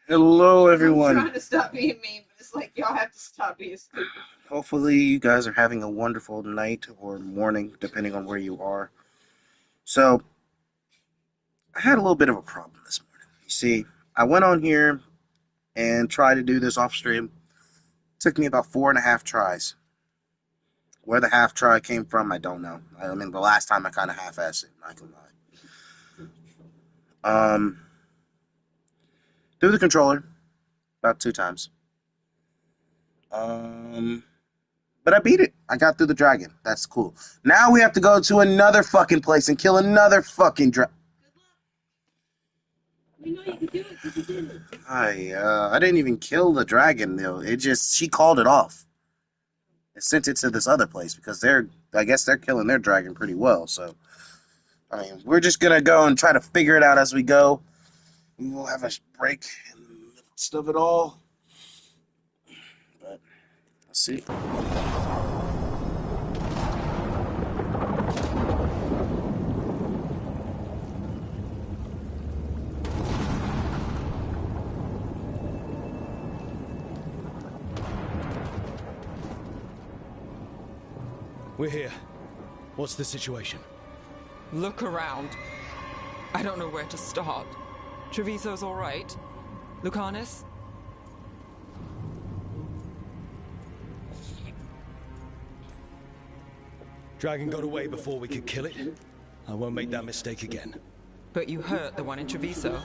Hello, I'm everyone. trying to stop being mean, but it's like y'all have to stop being stupid. Hopefully, you guys are having a wonderful night or morning, depending on where you are. So, I had a little bit of a problem this morning. You see, I went on here and tried to do this off stream. Took me about 4.5 tries. Where the half try came from, I don't know. I mean, the last time I kind of half-assed it, not gonna lie. Through the controller about 2 times. Um, but I beat it. I got through the dragon. That's cool. Now we have to go to another fucking place and kill another fucking dragon. You know you can do it because you did it. I didn't even kill the dragon though. It just she called it off and sent it to this other place because I guess they're killing their dragon pretty well. So I mean, we're just gonna go and try to figure it out as we go. We will have a break in the midst of it all, but let's see. We're here. What's the situation? Look around. I don't know where to start. Treviso's all right. Lucanus? Dragon got away before we could kill it. I won't make that mistake again. But you hurt the one in Treviso.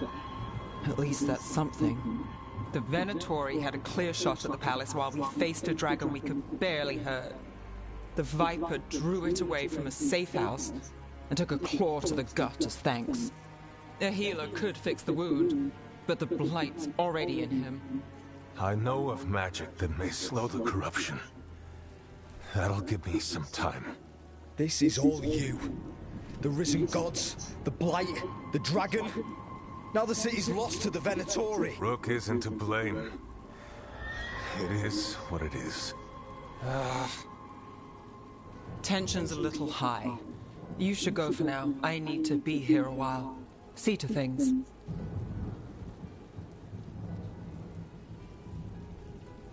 At least that's something. The Venatori had a clear shot at the palace while we faced a dragon we could barely hurt. The Viper drew it away from a safe house and took a claw to the gut as thanks. A healer could fix the wound, but the blight's already in him. I know of magic that may slow the corruption. That'll give me some time. This is all you. The risen gods, the blight, the dragon. Now the city's lost to the Venatori. Rook isn't to blame. It is what it is. Tension's a little high. You should go for now. I need to be here a while. See to things.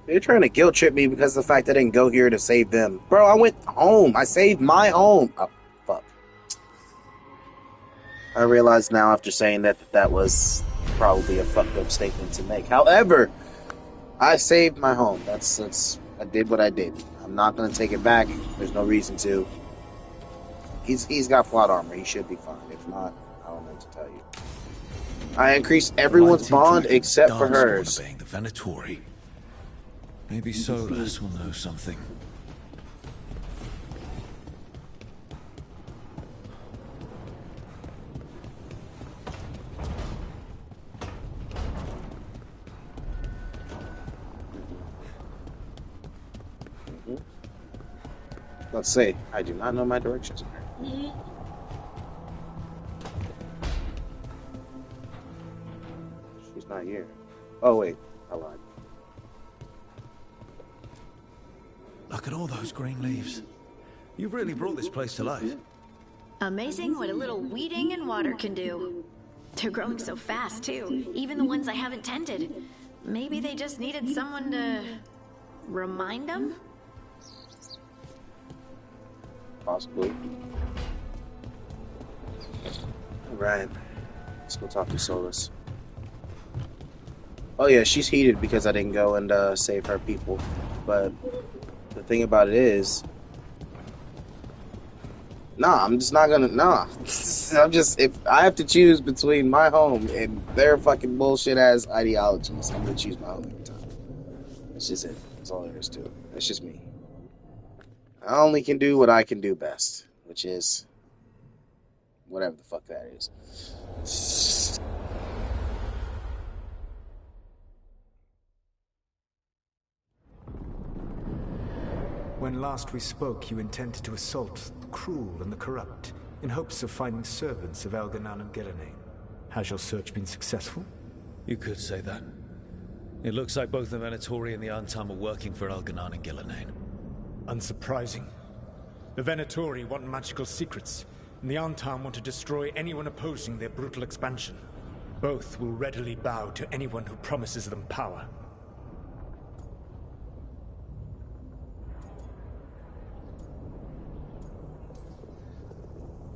They're trying to guilt trip me because of the fact I didn't go here to save them. Bro, I went home. I saved my home. Oh, fuck. I realize now after saying that was probably a fucked up statement to make. However, I saved my home. That's I did what I did. I'm not gonna take it back. There's no reason to. He's got plot armor. He should be fine. If not, I don't know what to tell you. I increased everyone's bond except for hers. Obeying the Venatori. Maybe Solus will know something. Let's say I do not know my directions. She's not here. Oh wait, I lied. Look at all those green leaves. You've really brought this place to life. Amazing what a little weeding and water can do. They're growing so fast, too. Even the ones I haven't tended. Maybe they just needed someone to remind them? Possibly. Alright. Let's go talk to Solus. Oh yeah, she's heated because I didn't go and save her people. But the thing about it is, nah, I'm just not gonna. Nah, if I have to choose between my home and their fucking bullshit ass ideologies, I'm gonna choose my home every time. That's just it. That's all there is to it. That's just me. I only can do what I can do best, which is whatever the fuck that is. When last we spoke, you intended to assault the cruel and the corrupt, in hopes of finding servants of Elganan and Gillenane. Has your search been successful? You could say that. It looks like both the Venatori and the Antam are working for Elganan and Gillenane. Unsurprising. The Venatori want magical secrets, and the Antam want to destroy anyone opposing their brutal expansion. Both will readily bow to anyone who promises them power.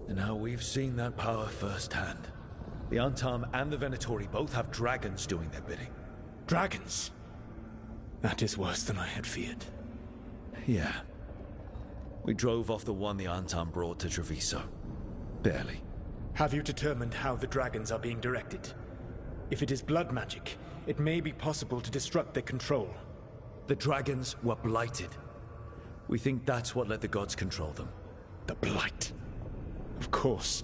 And now we've seen that power firsthand. The Antam and the Venatori both have dragons doing their bidding. Dragons? That is worse than I had feared. Yeah. We drove off the one the Antam brought to Treviso. Barely. Have you determined how the dragons are being directed? If it is blood magic, it may be possible to disrupt their control. The dragons were blighted. We think that's what let the gods control them. The Blight. Of course.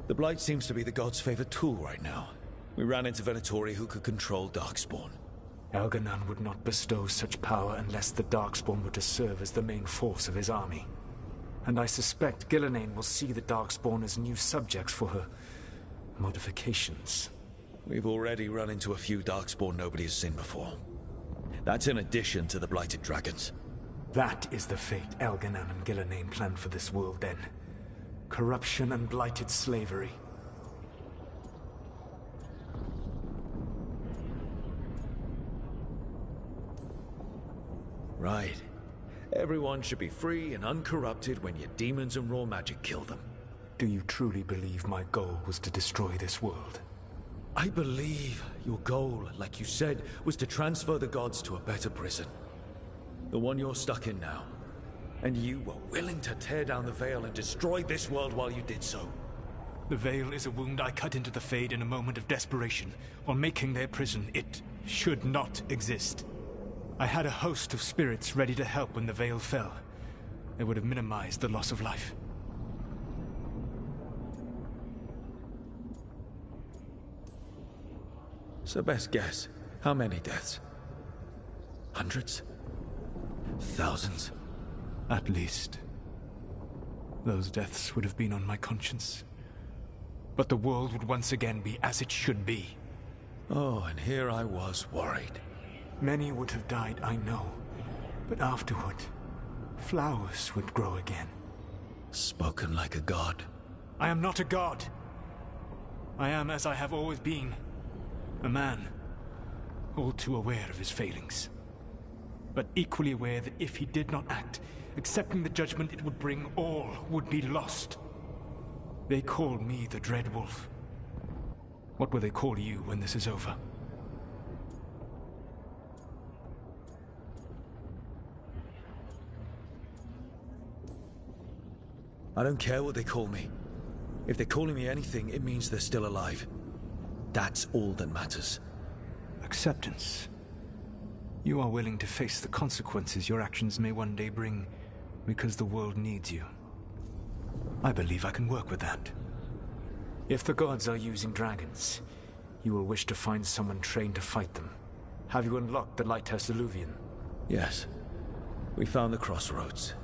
The Blight seems to be the gods' favorite tool right now. We ran into Venatori who could control Darkspawn. Elganon would not bestow such power unless the Darkspawn were to serve as the main force of his army. And I suspect Gillenane will see the Darkspawn as new subjects for her modifications. We've already run into a few Darkspawn nobody has seen before. That's in addition to the blighted dragons. That is the fate Elganon and Gillenane planned for this world then. Corruption and blighted slavery. Right. Everyone should be free and uncorrupted when your demons and raw magic kill them. Do you truly believe my goal was to destroy this world? I believe your goal, like you said, was to transfer the gods to a better prison. The one you're stuck in now. And you were willing to tear down the veil and destroy this world while you did so. The veil is a wound I cut into the Fade in a moment of desperation, while making their prison. It should not exist. I had a host of spirits ready to help when the veil fell. It would have minimized the loss of life. So best guess, how many deaths? Hundreds? Thousands? At least. Those deaths would have been on my conscience. But the world would once again be as it should be. Oh, and here I was worried. Many would have died, I know. But afterward, flowers would grow again. Spoken like a god. I am not a god. I am as I have always been. A man. All too aware of his failings. But equally aware that if he did not act, accepting the judgment it would bring, all would be lost. They call me the Dread Wolf. What will they call you when this is over? I don't care what they call me. If they're calling me anything, it means they're still alive. That's all that matters. Acceptance. You are willing to face the consequences your actions may one day bring, because the world needs you. I believe I can work with that. If the gods are using dragons, you will wish to find someone trained to fight them. Have you unlocked the Lighthouse Illuvian? Yes. We found the crossroads.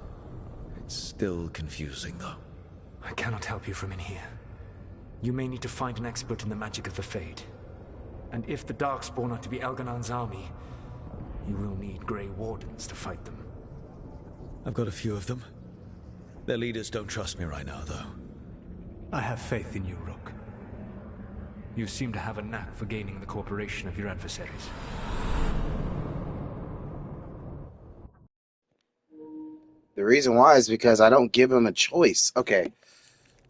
It's still confusing, though. I cannot help you from in here. You may need to find an expert in the magic of the Fade. And if the Darkspawn are to be Elganon's army, you will need Grey Wardens to fight them. I've got a few of them. Their leaders don't trust me right now, though. I have faith in you, Rook. You seem to have a knack for gaining the cooperation of your adversaries. The reason why is because I don't give them a choice. Okay,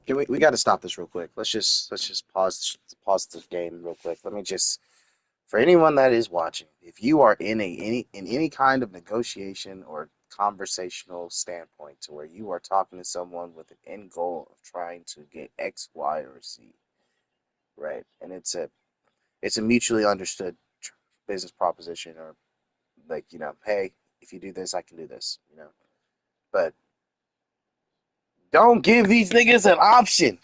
we got to stop this real quick. Let's just pause this game real quick. Let me just, for anyone that is watching, if you are in any kind of negotiation or conversational standpoint to where you are talking to someone with an end goal of trying to get X, Y, or Z, right? And it's a mutually understood business proposition, or like, hey, if you do this, I can do this, But don't give these niggas an option.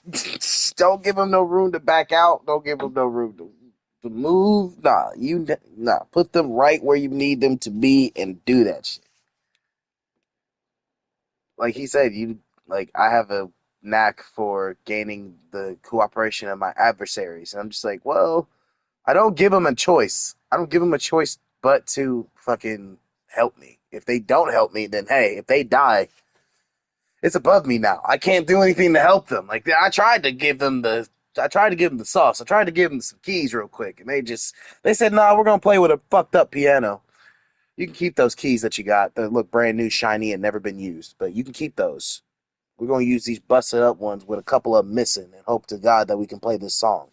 Don't give them no room to back out. Don't give them no room to move. Nah. Put them right where you need them to be and do that shit. Like he said, I have a knack for gaining the cooperation of my adversaries. And I'm just like, well, I don't give them a choice. I don't give them a choice but to fucking help me. If they don't help me, then hey, if they die, it's above me now. I can't do anything to help them. Like, I tried to give them the I tried to give them the sauce. I tried to give them some keys real quick, and they said, "Nah, we're gonna play with a fucked up piano. You can keep those keys that you got that look brand new, shiny, and never been used, but you can keep those. We're gonna use these busted up ones with a couple of them missing, and hope to God that we can play this song."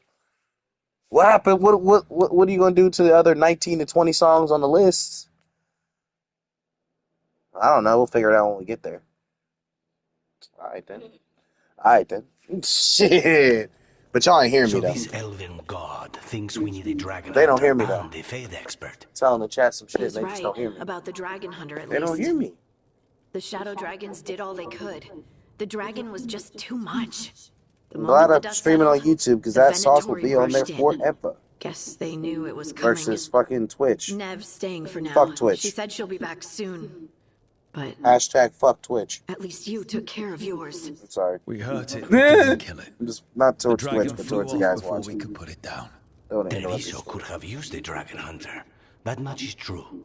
What happened? What are you gonna do to the other 19 to 20 songs on the list? I don't know. We'll figure it out when we get there. All right then. All right then. Shit. But y'all ain't hear me So though. this elven god thinks we need a dragon They don't hunter hear me though. and a Fade expert. Tell them to chat some shit. He's And they just right don't hear me. about the dragon hunter, at They least. don't hear me. The shadow dragons did all they could. The dragon was just too much. The I'm moment glad the I'm dust streaming on settled, YouTube because the that sauce will Venatori be on there rushed in. forever. Guess they knew it was coming. Versus fucking Twitch. Nev's staying for now. Fuck Twitch. She said she'll be back soon. But Hashtag fuck Twitch. at least you took care of yours. I'm sorry. We hurt it, but didn't kill it. I'm just not The towards Twitch, dragon but flew towards the off guys before watching. we could put it down. Don't wanna interrupt Treviso this. could have used a dragon hunter. That much is true.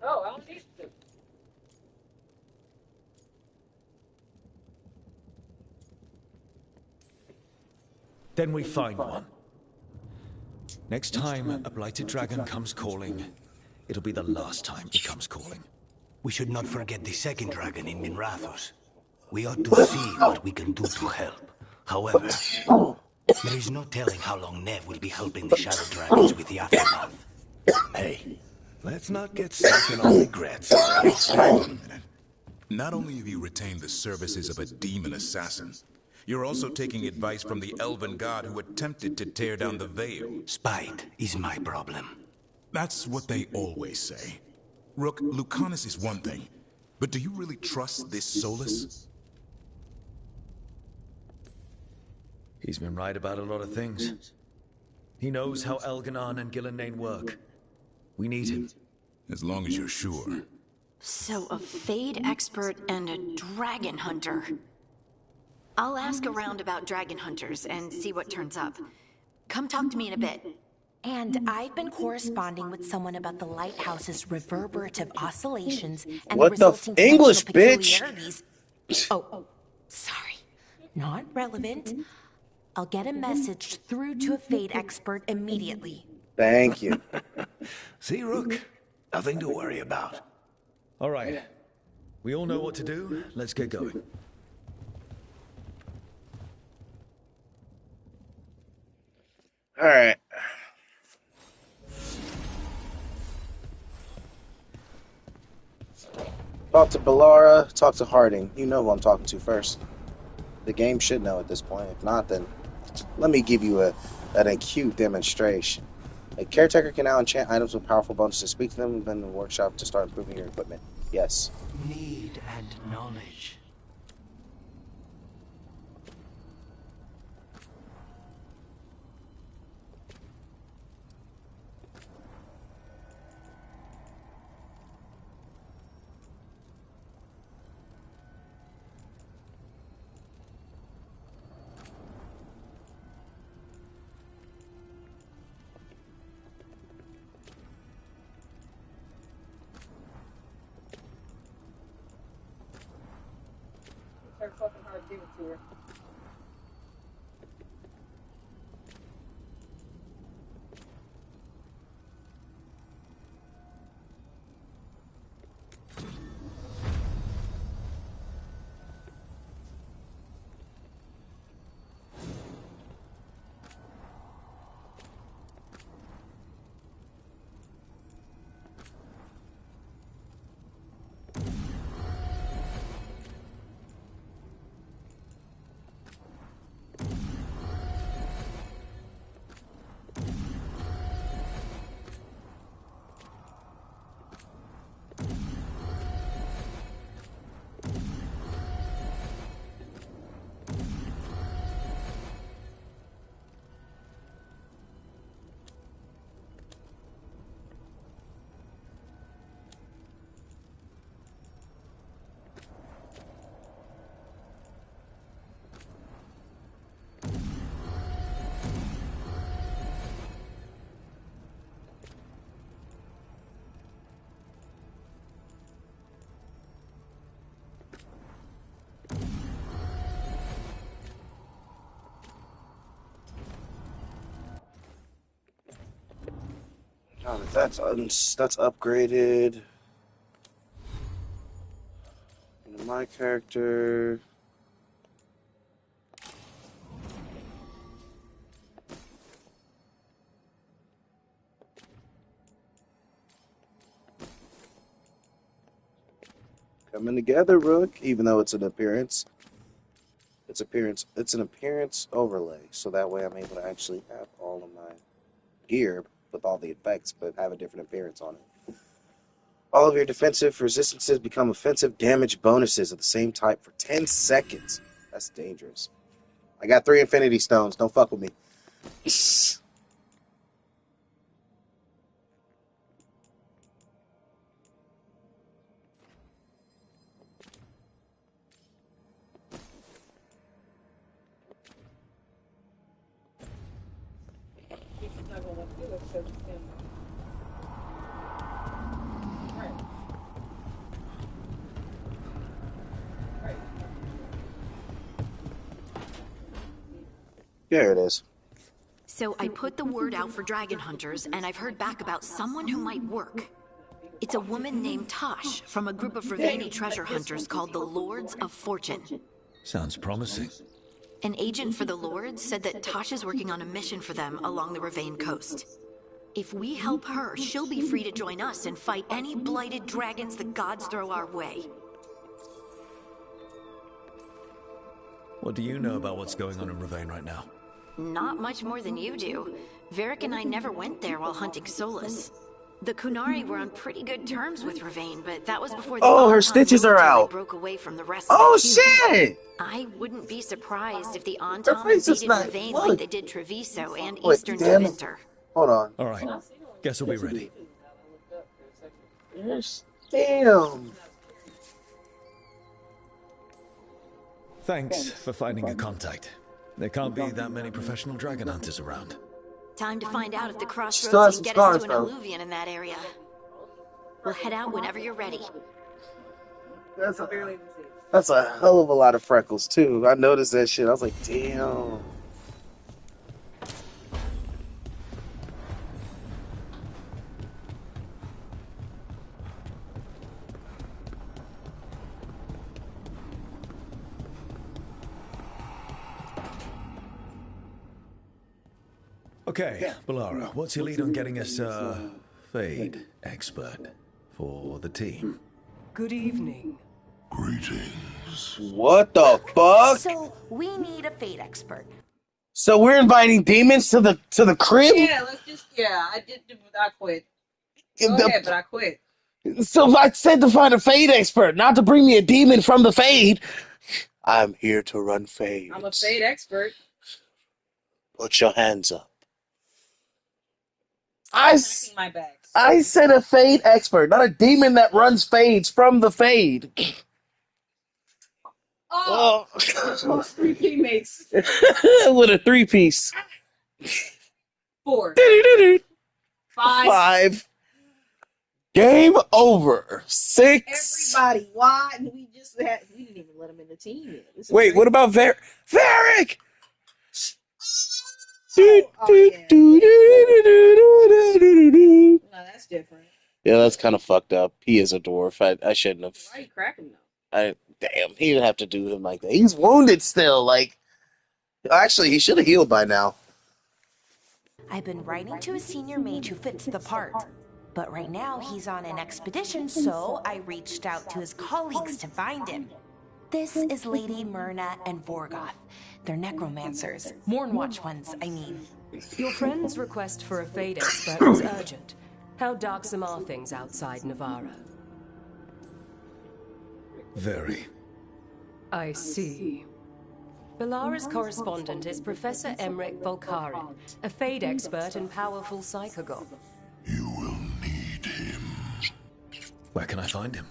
Oh, I don't need to. Then we find one. Next time a blighted dragon comes calling, it'll be the last time he comes calling. We should not forget the second dragon in Minrathos. We ought to see what we can do to help. However, there is no telling how long Nev will be helping the shadow dragons with the aftermath. Hey, let's not get stuck in all regrets. Hang on a minute. Not only have you retained the services of a demon assassin, you're also taking advice from the elven god who attempted to tear down the veil. Spite is my problem. That's what they always say. Rook, Lucanus is one thing, but do you really trust this Solus? He's been right about a lot of things. He knows how Elganon and Gillenane work. We need him. As long as you're sure. So a Fade expert and a dragon hunter. I'll ask around about dragon hunters and see what turns up. Come talk to me in a bit. And I've been corresponding with someone about the lighthouse's reverberative oscillations and What the the resulting English, dimensional bitch? peculiarities. Oh, sorry. Not relevant. I'll get a message through to a Fade expert immediately. Thank you. See, Rook? Nothing to worry about. All right. We all know what to do. Let's get going. All right. Talk to Bellara, talk to Harding. You know who I'm talking to first. The game should know at this point. If not, then let me give you an acute demonstration. A caretaker can now enchant items with powerful bonuses. Speak to them in the workshop to start improving your equipment. Yes. Need and knowledge. It's her fucking hard to give it to her. That's upgraded. And my character. Coming together, Rook. Even though it's an appearance. It's an appearance overlay, so that way I'm able to actually have all of my gear with all the effects, but have a different appearance on it. All of your defensive resistances become offensive damage bonuses of the same type for 10 seconds. That's dangerous. I got 3 Infinity Stones. Don't fuck with me. He's not gonna want to do it because it's him. Right. Right. There it is. So I put the word out for dragon hunters, and I've heard back about someone who might work. It's a woman named Tosh from a group of Ravani treasure hunters called the Lords of Fortune. Sounds promising. An agent for the Lords said that Tosh is working on a mission for them along the Ravane coast. If we help her, she'll be free to join us and fight any blighted dragons the gods throw our way. What do you know about what's going on in Ravane right now? Not much more than you do. Varric and I never went there while hunting Solus. The Kunari were on pretty good terms with Ravane, but that was before the her Archon stitches are military out. broke away from the rest Oh of the Cube. shit! I wouldn't be surprised if the Her Anton face is invaded not. Ravane Look. like they did Treviso and Wait, Eastern damn it. Tevinter. Hold on. All right. Guess we'll be ready. Yes. Damn. Thanks for finding a contact. There can't be that many professional dragon hunters around. Time to find out if the Still crossroads has can some get us to scars, an though. alluvion in that area. We'll head out whenever you're ready. That's a, Barely even see it. that's a hell of a lot of freckles, too. I noticed that shit. I was like, damn. Okay, Balara, what's your lead on getting us a Fade expert for the team? Good evening. What the fuck? So, we need a fate expert. So we're inviting demons to the crib? Yeah, I quit. Go The- ahead, but I quit. So I said to find a Fade expert, not to bring me a demon from the Fade. I'm here to run Fade. I'm a fade expert. Put your hands up. Packing my bags. I said a Fade expert, not a demon that runs Fades from the Fade. Oh, 3 teammates. With a 3-piece. 4. Do-do-do-do. 5. 5. Game over. 6. Everybody. Why? We didn't even let him in the team yet. This is Wait, crazy. what about Varric? No, that's different. Yeah, that's kind of fucked up. He is a dwarf. I shouldn't have. Why you cracking though? Damn, he didn't have to do him like that. He's wounded still. Like, actually, he should have healed by now. I've been writing to a senior mage who fits the part. But right now, he's on an expedition, so I reached out to his colleagues to find him. This is Lady Myrna and Vorgoth. They're necromancers. Mournwatch ones, I mean. Your friend's request for a Fade expert was urgent. How darksome are things outside Navarra? Very. I see. Balara's correspondent is Professor Emmerich Volkarin, a Fade expert and powerful psychogol. Where can I find him?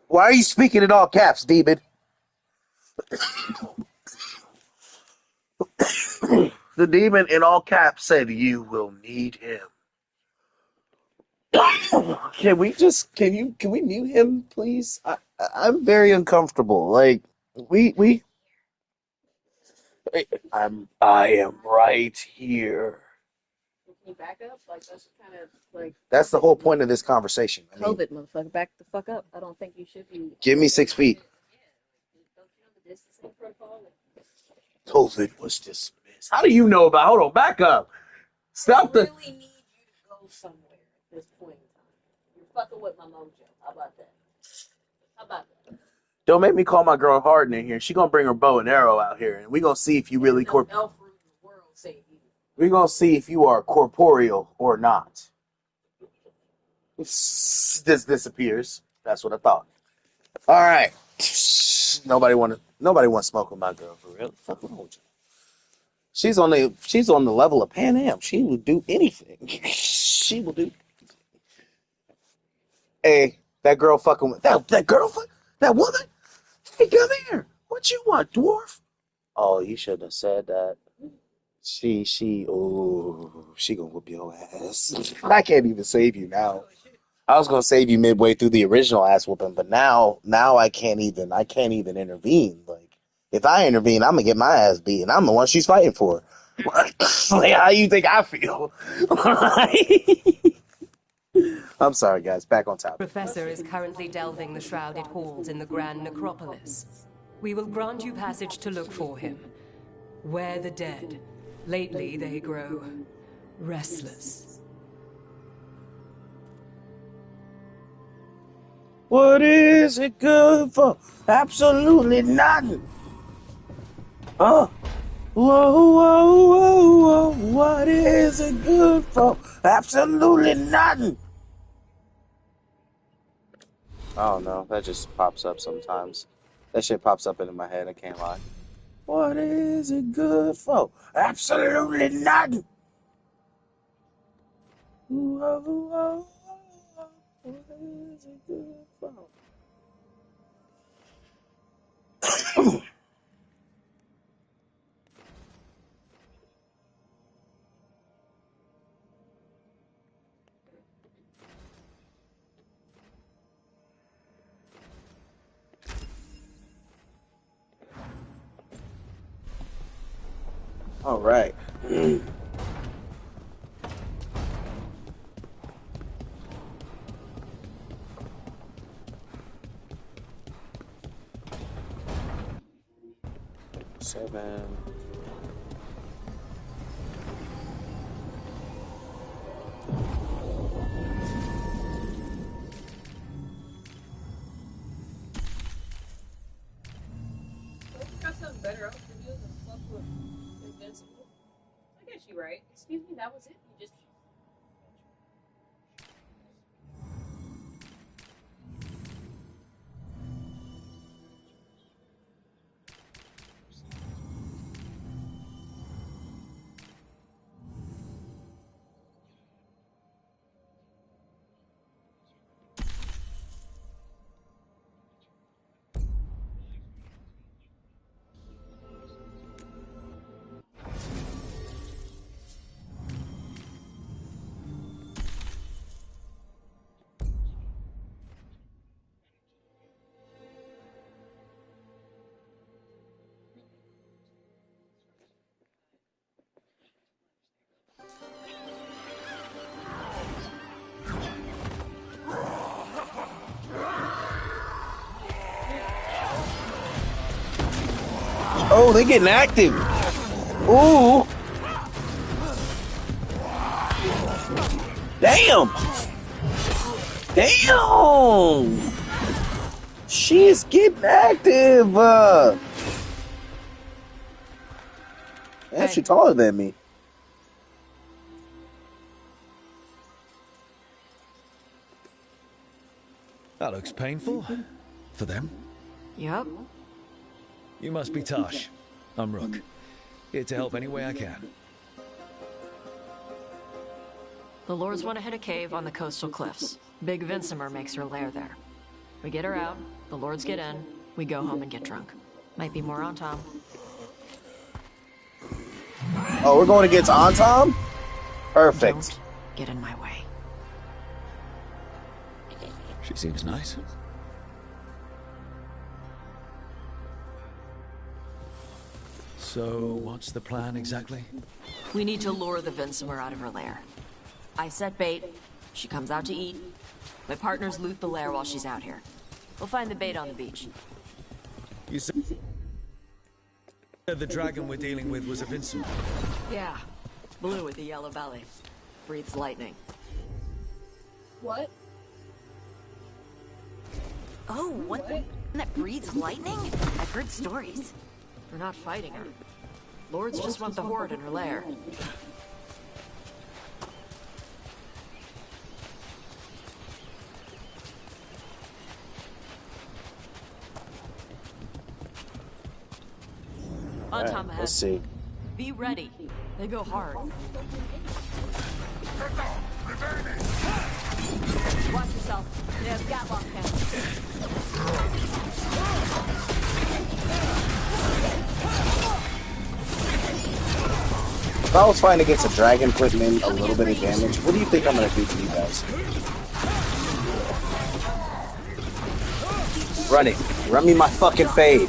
Why are you speaking in all caps, demon? The demon in all caps said, "You will need him." Can we mute him, please? I'm very uncomfortable. Like I am right here. need backup? Like that's kind of like That's the whole point of this conversation. I mean, COVID, motherfucker. Back the fuck up. I don't think you should be. give me 6 feet. Don't you know the distancing protocol? COVID was dismissed. How do you know about? Hold on, back up. Stop I the. really need you to go somewhere at this point in time. You're fucking with my mojo. How about that? How about that? Don't make me call my girl Harden in here. She gonna bring her bow and arrow out here, and we gonna see if you really No elf root in the world save you. We gonna see if you are corporeal or not. This disappears. That's what I thought. All right. Nobody want to smoke with my girl for real. Fuck wrong with you? She's on the level of Pan Am. She will do anything. She will do. Hey, that girl fucking with that girl, that woman. Hey, come here. What you want, dwarf? Oh, you shouldn't have said that. She gonna whoop your ass. I can't even save you now. I was gonna save you midway through the original ass whooping, but now I can't even intervene. Like if I intervene, I'm gonna get my ass beat, and I'm the one she's fighting for. Like how you think I feel? I'm sorry, guys. Back on topic. Professor is currently delving the shrouded halls in the Grand Necropolis. We will grant you passage to look for him. Where the dead. Lately they grow restless. What is it good for? Absolutely nothing. Whoa, whoa, whoa. What is it good for? Absolutely nothing. I don't know. That just pops up sometimes. That shit pops up into my head. I can't lie. What is it good for? Absolutely nothing. Whoa, whoa. What is it good for? All right. Seven. Got something better up to do than fuck with Invincible. I guess you're right. Excuse me, that was it. You just. Oh, they're getting active. Ooh. Damn. Damn. She is getting active. And she's taller than me. That looks painful. For them. Yup. You must be Tosh. I'm Rook. Here to help any way I can. The Lords want to hit a cave on the coastal cliffs. Big Vincimer makes her lair there. We get her out, the Lords get in, we go home and get drunk. Might be more on Tom. Oh, we're going against Antom? Perfect. Don't get in my way. She seems nice. So, what's the plan exactly? We need to lure the Vincimer out of her lair. I set bait. She comes out to eat. My partners loot the lair while she's out here. We'll find the bait on the beach. You said the dragon we're dealing with was a Vincent. Yeah. Blue with the yellow belly. Breathes lightning. What? Oh, what? That breathes lightning? I've heard stories. We're not fighting her. Lords just want the horde in her lair. On Alright, Tom ahead. let's see. Be ready. They go hard. Watch yourself. They have Gatlock cannons. If I was fighting against a dragon putting in a little bit of damage, what do you think I'm gonna do to you guys? Run it. Run me my fucking fade.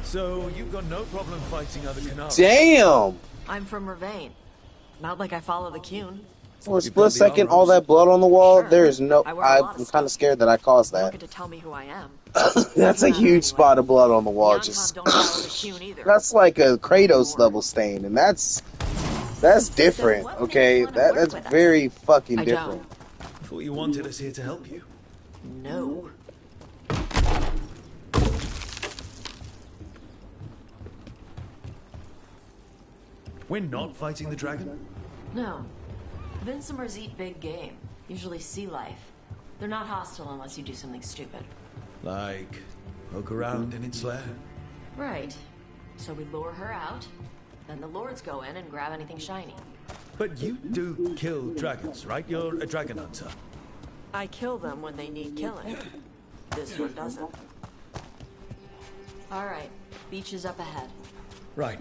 So you've got no problem fighting other canals? Damn! I'm from Ravane. Not like I follow the Cune. For a split second, all that blood on the wall, there is no... I wear a lot of I'm kind of scared that I caused You don't that. get to tell me who I am. That's a huge spot of blood on the wall. Just Don't follow the Cune either. that's like a Kratos level stain, and that's different. Okay, that's very fucking I different. I thought you wanted us here to help you. No. We're not fighting the dragon? No. Vincimers eat big game. Usually sea life. They're not hostile unless you do something stupid. Like, poke around in its lair? Right. So we lure her out, then the lords go in and grab anything shiny. But you do kill dragons, right? You're a dragon hunter. I kill them when they need killing. This one doesn't. Alright, beach is up ahead. Right.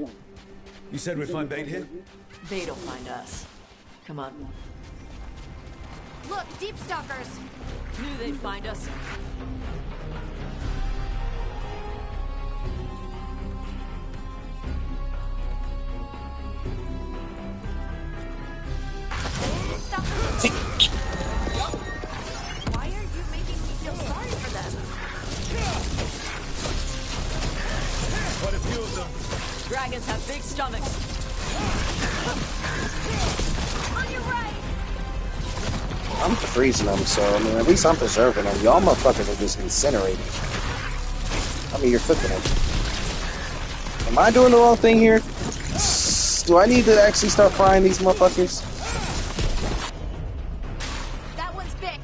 You said we'd find bait here? Bait'll find us. Come on. Look, deep stalkers! Knew they'd find us. Why are you making me feel sorry for them? Quite a few of them. Dragons have big stomachs. On your right! I'm freezing them, so I mean, at least I'm preserving them. Y'all motherfuckers are just incinerating. I mean, you're cooking them. Am I doing the wrong thing here? Do I need to actually start frying these motherfuckers? That one's big.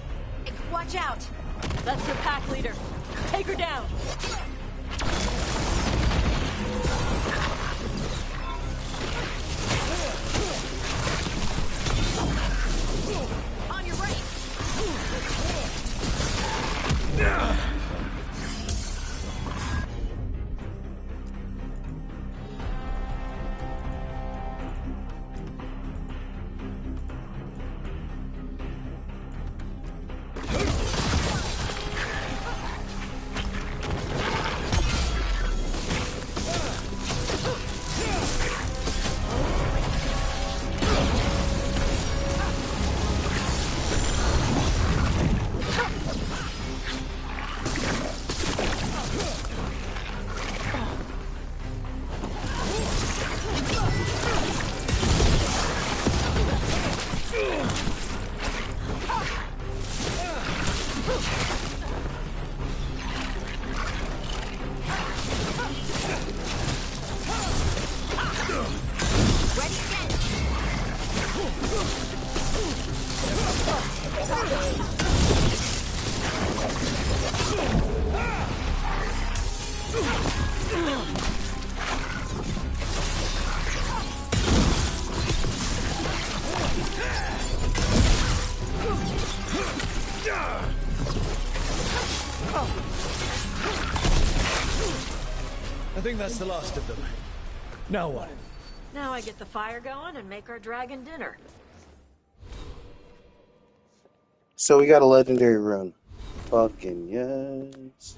Watch out! That's the pack leader. Take her down. On your right! I think that's the last of them. Now what? Now I get the fire going and make our dragon dinner. So we got a legendary rune. Fucking yes.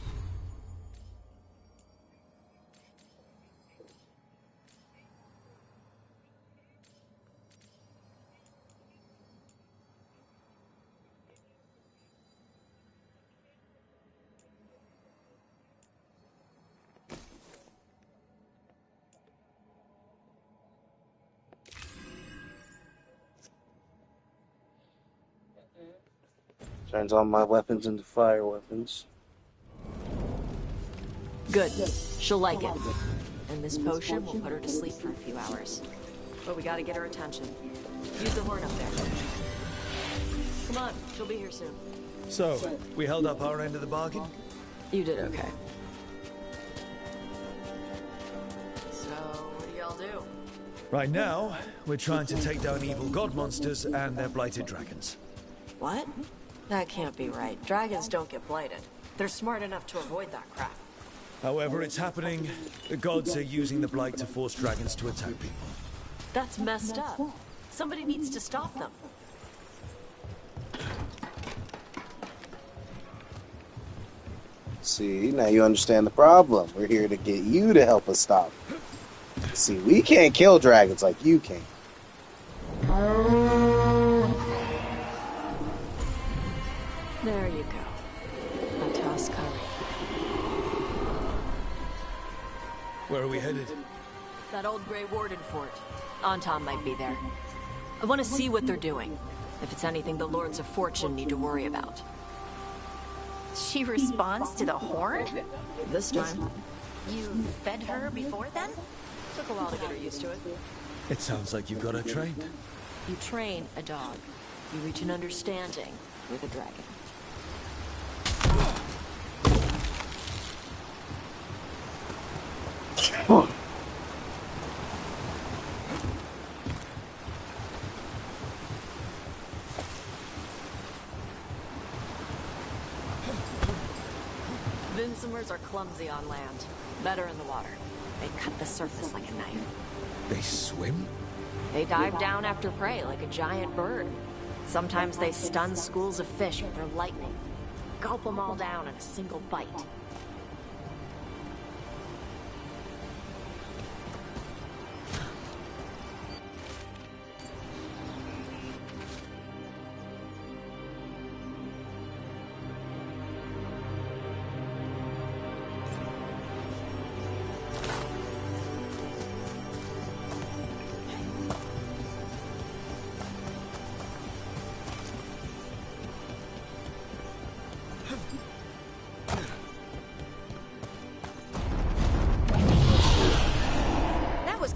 Turns all my weapons into fire weapons. Good. She'll like it. And this potion will put her to sleep for a few hours. But we gotta get her attention. Use the horn up there. Come on, she'll be here soon. So, we held up our end of the bargain? You did okay. So, what do y'all do? Right now, we're trying to take down evil god monsters and their blighted dragons. What? That can't be right. Dragons don't get blighted. They're smart enough to avoid that crap. However it's happening, the gods are using the blight to force dragons to attack people. That's messed up. Somebody needs to stop them. See, now you understand the problem. We're here to get you to help us stop. See, we can't kill dragons like you can. There you go. A toss curry. Where are we headed? That old Grey Warden fort. Anton might be there. I want to see what they're doing. If it's anything the Lords of Fortune need to worry about. She responds to the horn? This time. You fed her before then? Took a while to get her used to it. It sounds like you got her trained. You train a dog. You reach an understanding with a dragon. Vincimers are clumsy on land. Better in the water. They cut the surface like a knife. They swim? They dive down after prey like a giant bird. Sometimes they stun schools of fish with their lightning. Gulp them all down in a single bite.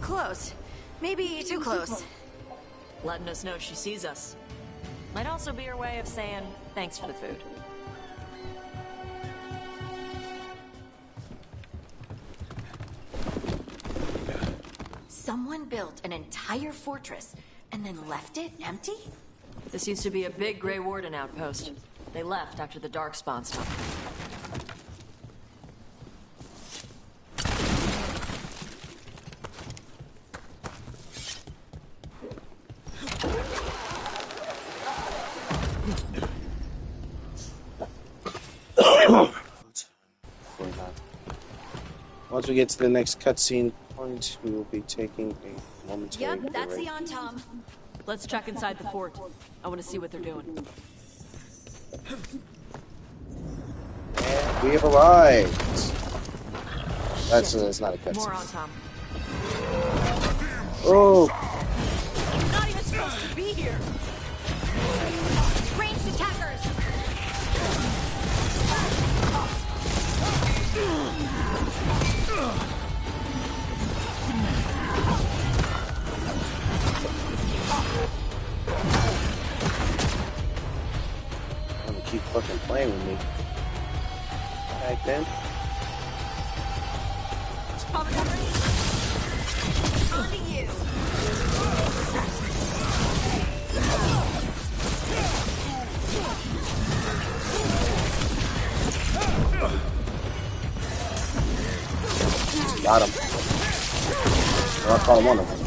Close. Maybe too close. Letting us know she sees us. Might also be her way of saying thanks for the food. Someone built an entire fortress and then left it empty? This used to be a big Grey Warden outpost. They left after the Darkspawn stopped. Once we get to the next cutscene point, we will be taking a momentary Yep, that's break. the Antom. Let's check inside the fort. I want to see what they're doing. And we have arrived. That's not a cutscene. More Antom. Oh, Not even supposed to be here. Ranged attackers! I'm gonna keep fucking playing with me. Back then. On to you! Got him. Or I caught one of them.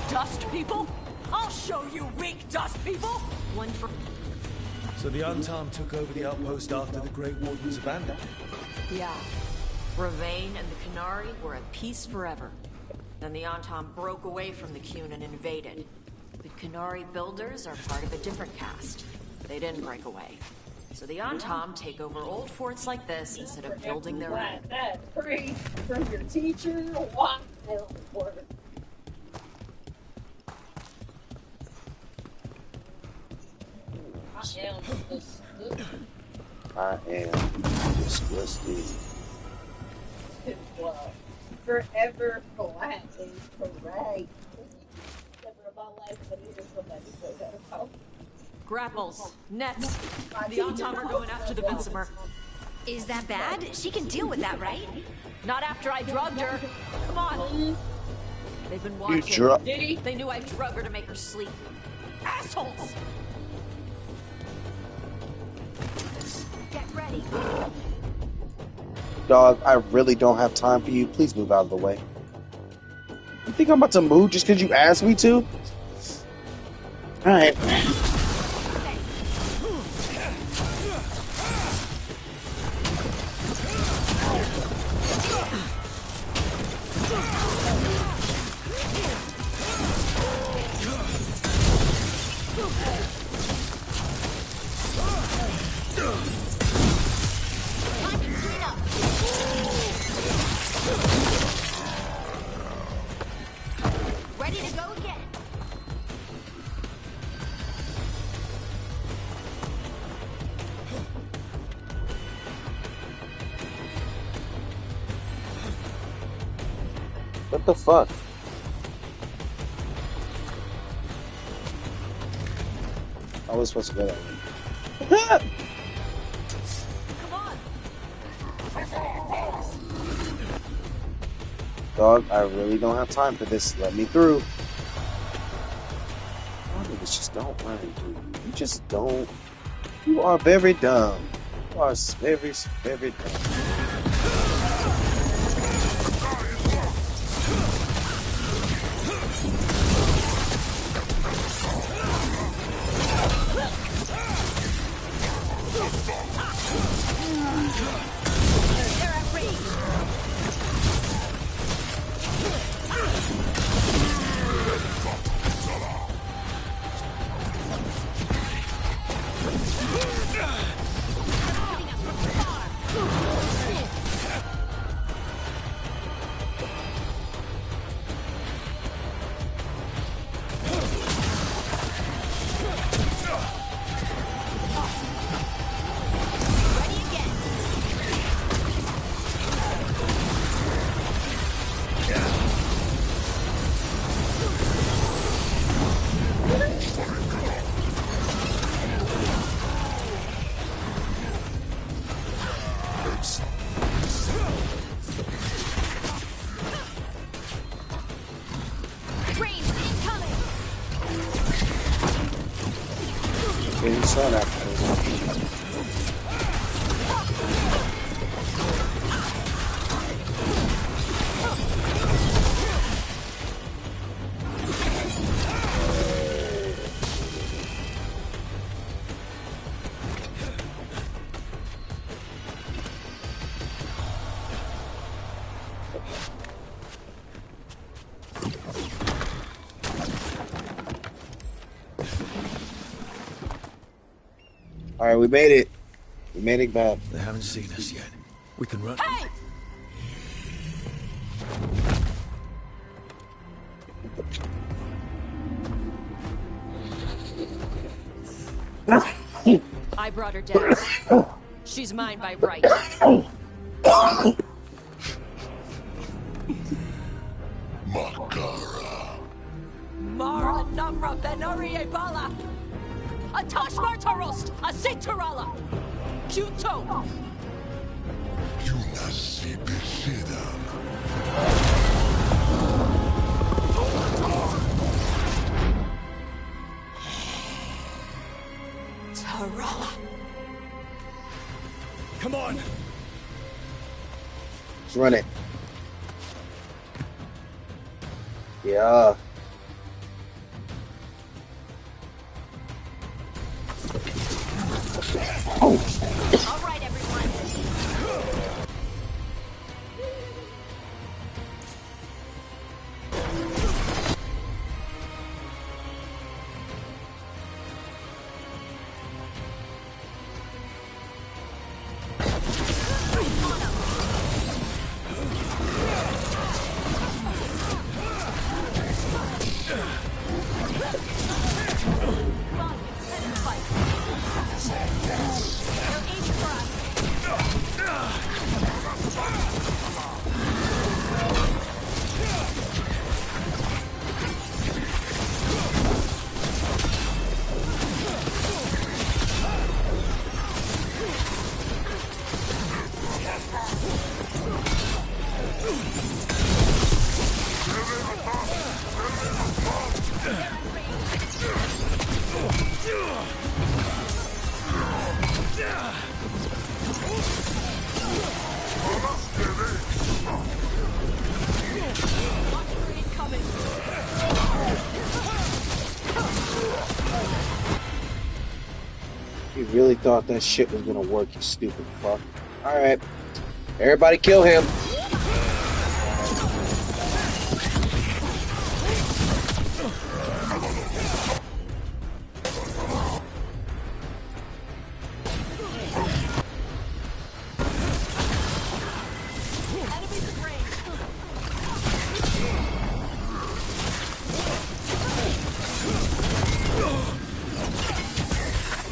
Dust people? I'll show you weak dust people! One for... So the Untarmed took over the outpost after the Grey Wardens abandoned it? Yeah. Ravain and the Canary were at peace forever. Then the Antom broke away from the Qun and invaded. The Canary builders are part of a different caste. They didn't break away. So the Antom take over old forts like this instead of building their own. That praise from your teacher, wild work. I am disgusted. Well, forever flat is correct. Never in my life, but even somebody said that about. Grapples, nets. The Antom are going after the Vinsimer. Is that bad? She can deal with that, right? Not after I drugged her. Come on. They've been watching. Did he? They knew I drug her to make her sleep. Assholes! Get ready. Dog, I really don't have time for you. Please move out of the way. You think I'm about to move just because you asked me to? Alright. Ready to go again. What the fuck? I was supposed to go that way. Come on. Dog, I really don't have time for this. Let me through. Y'all niggas just don't learn, dude. You just don't. You are very dumb. You are very, very dumb. Getting sun after this. All right, we made it. We made it back. They haven't seen us yet. We can run. Hey! I brought her down. She's mine by right. Makara. Mara Namra Benori Bala. Atashmar Tarost, Asitarala. Kuto. Yunasi Bishidam. Tarala. Come on. Let's run it. Yeah. All right, everyone. You really thought that shit was gonna work, you stupid fuck. Alright. Everybody kill him.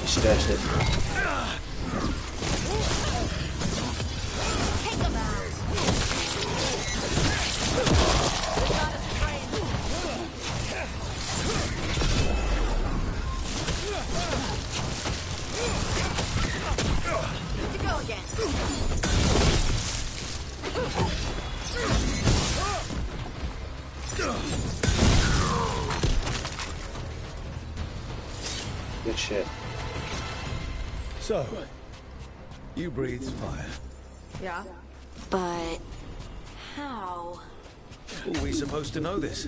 Stashed it. To go again. Good shit. So, you breathed fire. Yeah. But how? Were we supposed to know this?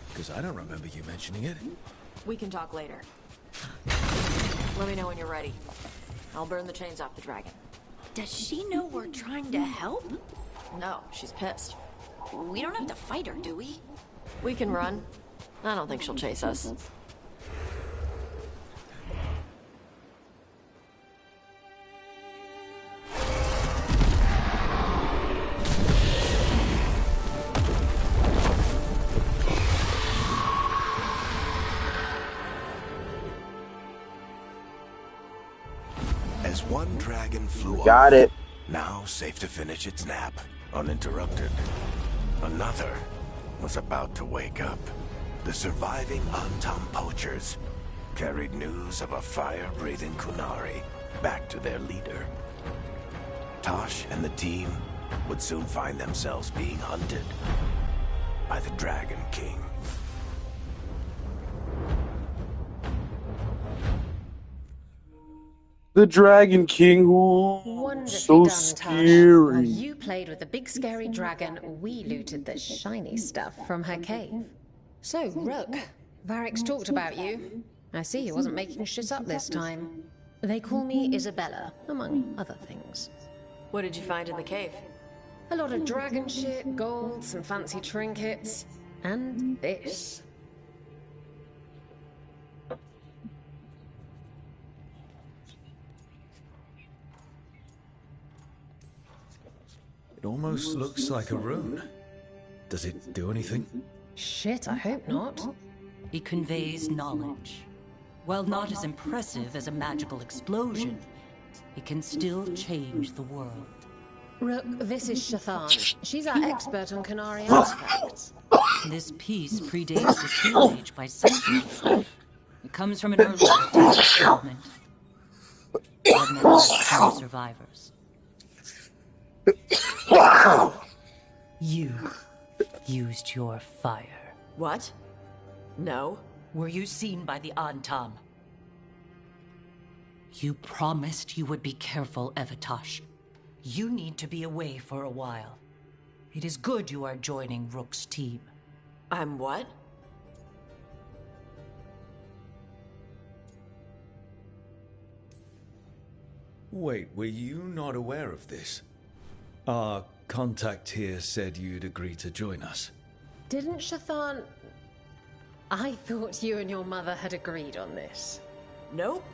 Because I don't remember you mentioning it. We can talk later. Let me know when you're ready. I'll burn the chains off the dragon. Does she know we're trying to help? No, she's pissed. We don't have to fight her, do we? We can run. I don't think she'll chase us. As one dragon flew off, Got it. now safe to finish its nap, uninterrupted. Another was about to wake up. The surviving Antam poachers carried news of a fire-breathing Kunari back to their leader. Tosh and the team would soon find themselves being hunted by the Dragon King. The Dragon King, ooh, Wonderfully so done, Tosh. While scary. you played with the big scary dragon, we looted the shiny stuff from her cave. So, Rook, Varric's talked about you. I see he wasn't making shit up this time. They call me Isabella, among other things. What did you find in the cave? A lot of dragon shit, gold, some fancy trinkets, and this. It almost looks like a rune. Does it do anything? Shit, I hope not. It conveys knowledge. While not as impressive as a magical explosion, it can still change the world. Rook, this is Shathan. She's our expert on Canary artifacts. This piece predates the Steel Age by centuries. It comes from an earlier attack settlement. But never left no survivors. You used your fire. What? No. Were you seen by the Antam? You promised you would be careful, Evatosh. You need to be away for a while. It is good you are joining Rook's team. I'm what? Wait, were you not aware of this? Our contact here said you'd agree to join us. Didn't Shathan... I thought you and your mother had agreed on this. Nope.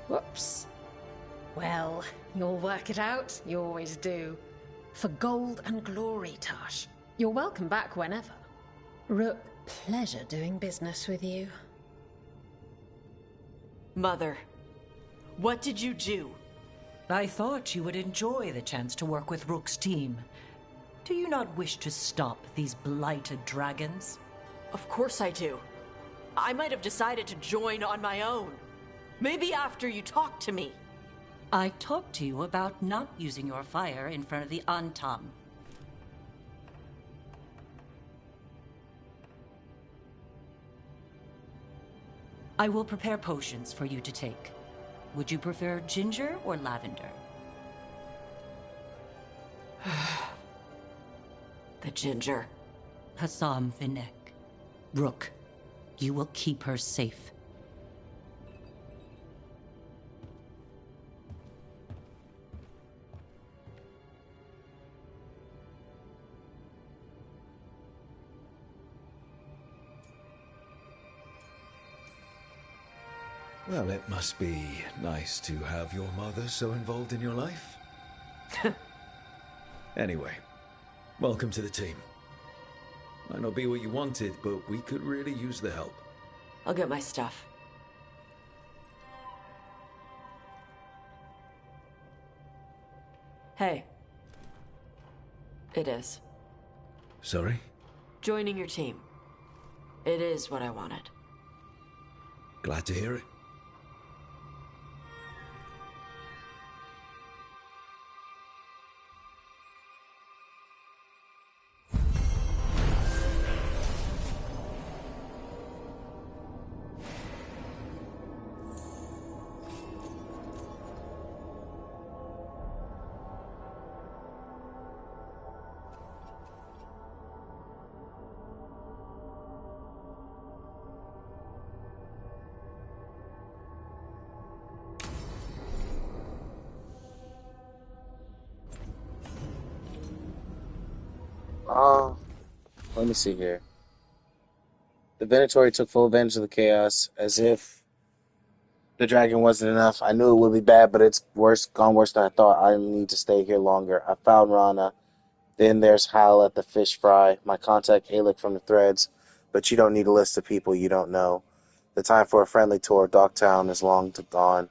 Whoops. Well, you'll work it out. You always do. For gold and glory, Tosh. You're welcome back whenever. Rook, pleasure doing business with you. Mother, what did you do? I thought you would enjoy the chance to work with Rook's team. Do you not wish to stop these blighted dragons? Of course I do. I might have decided to join on my own. Maybe after you talked to me. I talked to you about not using your fire in front of the Antam. I will prepare potions for you to take. Would you prefer ginger or lavender? The ginger. Hassam Vinek. Rook, you will keep her safe. Well, it must be nice to have your mother so involved in your life. Anyway, welcome to the team. Might not be what you wanted, but we could really use the help. I'll get my stuff. Hey. It is. Sorry? Joining your team. It is what I wanted. Glad to hear it. Let me see here. The Venatori took full advantage of the chaos, as if the dragon wasn't enough. I knew it would be bad, but it's gone worse than I thought. I need to stay here longer. I found Rana. Then there's Hal at the fish fry, my contact Alec from the threads, but you don't need a list of people you don't know. The time for a friendly tour of Dogtown is long gone.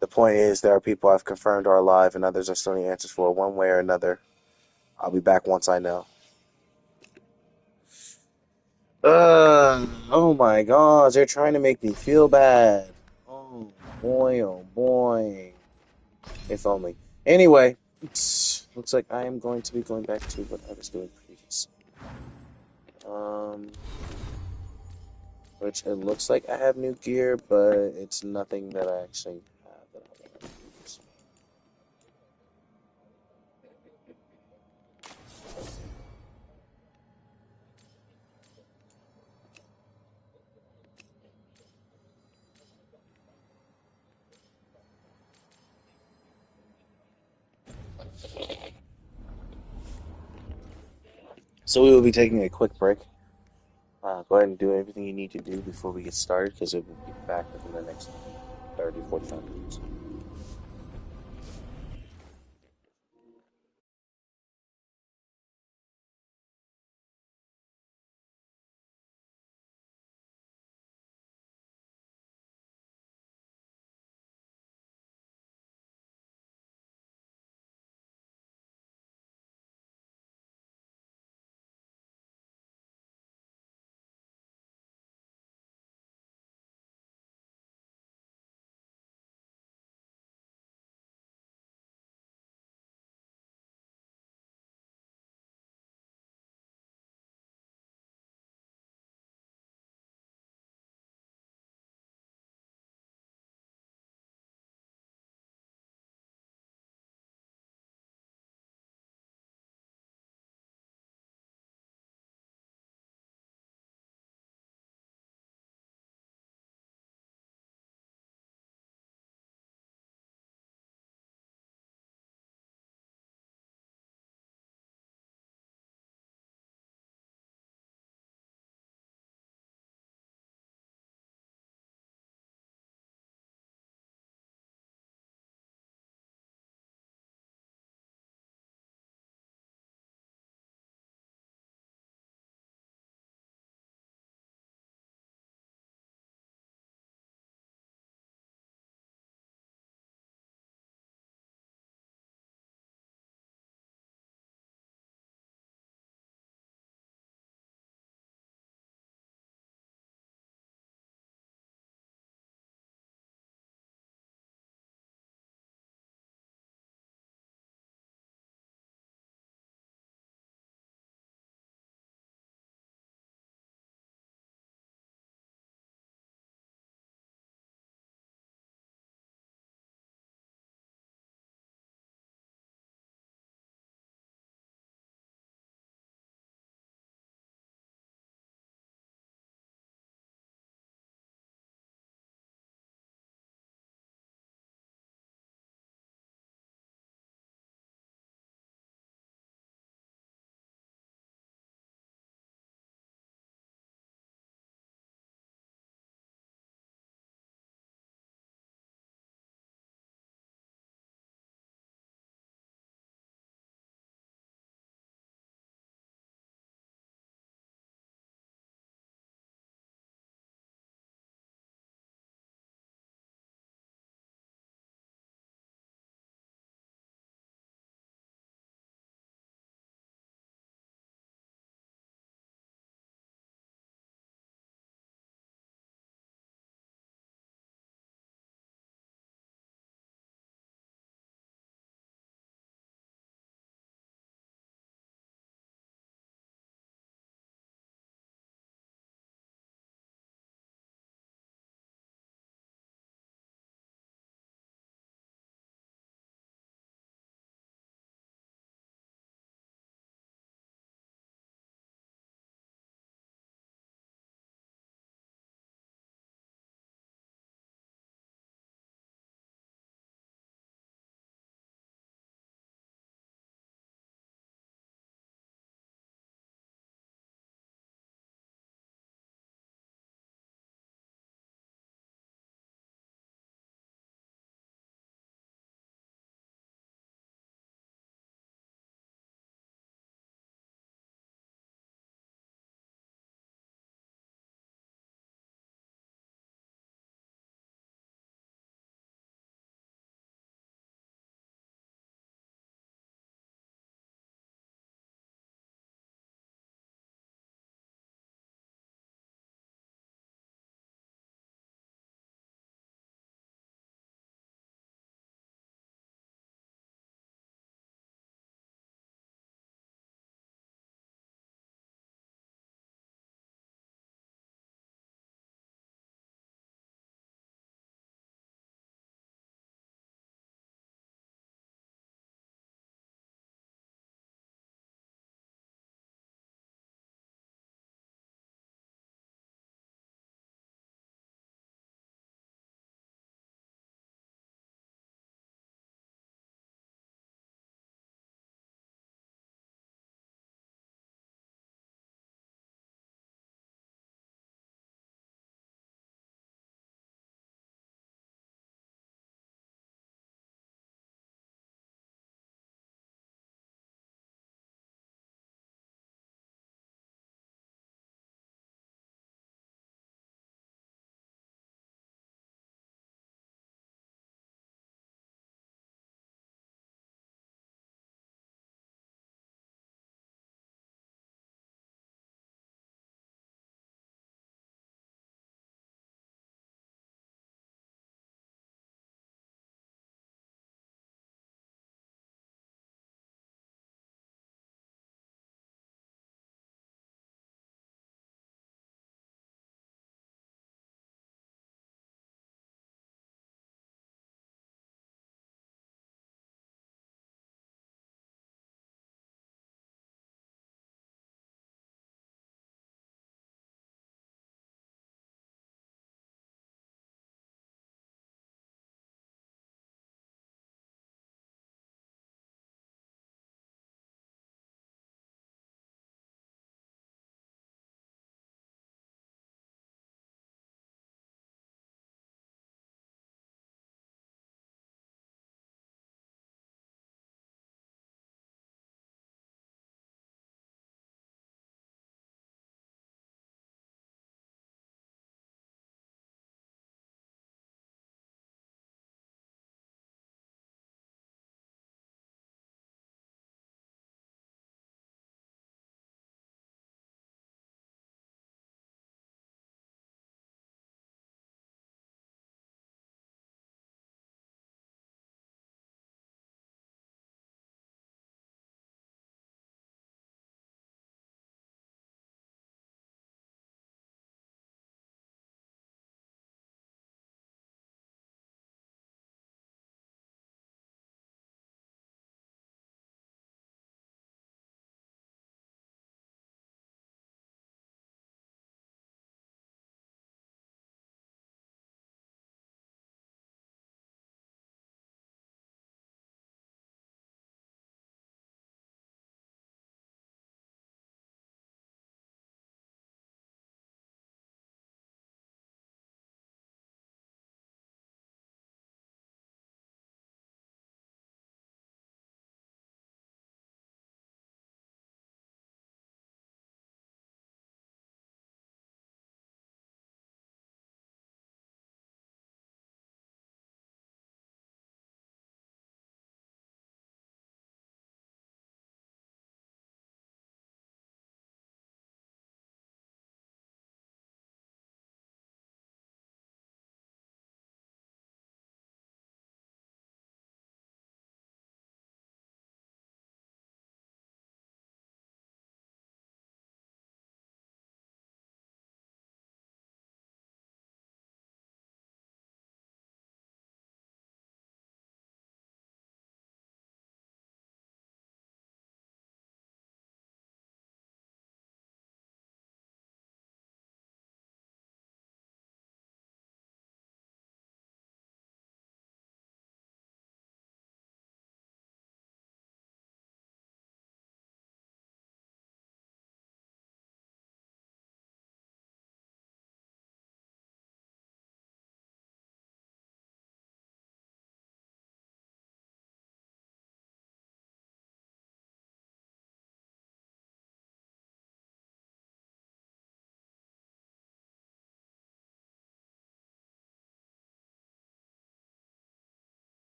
The point is, there are people I've confirmed are alive, and others are still need answers for, one way or another. I'll be back once I know. Oh my gosh, they're trying to make me feel bad. Oh boy. If only. Anyway, looks like I am going to be going back to what I was doing previously. Which it looks like I have new gear, but it's nothing that I actually have that I want to use. So we will be taking a quick break. Go ahead and do everything you need to do before we get started, because it will be back within the next 30, 45 minutes.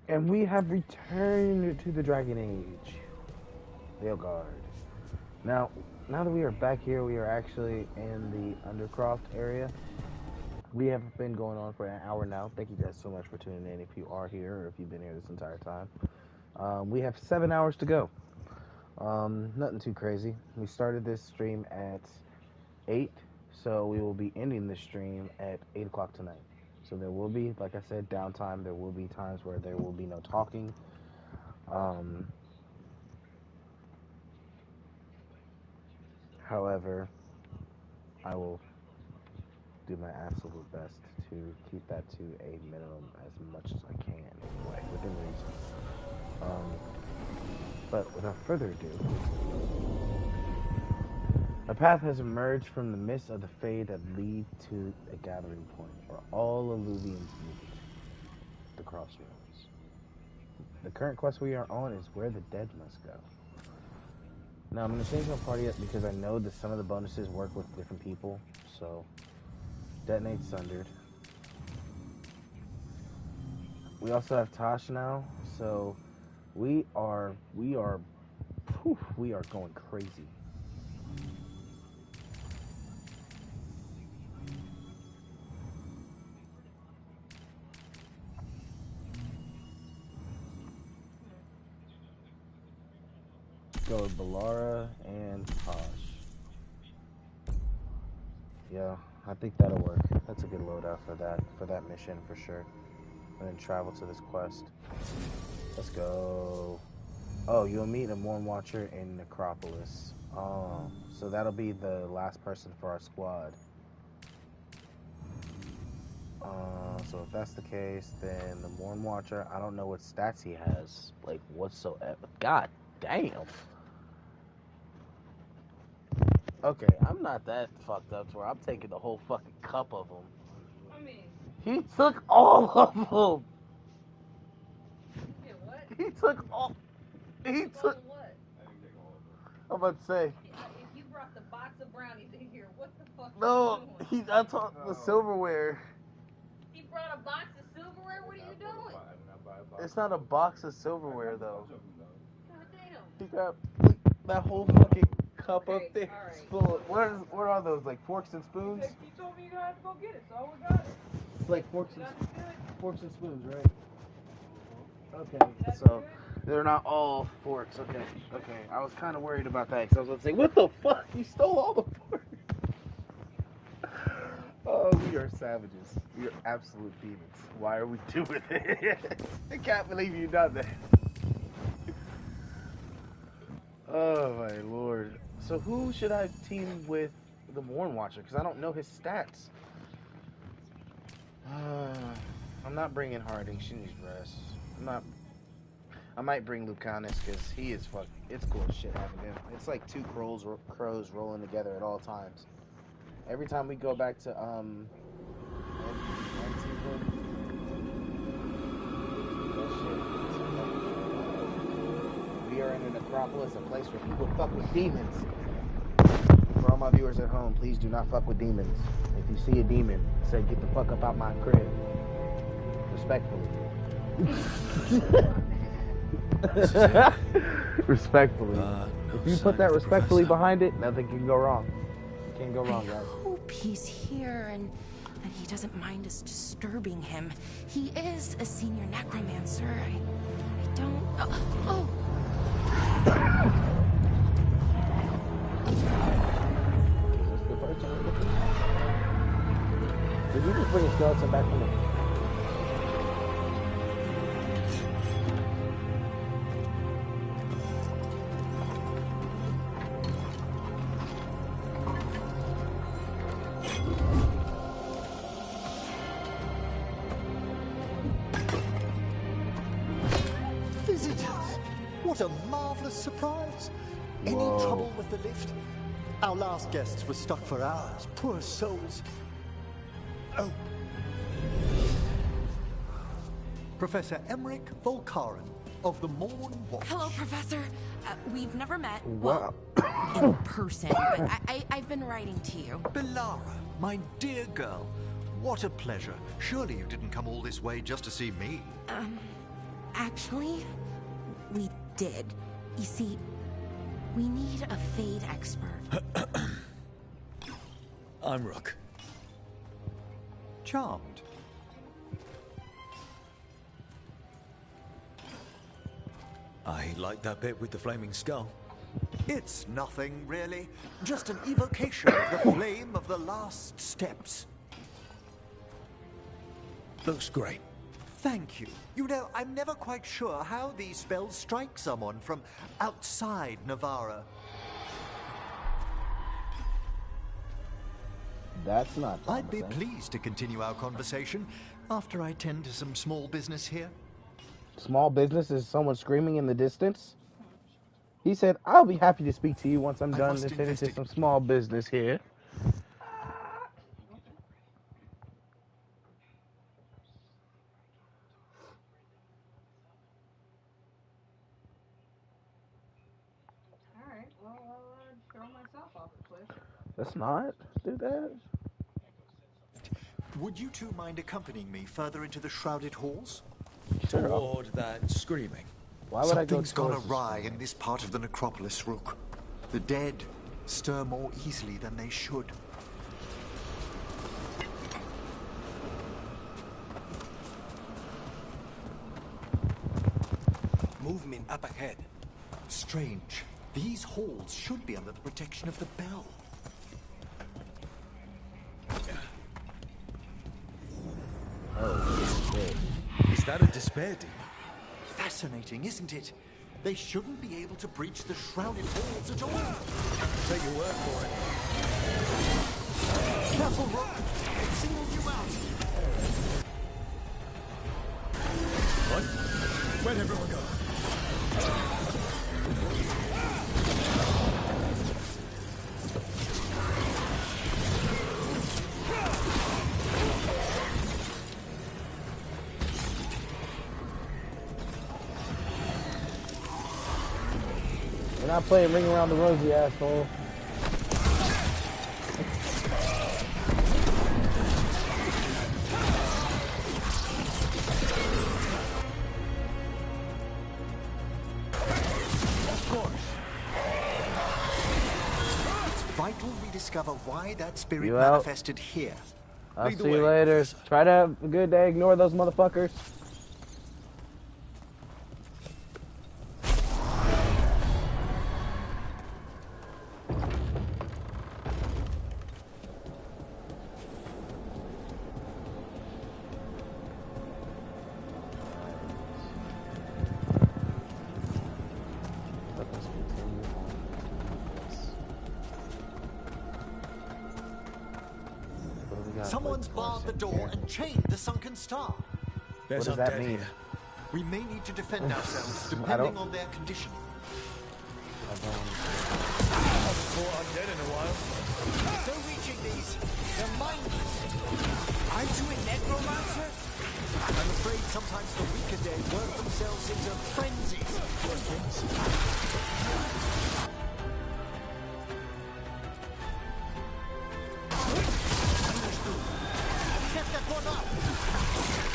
And we have returned to the Dragon Age. Veilguard. Now that we are back here, we are actually in the Undercroft area. We have been going on for an hour now. Thank you guys so much for tuning in if you are here or if you've been here this entire time. We have 7 hours to go. Nothing too crazy. We started this stream at 8, so we will be ending this stream at 8 o'clock tonight. So there will be, like I said, downtime. There will be times where there will be no talking. However, I will do my absolute best to keep that to a minimum as much as I can, anyway, within reason. But without further ado, a path has emerged from the midst of the Fade that lead to a gathering point where all Illuvians meet, the crossroads. The current quest we are on is where the dead must go. Now I'm going to change my party up because I know that some of the bonuses work with different people, so detonate sundered. We also have Tosh now, so we are going crazy. Go with Balara and Tosh. Yeah, I think that'll work. That's a good loadout for that mission for sure. And then travel to this quest. Let's go. Oh, you'll meet a Morn Watcher in Necropolis. Oh, so that'll be the last person for our squad. So if that's the case, then the Morn Watcher, I don't know what stats he has, like whatsoever. God damn. Okay, I'm not that fucked up to where I'm taking the whole fucking cup of them. I mean, He took all of them. yeah, what? He took all. He took. What? I'm about to say. If you brought the box of brownies in here, what the fuck No, are you doing? I took the silverware. He brought a box of silverware? What are you doing? It's not a box of silverware though. God damn. He got that whole fucking cup up there. Alright. Full of, what are those, like forks and spoons? You told me you had to go get it, so we got it. It's like forks and spoons, right? Okay, so they're not all forks. Okay. I was kind of worried about that because I was going to say, what the fuck? You stole all the forks. Oh, we are savages. We are absolute demons. Why are we doing it? I can't believe you done that. Oh my lord. So who should I team with the Morn Watcher? Because I don't know his stats. I'm not bringing Harding. She needs rest. I might bring Lucanus because he is fuck. It's cool as shit having him. It's like two crows rolling together at all times. Every time we go back to we are in a necropolis, a place where people fuck with demons. For all my viewers at home, please do not fuck with demons. If you see a demon, say get the fuck up out my crib. Respectfully. Respectfully. If you put that respectfully behind it, nothing can go wrong. Can't go wrong, guys. I hope he's here and he doesn't mind us disturbing him. He is a senior necromancer. I don't... Oh! Did you just bring a skeleton back from the... Visitors! What a marvelous surprise! Any trouble with the lift? Our last guests were stuck for hours. Poor souls. Oh. Professor Emmerich Volkaren of the Morn Watch. Hello, Professor. We've never met. Wow. Well, in person, but I've been writing to you. Balara, my dear girl. What a pleasure. Surely you didn't come all this way just to see me. Actually, we did. You see, we need a Fade expert. I'm Rook. Charmed. I like that bit with the flaming skull. It's nothing, really. Just an evocation of the flame of the last steps. Looks great. Thank you. You know, I'm never quite sure how these spells strike someone from outside Navarra. That's not I'd be promising. pleased to continue our conversation after I tend to some small business here. Small business is someone screaming in the distance. He said, I'll be happy to speak to you once I'm done attending to some small business here. Alright, well, I'll throw myself off the cliff. Let's not do that. Would you two mind accompanying me further into the shrouded halls? Toward that screaming. Why would I go Something's gone towards awry in this part of the necropolis, Rook. The dead stir more easily than they should. Movement up ahead. Strange. These halls should be under the protection of the bell. Oh, shit. Is that a despair demon? Fascinating, isn't it? They shouldn't be able to breach the shrouded halls at all. Take your word for it. Careful, Rook. It singled you out. What? Where'd everyone go? We're not playing Ring Around the Rosie, asshole. Of course. It's vital we discover why that spirit You out? manifested here. I'll see you later. Try to have a good day. Ignore those motherfuckers. Someone's barred the door and chained the sunken star. There's What does that undead mean? here. We may need to defend ourselves, I depending don't- on their condition. I don't... Haven't fought undead in a while. No reaching these. They're mindless. Aren't you a necromancer? I'm afraid sometimes the weaker dead work themselves into frenzies. Poor things. Get that one up.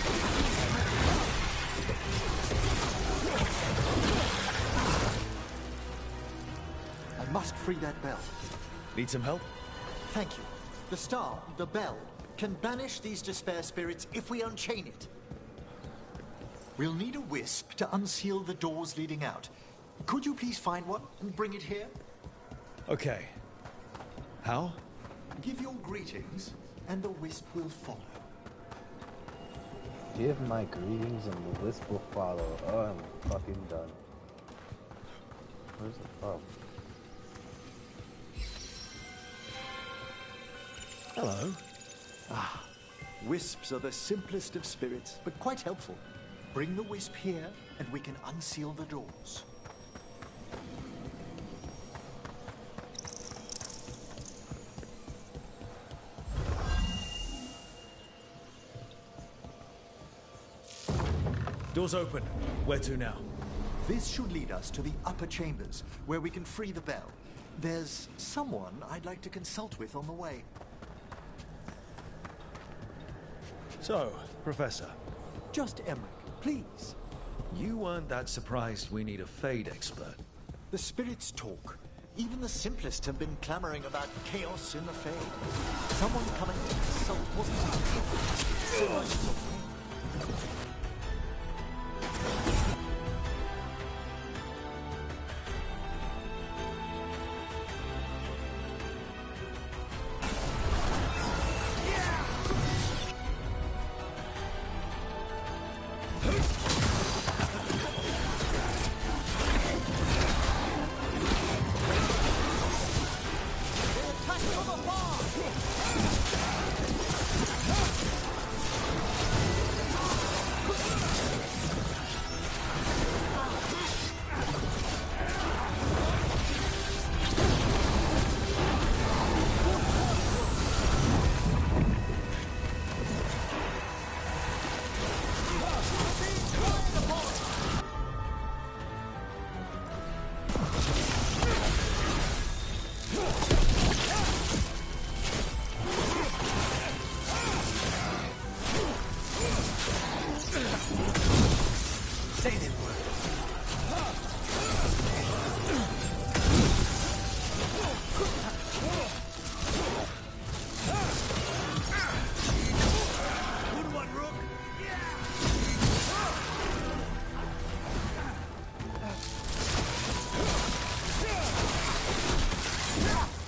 I must free that bell. Need some help? Thank you. The star, the bell, can banish these despair spirits if we unchain it. We'll need a wisp to unseal the doors leading out. Could you please find one and bring it here? Okay. How? Give your greetings, and the wisp will follow. Give my greetings and the wisp will follow. Oh, I'm fucking done. Where's the phone? Hello. Ah, wisps are the simplest of spirits, but quite helpful. Bring the wisp here, and we can unseal the doors. Doors open. Where to now? This should lead us to the upper chambers, where we can free the bell. There's someone I'd like to consult with on the way. So, Professor. Just Emmerich, please. You weren't that surprised we need a Fade expert. The spirits talk. Even the simplest have been clamoring about chaos in the Fade. Someone coming to consult wasn't a gift so much as a thing.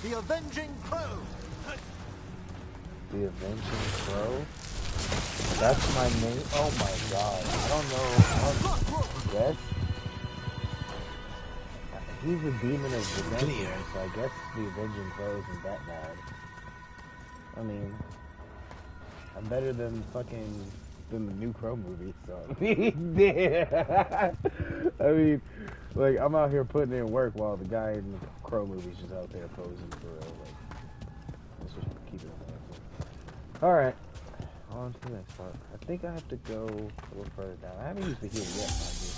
The Avenging Crow! The Avenging Crow? That's my name? Oh my god. I don't know. Yes? He's the demon of redemption, so I guess the Avenging Crow isn't that bad. I mean, I'm better than the new Crow movie, so. I mean, like, I'm out here putting in work while the guy in the Crow movie's just out there posing for real. Like, let's just keep it in there. Alright, on to the next part. I think I have to go a little further down. I haven't used the heal yet, mind you.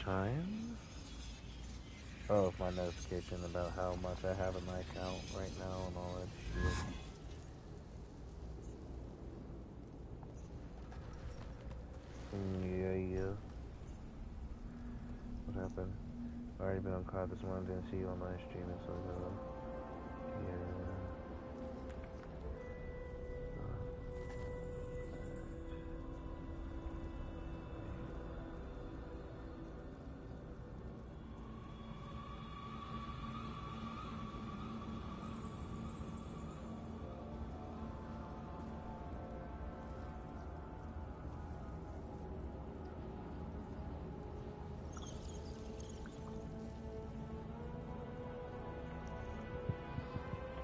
Chime? Oh, my notification about how much I have in my account right now and all that shit. Yeah. What happened? Already been on COD this morning, didn't see you on my streaming, so yeah.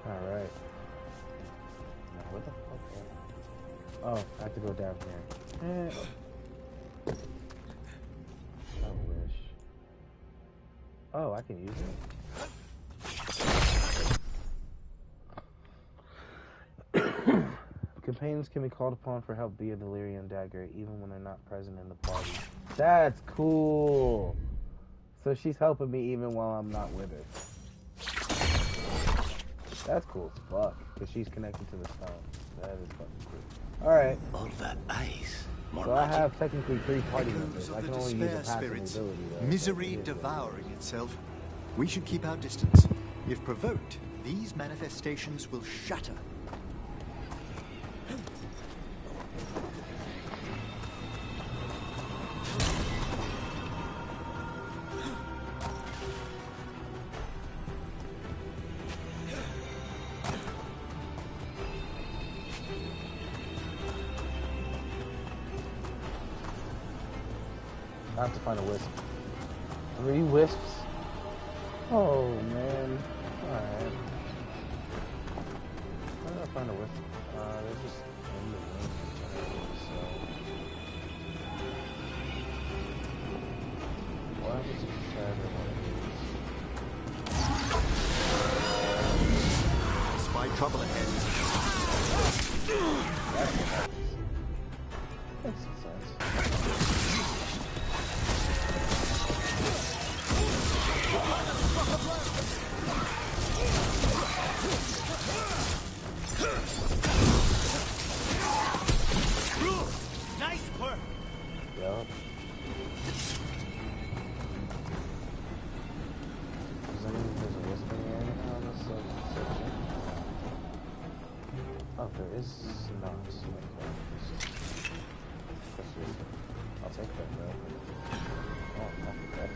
Alright. Now, what the fuck? Oh, I have to go down here. I wish. Oh, I can use it. Companions can be called upon for help via Delirium Dagger, even when they're not present in the party. That's cool! So she's helping me even while I'm not with her. That's cool as fuck, because she's connected to the stone. That is fucking cool. Alright. All that ice. So I have technically 3 party members. I can only use a passive ability though. Misery devouring itself. We should keep our distance. If provoked, these manifestations will shatter. I have to find a wisp. 3 wisps? Oh, man. Alright. Where did I find a wisp? They're just in the room. So. What happens if you try every one of these? Spy trouble ahead. That's what happens. Makes sense. Oh, there is not. Okay. I'll take that though. Oh, not that.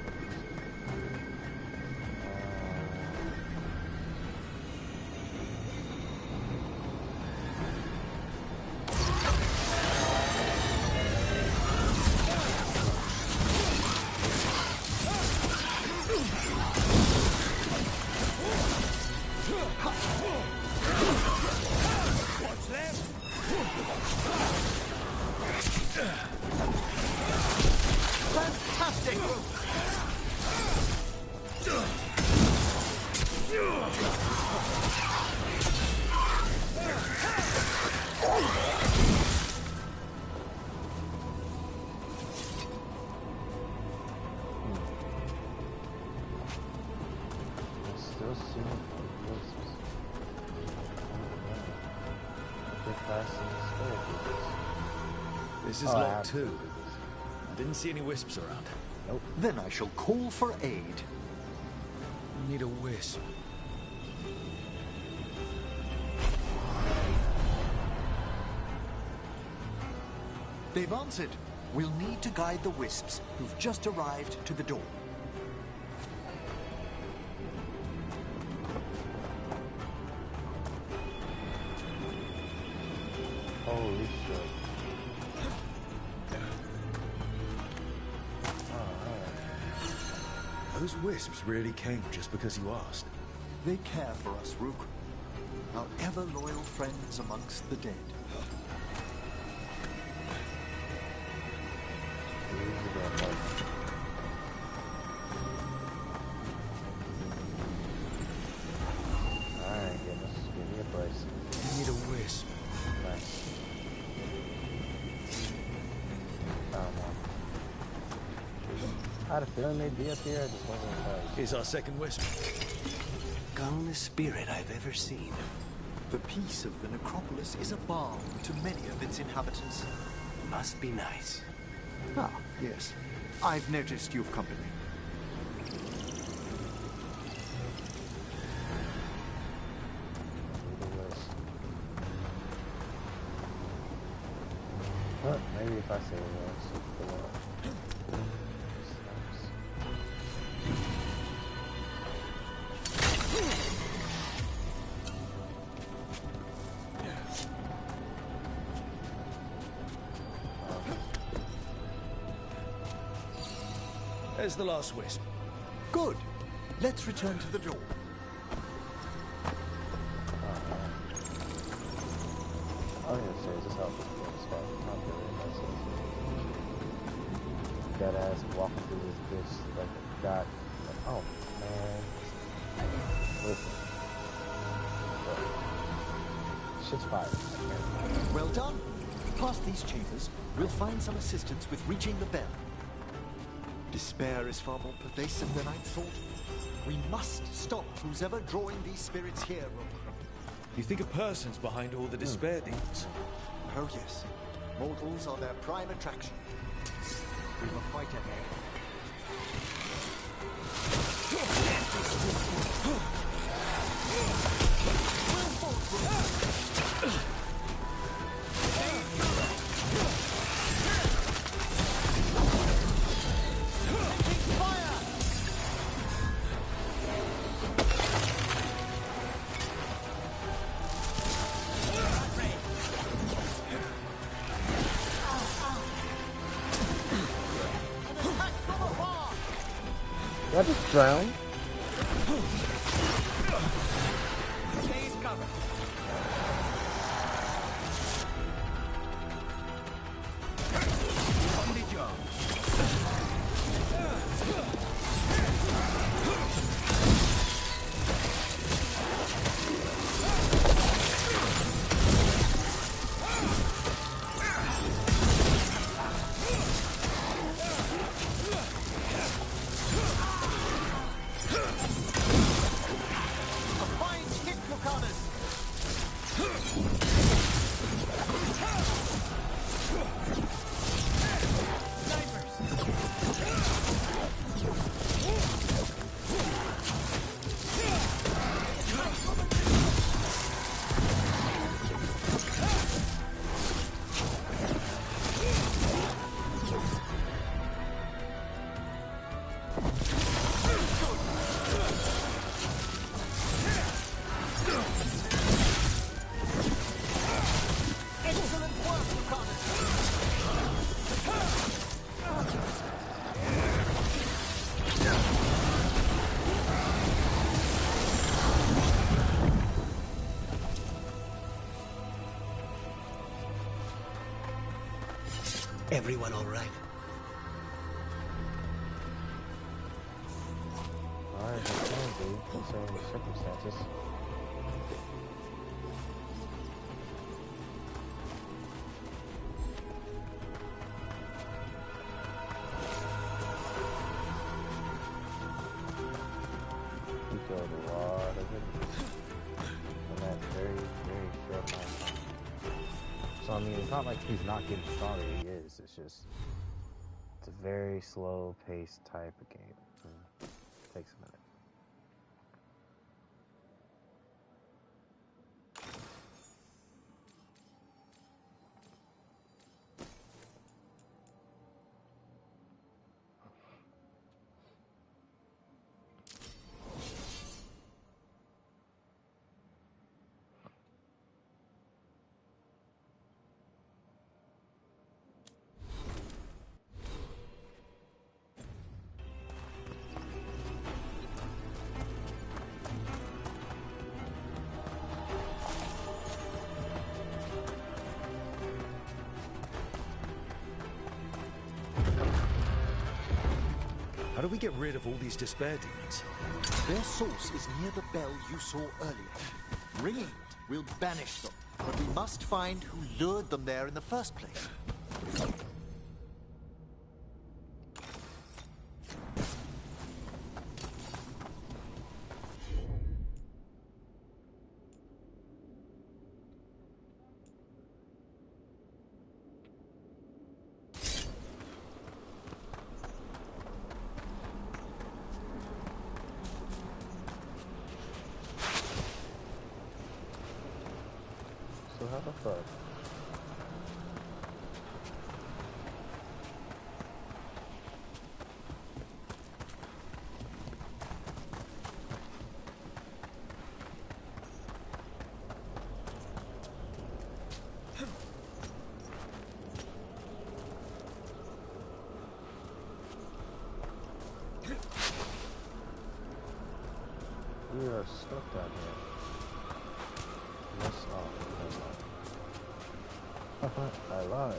This is locked too. I didn't see any wisps around. Nope. Then I shall call for aid. I need a wisp. They've answered. We'll need to guide the wisps who've just arrived to the door. Holy shit. Those wisps really came just because you asked. They care for us, Rook. Our ever-loyal friends amongst the dead. Alright, give me a brace. You need a wisp. Nice. Found one. I had a feeling they'd be up here, I just wasn't entirely. Here's our second wisp. Calmest spirit I've ever seen. The peace of the necropolis is a balm to many of its inhabitants. Must be nice. Ah, yes. I've noticed you've company. Well, maybe if I say it once. There's the last wisp. Good. Let's return to the door. I was gonna say, is this how this spot? Not really, that's it. Dead ass walking through this bitch like a dot. Like, oh man. Listen. Shit's fire. Well done. Past these chambers, we'll find some assistance with reaching the bell. Despair is far more pervasive than I'd thought. We must stop who's ever drawing these spirits here, Rook. You think a person's behind all the despair demons? Oh yes. Mortals are their prime attraction. We've a fight ahead. Did I just drown? Excellent work, Lucanus! Everyone all right? Alright, it can be, considering the circumstances. He killed a lot of enemies in that very, very short amount of time. So I mean, it's not like he's not getting stronger, he is. It's just, it's a very slow paced type of game. Takes a minute. How do we get rid of all these despair demons? Their source is near the bell you saw earlier. Ringing it will banish them, but we must find who lured them there in the first place. So how the fuck? We are stuck down here. Let's not. I lied.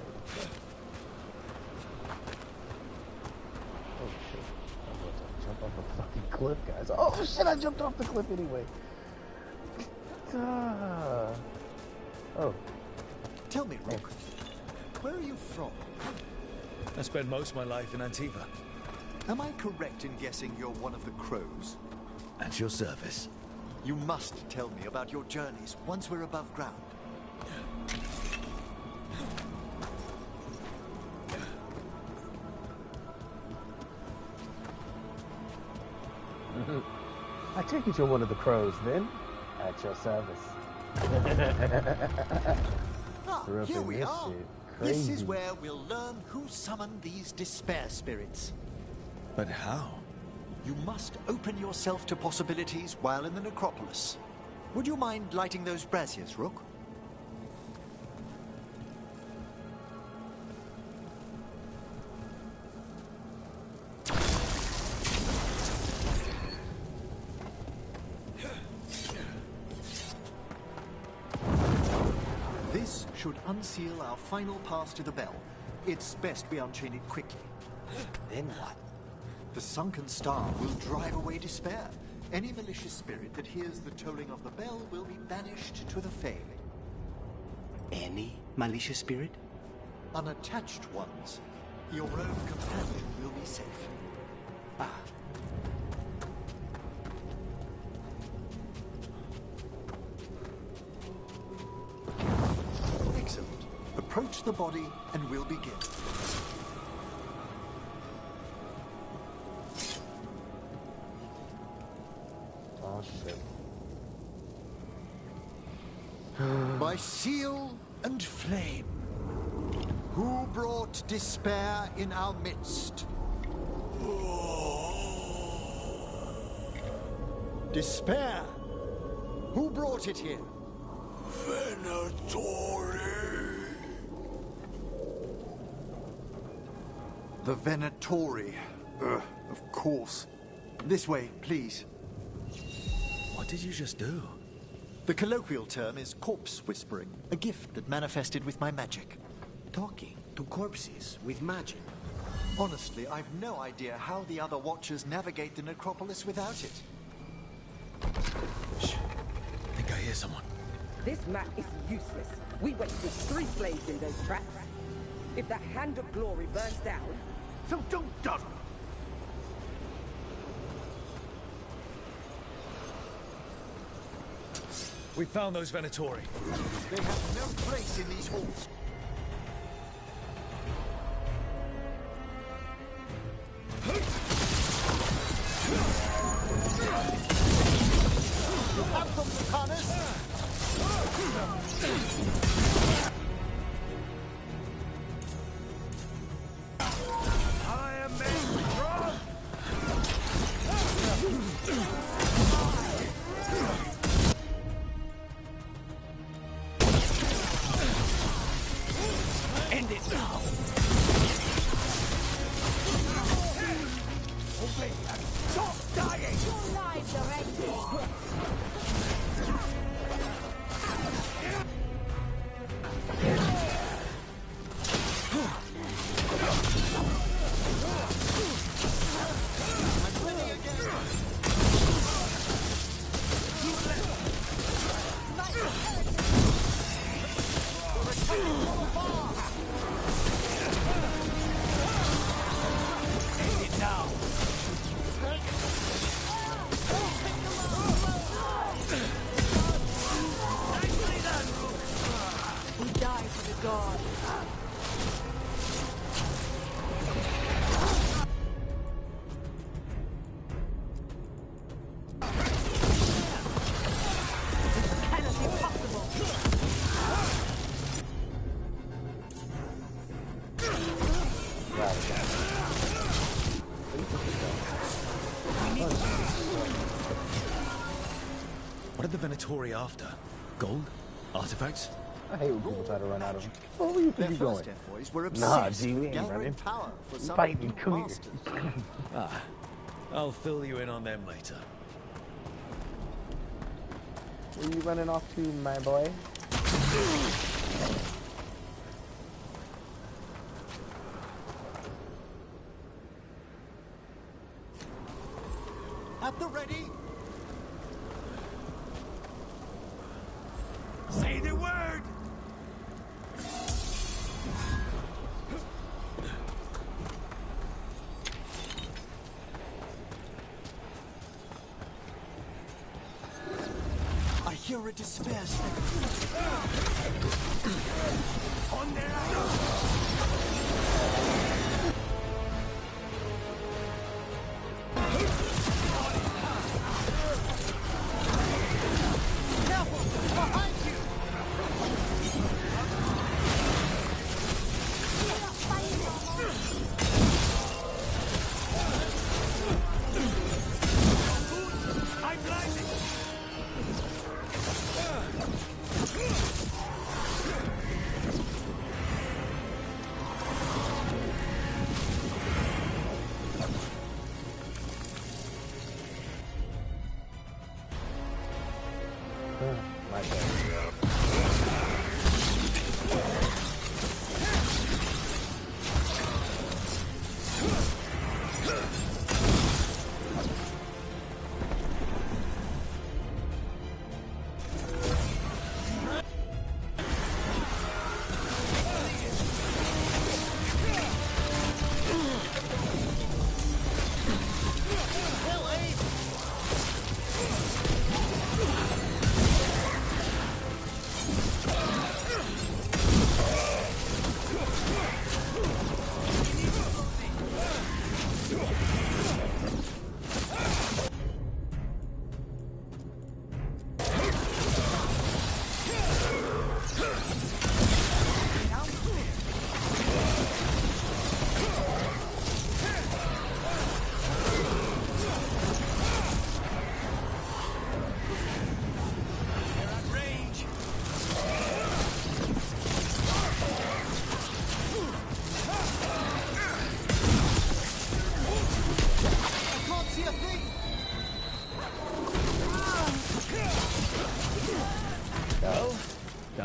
Oh shit. I'm about to jump off a fucking cliff, guys. Oh shit, I jumped off the cliff anyway. Oh. Tell me, Rook, where are you from? I spent most of my life in Antiva. Am I correct in guessing you're one of the crows? At your service. You must tell me about your journeys once we're above ground. I take you to one of the crows, then. At your service. Here we this are. shit. This Crazy. is where we'll learn who summoned these despair spirits. But how? You must open yourself to possibilities while in the necropolis. Would you mind lighting those braziers, Rook? This should unseal our final pass to the bell. It's best we unchain it quickly. Then what? The sunken star will drive away despair. Any malicious spirit that hears the tolling of the bell will be banished to the Fae. Any malicious spirit? Unattached ones. Your own companion will be safe. Ah. Excellent. Approach the body and we'll begin. Oh shit. By seal and flame, who brought despair in our midst? Despair, Who brought it here? Venatori. The Venatori. Of course. This way, please. What did you just do? The colloquial term is corpse whispering, a gift that manifested with my magic. Talking to corpses with magic. Honestly, I've no idea how the other Watchers navigate the necropolis without it. Shh. I think I hear someone. This map is useless. We wasted 3 slaves in those traps. If the Hand of Glory burns down... So don't dawdle! We found those Venatori. They have no place in these halls. Have them, Lucanus! I am made strong. End it now! Obey and stop dying. Your lives are ending! What are the Venatori after? Gold? Artifacts? I hate when people try to run out of them. Where do you think you're going? Envoys were Nah, obsessed G, we with ain't gathering running. power for some Fighting, new come here. masters. I'll fill you in on them later. Where you running off to, my boy? At the ready! Say the word. I hear a despair step. On their arrows. Careful! Behind you! I'm blinded. My bad.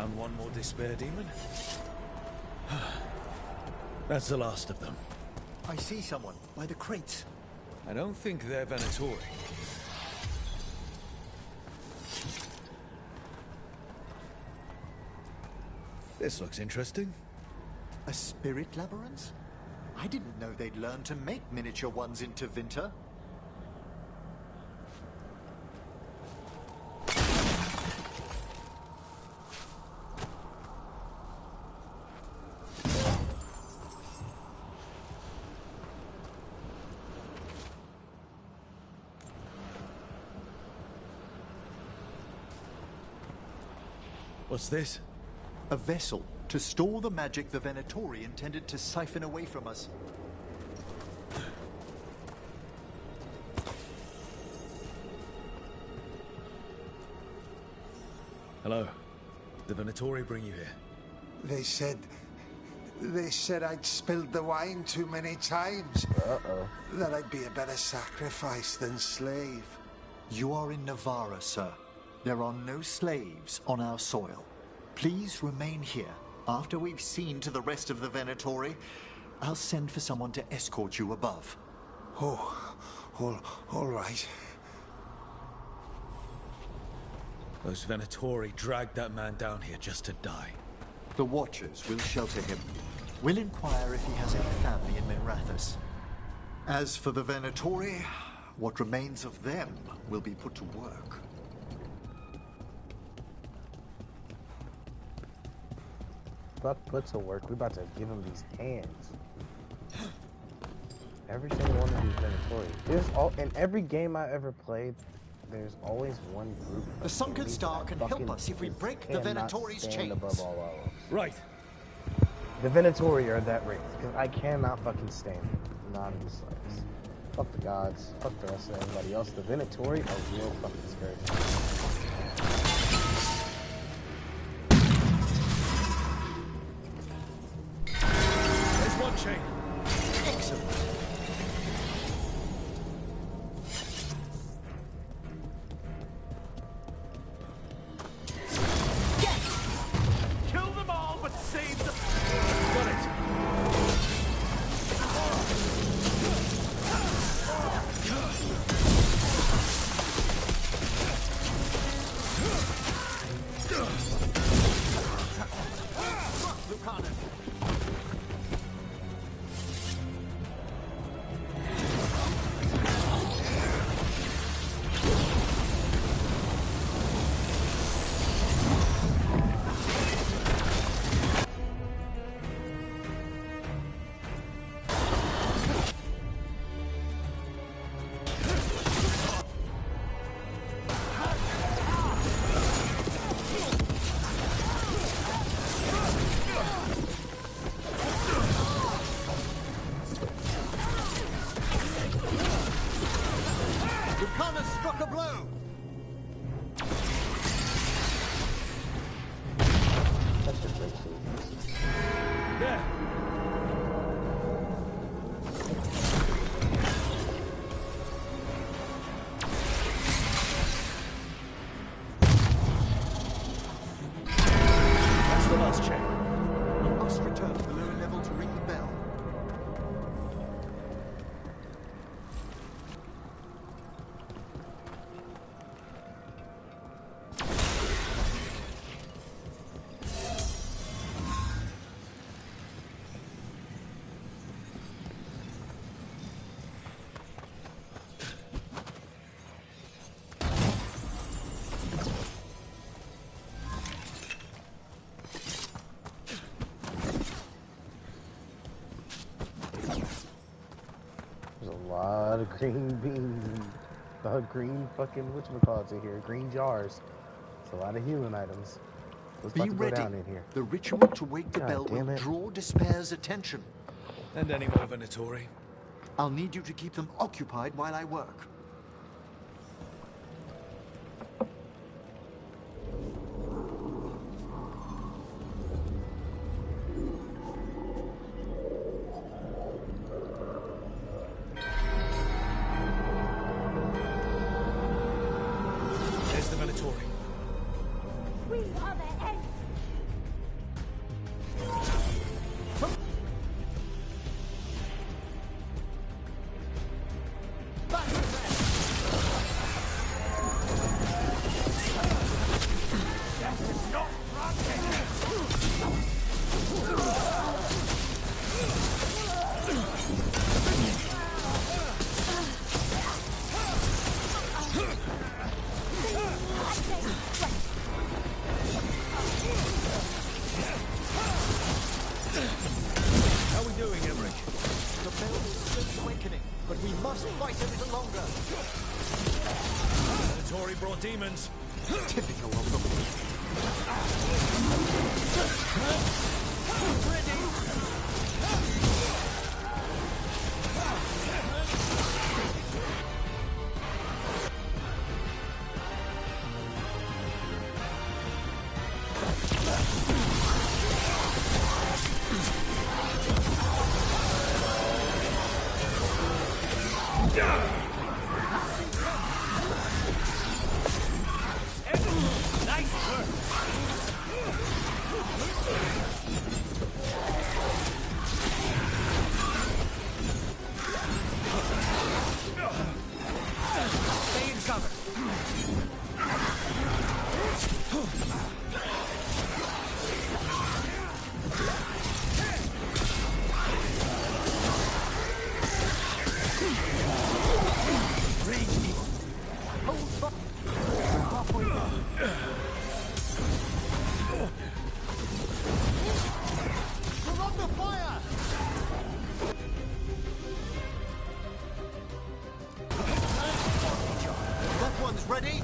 Down one more despair demon. That's the last of them. I see someone by the crates. I don't think they're Venatori. This looks interesting. A spirit labyrinth? I didn't know they'd learned to make miniature ones in Tevinter. What's this? A vessel to store the magic the Venatori intended to siphon away from us. Hello. The Venatori bring you here? They said I'd spilled the wine too many times. Uh-oh. That I'd be a better sacrifice than slave. You are in Navarra, sir. There are no slaves on our soil. Please remain here. After we've seen to the rest of the Venatori, I'll send for someone to escort you above. Oh, all right. Those Venatori dragged that man down here just to die. The Watchers will shelter him. We'll inquire if he has any family in Minrathous. As for the Venatori, what remains of them will be put to work. Fuck put to work. We about to give him these hands. Every single one of these Venatori. There's all in every game I ever played. There's always one group. The Sunken Star can help us if we break the Venatori's chains. Above all else. Right. The Venatori are that race because I cannot fucking stand them. Not in the slightest. Fuck the gods. Fuck the rest of everybody else. The Venatori are real fucking scary. Chain. Excellent. Kill them all, but save the... Got it. Lucana. Lucana struck a blow. That's a great scene. There. That's the last chain. We must return to the lower level to ring the bell. There's a lot of green beans and green fucking whatchamacallits in here. Green jars. It's a lot of healing items. What's about Be to go ready. down in here? The ritual to wake the God bell damn will it. draw Despair's attention. And any more Venatori? I'll need you to keep them occupied while I work. There's the Venatori. We are the end. demons. Typical of them. Ready?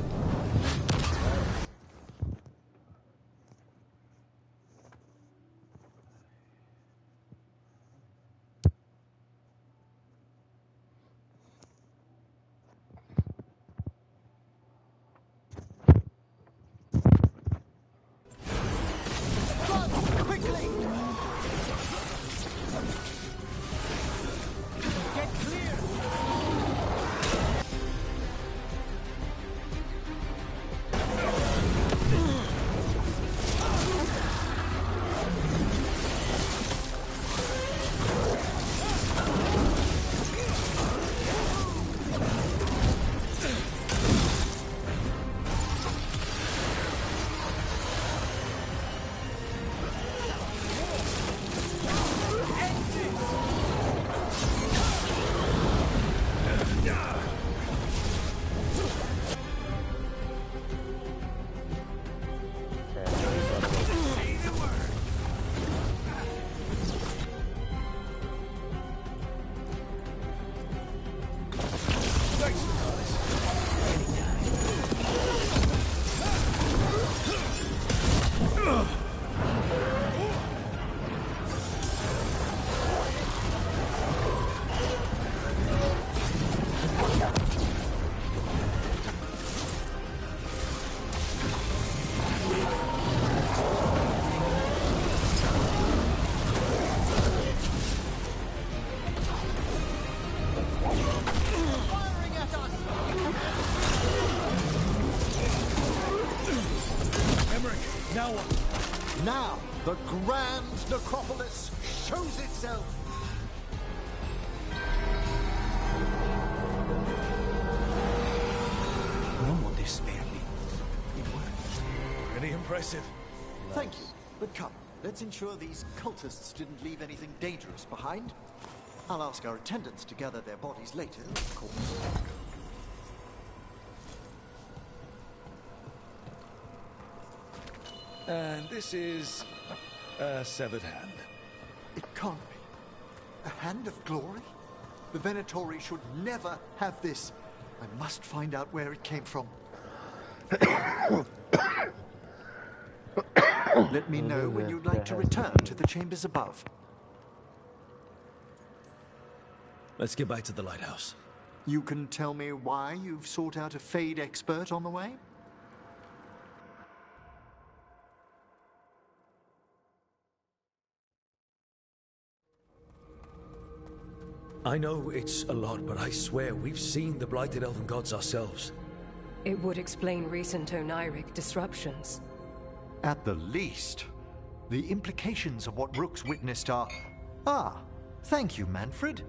Run! Quickly! Get clear! Now, the grand necropolis shows itself. No more despair, It worked. Pretty impressive. Thank you. But come, let's ensure these cultists didn't leave anything dangerous behind. I'll ask our attendants to gather their bodies later, of course. And this is a severed hand. It can't be. A hand of glory? The Venatori should never have this. I must find out where it came from. Let me know when you'd like to return to the chambers above. Let's get back to the lighthouse. You can tell me why you've sought out a Fade expert on the way? I know it's a lot, but I swear we've seen the blighted elven gods ourselves. It would explain recent Oniric disruptions. At the least, the implications of what Rook's witnessed are... Ah, thank you, Manfred.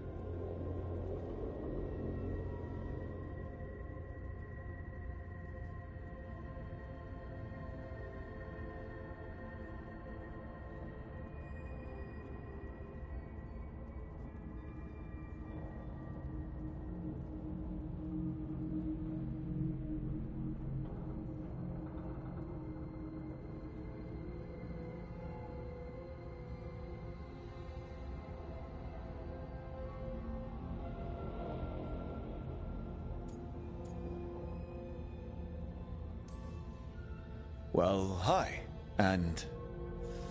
Well, hi. And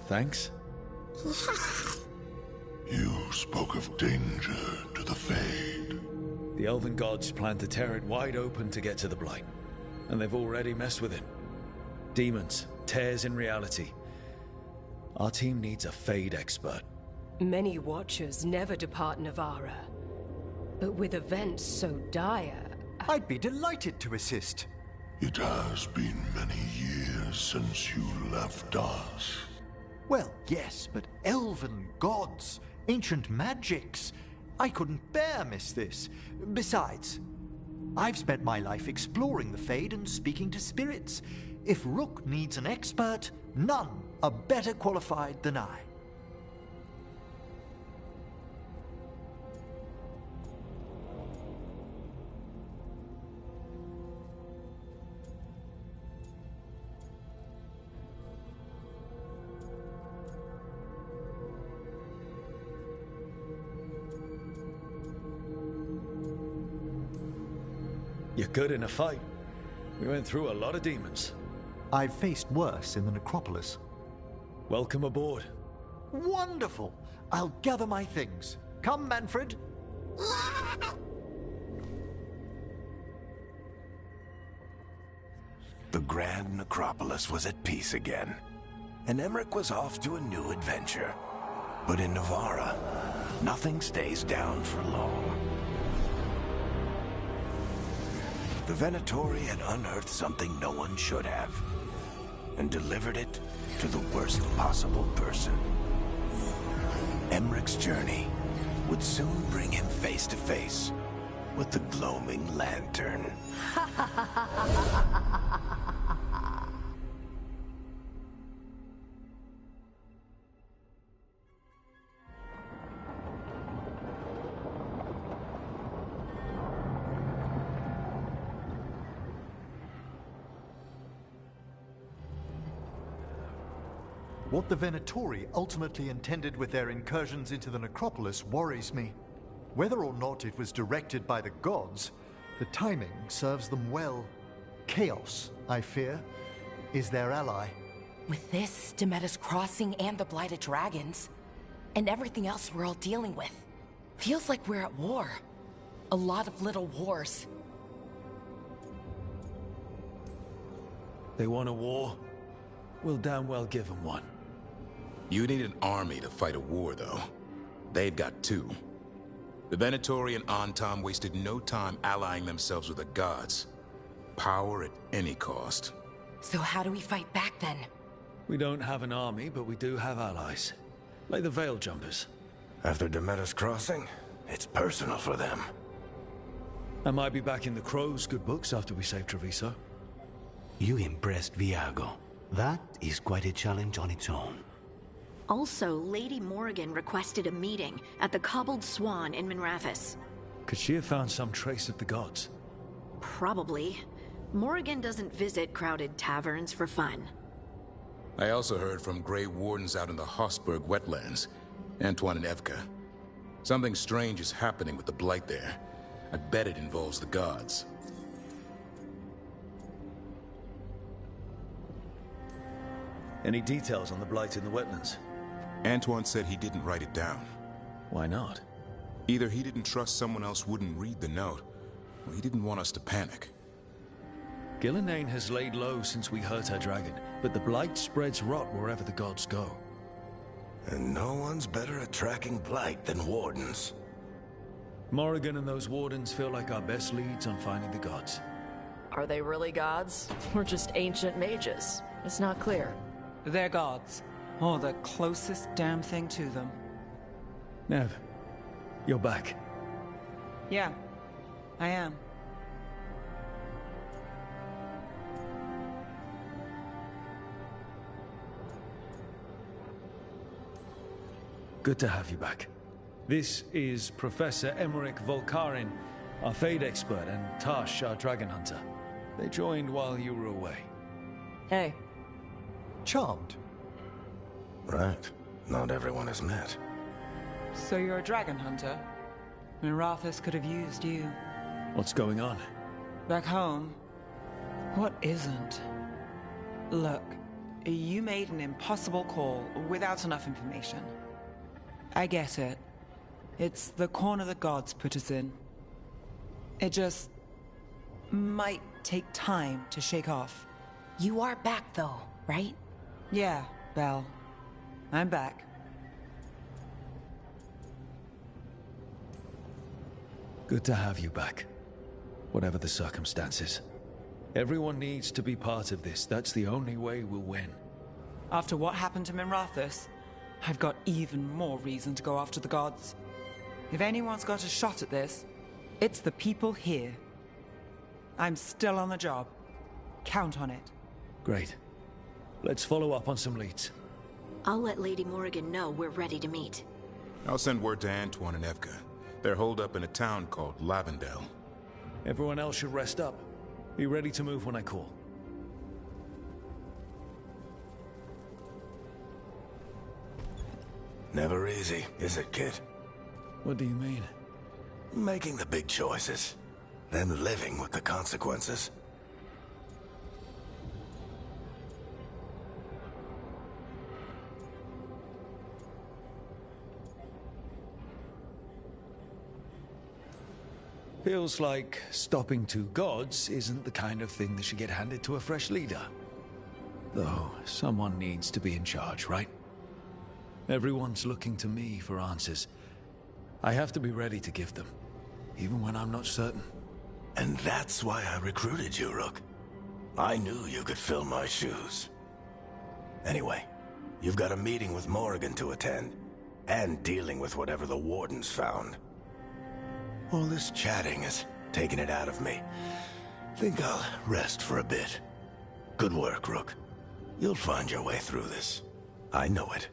thanks. You spoke of danger to the Fade. The Elven Gods plan to tear it wide open to get to the Blight. And they've already messed with it. Demons, tears in reality. Our team needs a Fade expert. Many Watchers never depart Navara. But with events so dire... I'd be delighted to assist. It has been many years since you left us. Well, yes, but elven gods, ancient magics. I couldn't bear miss this. Besides, I've spent my life exploring the Fade and speaking to spirits. If Rook needs an expert, none are better qualified than I. You're good in a fight. We went through a lot of demons. I've faced worse in the necropolis. Welcome aboard. Wonderful! I'll gather my things. Come, Manfred. The Grand Necropolis was at peace again, and Emmerich was off to a new adventure. But in Navara, nothing stays down for long. The Venatori had unearthed something no one should have, and delivered it to the worst possible person. Emmerich's journey would soon bring him face to face with the gloaming lantern. What the Venatori ultimately intended with their incursions into the necropolis worries me. Whether or not it was directed by the gods, the timing serves them well. Chaos, I fear, is their ally. With this, Demeter's Crossing and the Blighted Dragons, and everything else we're all dealing with, feels like we're at war. A lot of little wars. They want a war? We'll damn well give them one. You need an army to fight a war, though. They've got two. The Venatori and Antam wasted no time allying themselves with the gods. Power at any cost. So how do we fight back then? We don't have an army, but we do have allies. Like the Veil Jumpers. After Demeter's Crossing, it's personal for them. I might be back in the Crow's good books after we save Treviso. You impressed Viago. That is quite a challenge on its own. Also, Lady Morrigan requested a meeting at the Cobbled Swan in Minrathous. Could she have found some trace of the gods? Probably. Morrigan doesn't visit crowded taverns for fun. I also heard from Grey Wardens out in the Hossberg wetlands, Antoine and Evka. Something strange is happening with the Blight there. I bet it involves the gods. Any details on the Blight in the wetlands? Antoine said he didn't write it down. Why not? Either he didn't trust someone else wouldn't read the note, or he didn't want us to panic. Gillenane has laid low since we hurt her dragon, but the Blight spreads rot wherever the gods go. And no one's better at tracking Blight than Wardens. Morrigan and those Wardens feel like our best leads on finding the gods. Are they really gods? Or just ancient mages? It's not clear. They're gods. Or the closest damn thing to them. Nev, you're back. Yeah, I am. Good to have you back. This is Professor Emmerich Volkarin, our Fade expert, and Tash, our dragon hunter. They joined while you were away. Hey. Charmed. Right. Not everyone has met. So you're a dragon hunter? Minrathous could have used you. What's going on? Back home, what isn't? Look, you made an impossible call without enough information. I get it. It's the corner the gods put us in. It just might take time to shake off. You are back, though, right? Yeah, Belle. I'm back. Good to have you back, whatever the circumstances. Everyone needs to be part of this. That's the only way we'll win. After what happened to Minrathous, I've got even more reason to go after the gods. If anyone's got a shot at this, it's the people here. I'm still on the job. Count on it. Great. Let's follow up on some leads. I'll let Lady Morrigan know we're ready to meet. I'll send word to Antoine and Evka. They're holed up in a town called Lavendale. Everyone else should rest up. Be ready to move when I call. Never easy, is it, kid? What do you mean? Making the big choices, then living with the consequences. Feels like stopping two gods isn't the kind of thing that should get handed to a fresh leader. Though, someone needs to be in charge, right? Everyone's looking to me for answers. I have to be ready to give them, even when I'm not certain. And that's why I recruited you, Rook. I knew you could fill my shoes. Anyway, you've got a meeting with Morrigan to attend, and dealing with whatever the Wardens found. All this chatting is taking it out of me. Think I'll rest for a bit. Good work, Rook. You'll find your way through this. I know it.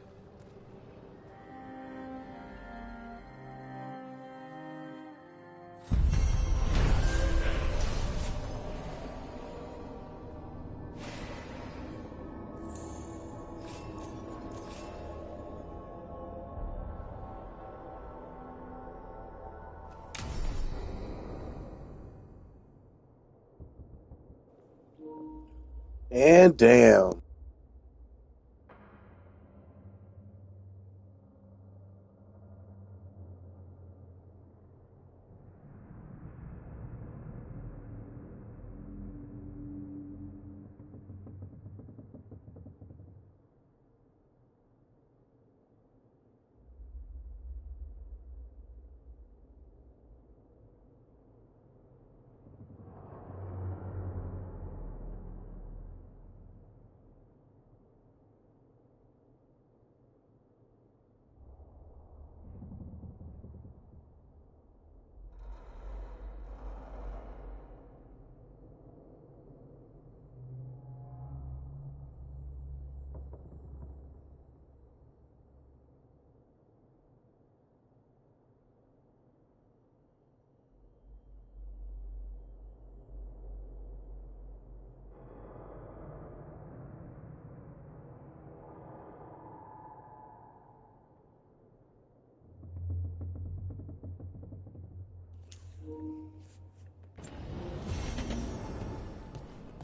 And damn.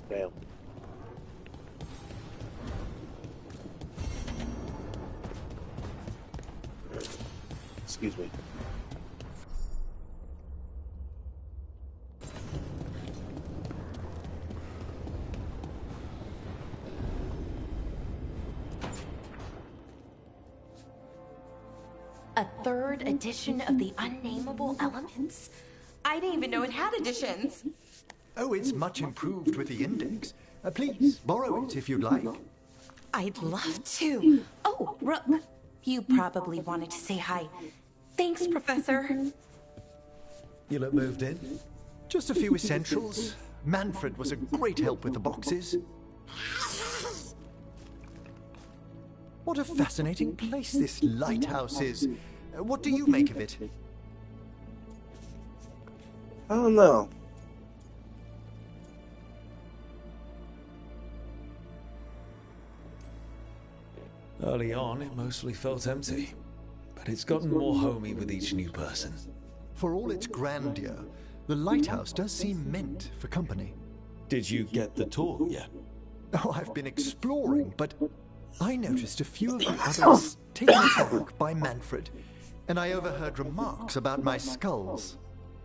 Damn. Excuse me. A third edition of the Unnameable Elements? I didn't even know it had editions. Oh, it's much improved with the index. Please, borrow it if you'd like. I'd love to. Oh, Rook, you probably wanted to say hi. Thanks, Professor. You look moved in? Just a few essentials. Manfred was a great help with the boxes. What a fascinating place this lighthouse is. What do you make of it? I don't know. Early on, it mostly felt empty. But it's gotten more homey with each new person. For all its grandeur, the lighthouse does seem meant for company. Did you get the tour yet? Oh, I've been exploring, but I noticed a few of the others taken aback by Manfred, and I overheard remarks about my skulls.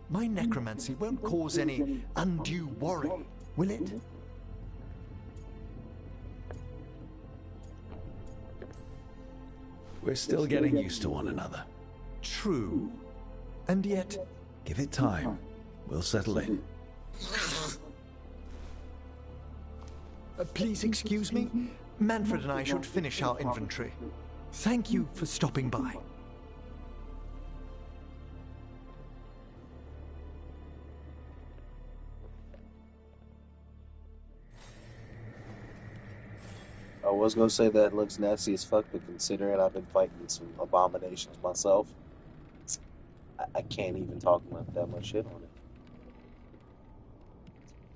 My necromancy won't cause any undue worry, will it? We're still getting used to one another. True. And yet... Give it time. We'll settle in. Please excuse me. Manfred and I should finish our inventory. Thank you for stopping by. I was gonna say that looks nasty as fuck, but considering I've been fighting some abominations myself, I can't even talk that much shit on it.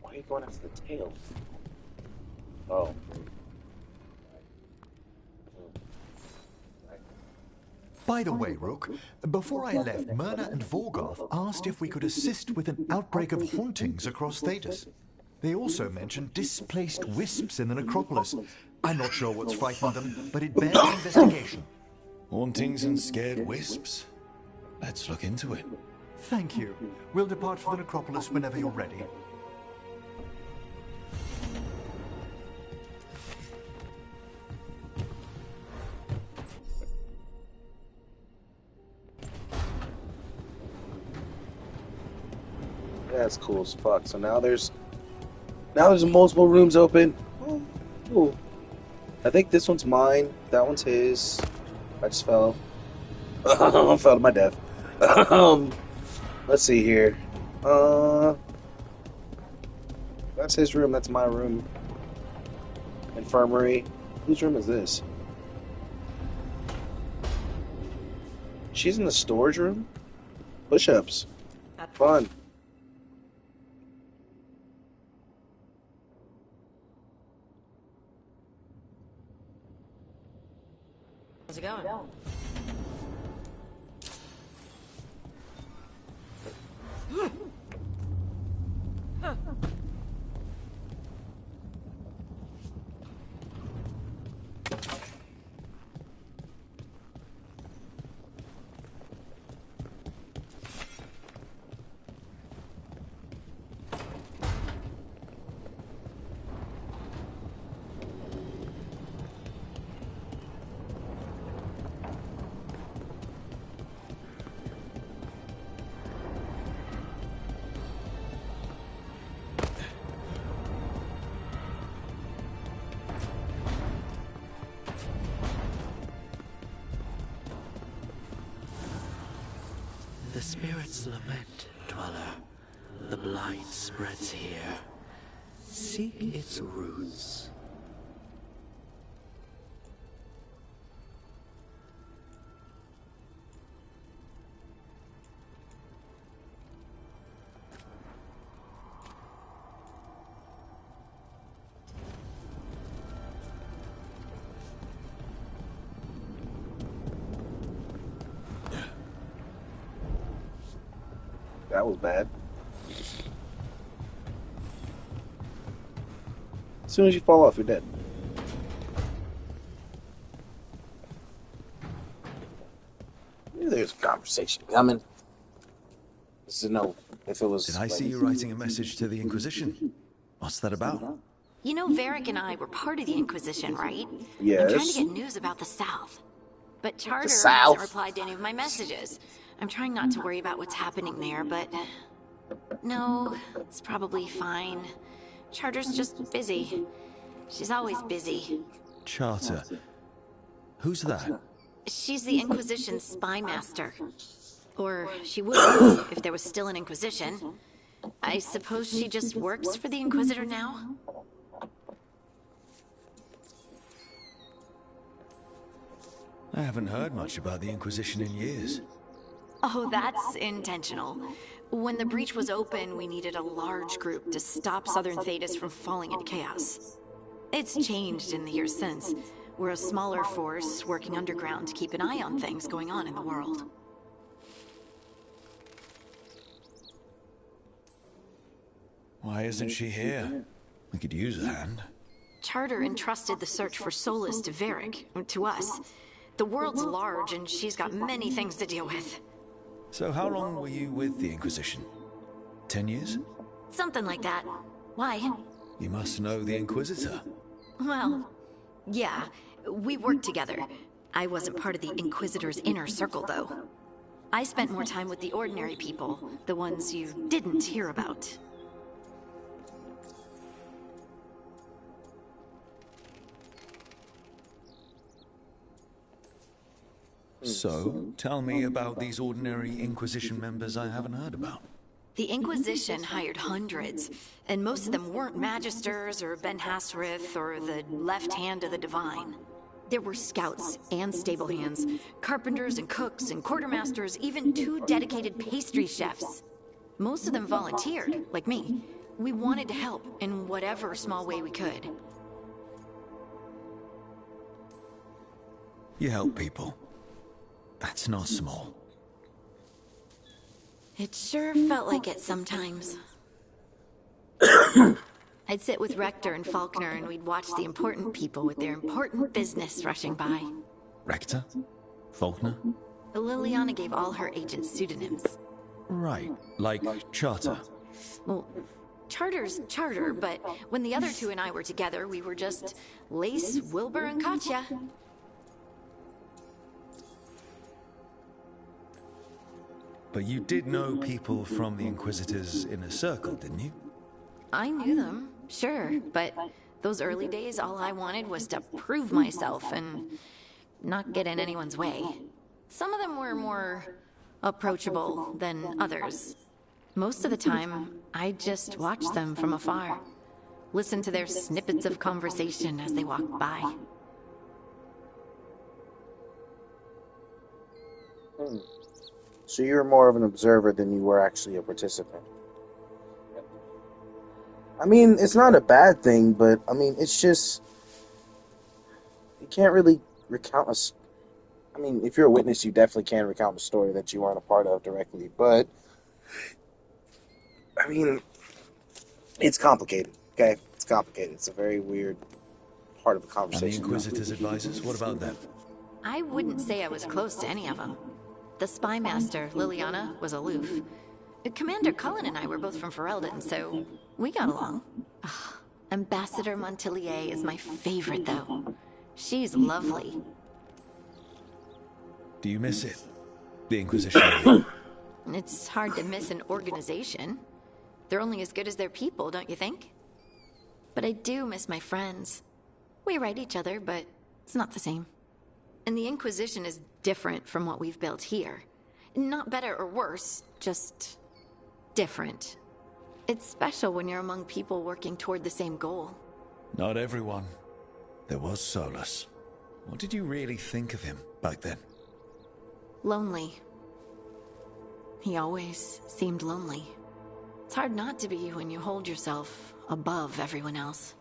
Why are you going after the tail? Oh. By the way, Rook, before I left, Myrna and Veilguard asked if we could assist with an outbreak of hauntings across Thedas. They also mentioned displaced wisps in the necropolis. I'm not sure what's frightened them, but it bears investigation. Hauntings and scared wisps? Let's look into it. Thank you. We'll depart for the necropolis whenever you're ready. That's cool as fuck. So now there's multiple rooms open. Oh, cool. I think this one's mine. That one's his. I just fell. I fell to my death. Let's see here. That's his room. That's my room. Infirmary. Whose room is this? She's in the storage room? Push-ups. Fun. How's it going? The spirits lament, dweller. The blight spreads here. Seek its roots. That was bad. As soon as you fall off, you're dead. Knew there's a conversation coming. This is no. If it was. Did I see you writing a message to the Inquisition? What's that about? You know, Varric and I were part of the Inquisition, right? Yes. I'm trying to get news about the South. But Charter South? hasn't replied to any of my messages. I'm trying not to worry about what's happening there, but... No, it's probably fine. Charter's just busy. She's always busy. Charter. Who's that? She's the Inquisition's spy master. Or she would be, if there was still an Inquisition. I suppose she just works for the Inquisitor now? I haven't heard much about the Inquisition in years. Oh, that's intentional. When the breach was open, we needed a large group to stop Southern Thedas from falling into chaos. It's changed in the years since. We're a smaller force working underground to keep an eye on things going on in the world. Why isn't she here? We could use a hand. Charter entrusted the search for Solus to Varric, to us. The world's large, and she's got many things to deal with. So how long were you with the Inquisition? 10 years? Something like that. Why? You must know the Inquisitor. Well, yeah, we worked together. I wasn't part of the Inquisitor's inner circle, though. I spent more time with the ordinary people, the ones you didn't hear about. So, tell me about these ordinary Inquisition members I haven't heard about. The Inquisition hired hundreds, and most of them weren't Magisters or Ben Hasrith or the left hand of the Divine. There were scouts and stable hands, carpenters and cooks and quartermasters, even 2 dedicated pastry chefs. Most of them volunteered, like me. We wanted to help in whatever small way we could. You help people. That's not small. It sure felt like it sometimes. I'd sit with Rector and Faulkner and we'd watch the important people with their important business rushing by. Rector? Faulkner? Liliana gave all her agents pseudonyms. Right, like Charter. Well, Charter's Charter, but when the other 2 and I were together, we were just Lace, Wilbur, and Katya. But you did know people from the Inquisitor's inner circle, didn't you? I knew them, sure, but those early days, all I wanted was to prove myself and not get in anyone's way. Some of them were more approachable than others. Most of the time, I just watched them from afar, listened to their snippets of conversation as they walked by. So you were more of an observer than you were actually a participant. I mean, it's not a bad thing, but I mean, it's just you can't really recount I mean, if you're a witness, you definitely can recount a story that you weren't a part of directly. But I mean, it's complicated. Okay, it's complicated. It's a very weird part of the conversation. And the Inquisitor's advisors, what about them? I wouldn't say I was close to any of them. The spy master, Liliana, was aloof. Commander Cullen and I were both from Ferelden, so we got along. Ugh, Ambassador Montilier is my favorite, though. She's lovely. Do you miss it? The Inquisition? It's hard to miss an organization. They're only as good as their people, don't you think? But I do miss my friends. We write each other, but it's not the same. And the Inquisition is different from what we've built here. Not better or worse, just different. It's special when you're among people working toward the same goal. Not everyone. There was Solus. What did you really think of him back then? Lonely. He always seemed lonely. It's hard not to be when you hold yourself above everyone else.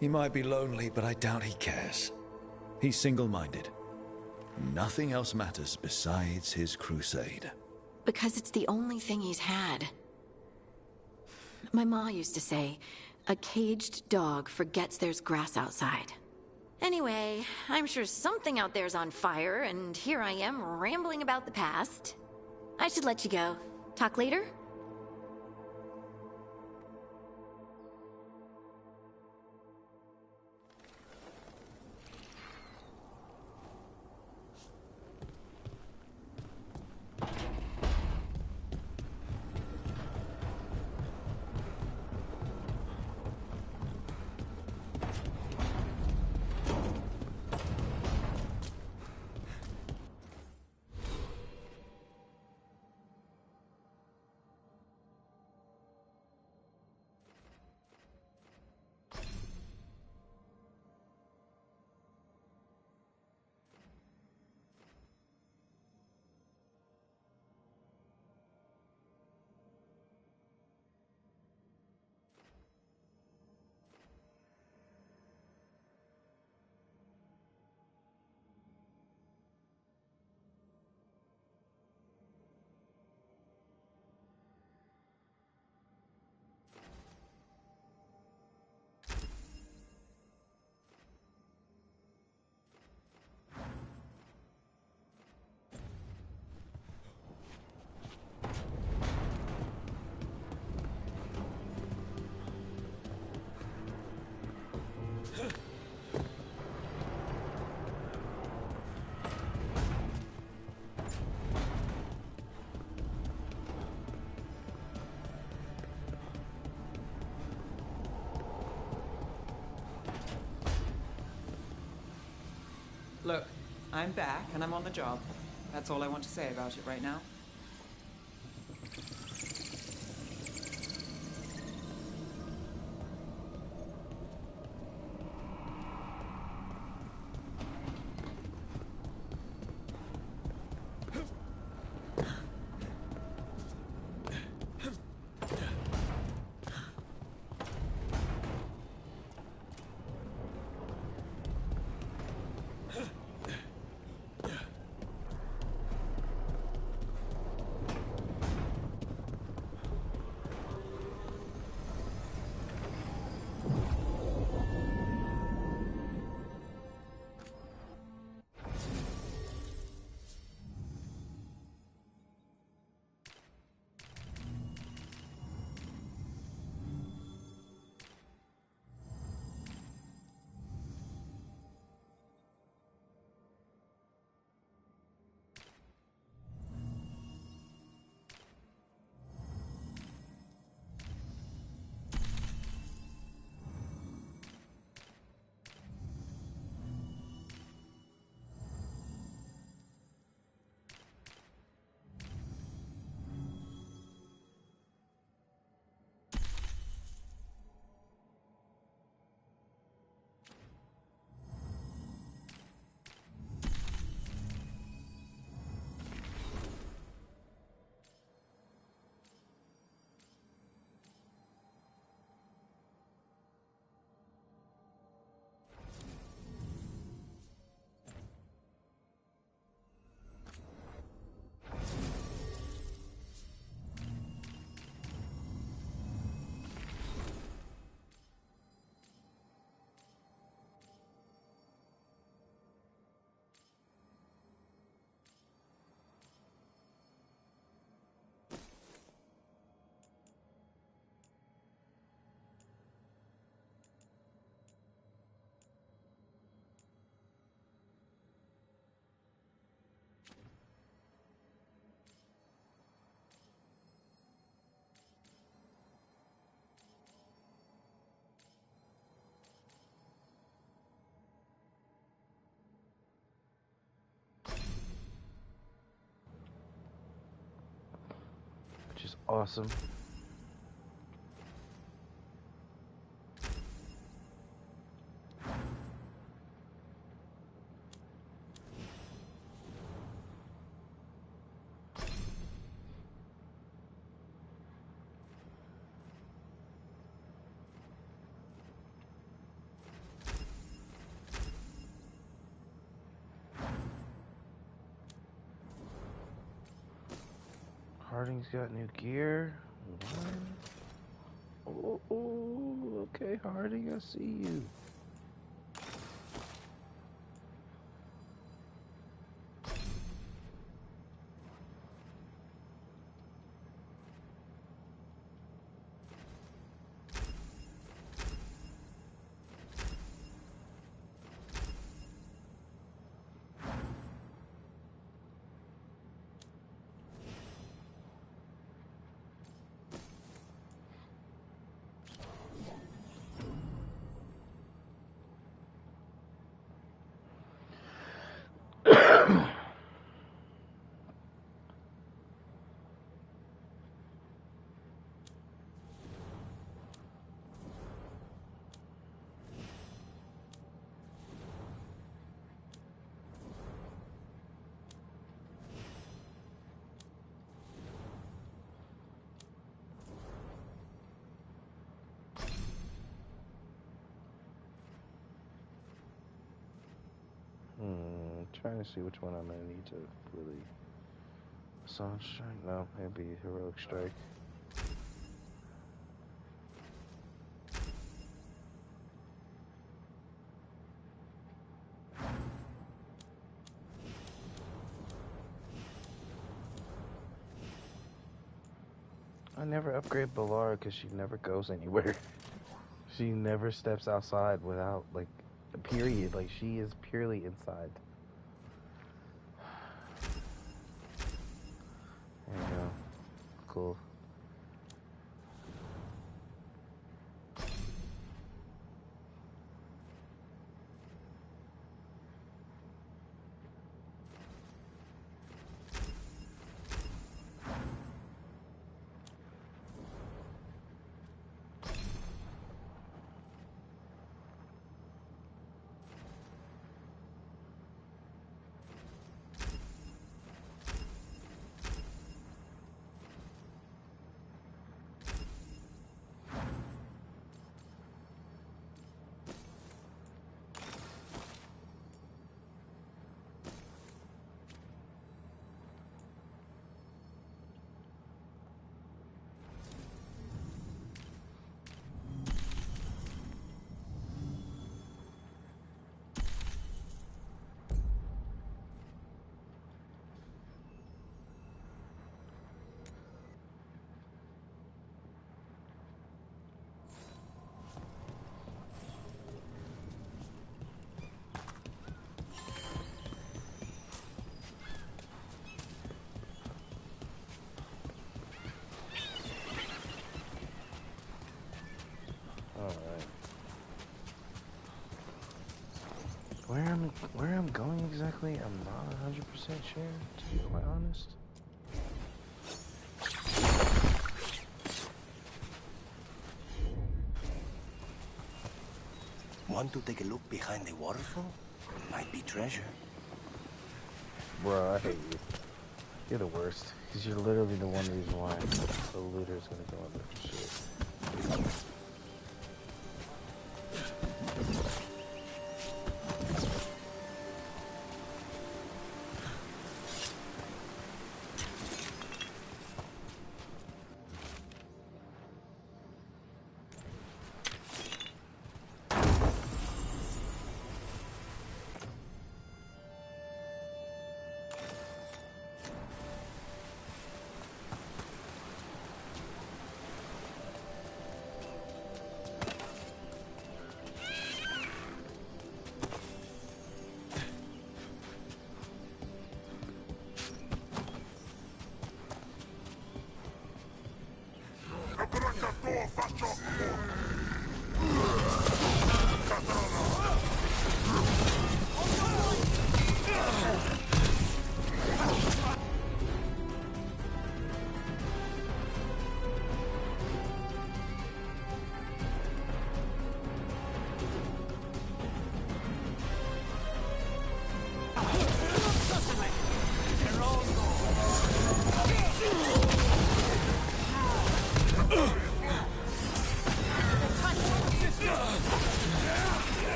He might be lonely, but I doubt he cares. He's single-minded. Nothing else matters besides his crusade. Because it's the only thing he's had. My ma used to say, a caged dog forgets there's grass outside. Anyway, I'm sure something out there's on fire, and here I am rambling about the past. I should let you go. Talk later? Look, I'm back and I'm on the job. That's all I want to say about it right now. Which is awesome. Harding's got new gear. What? Oh, okay, Harding, I see you. Trying to see which one I'm gonna need to really. Assault strike? No, it'd be heroic strike. I never upgrade Balara because she never goes anywhere. She never steps outside without, like, period. Like, she is purely inside. There you go. Cool. Where I'm going exactly, I'm not 100% sure, to be quite honest. Want to take a look behind the waterfall? Might be treasure. Bro, I hate you. You're the worst. Because you're literally the one reason why the looter's gonna go under for shit.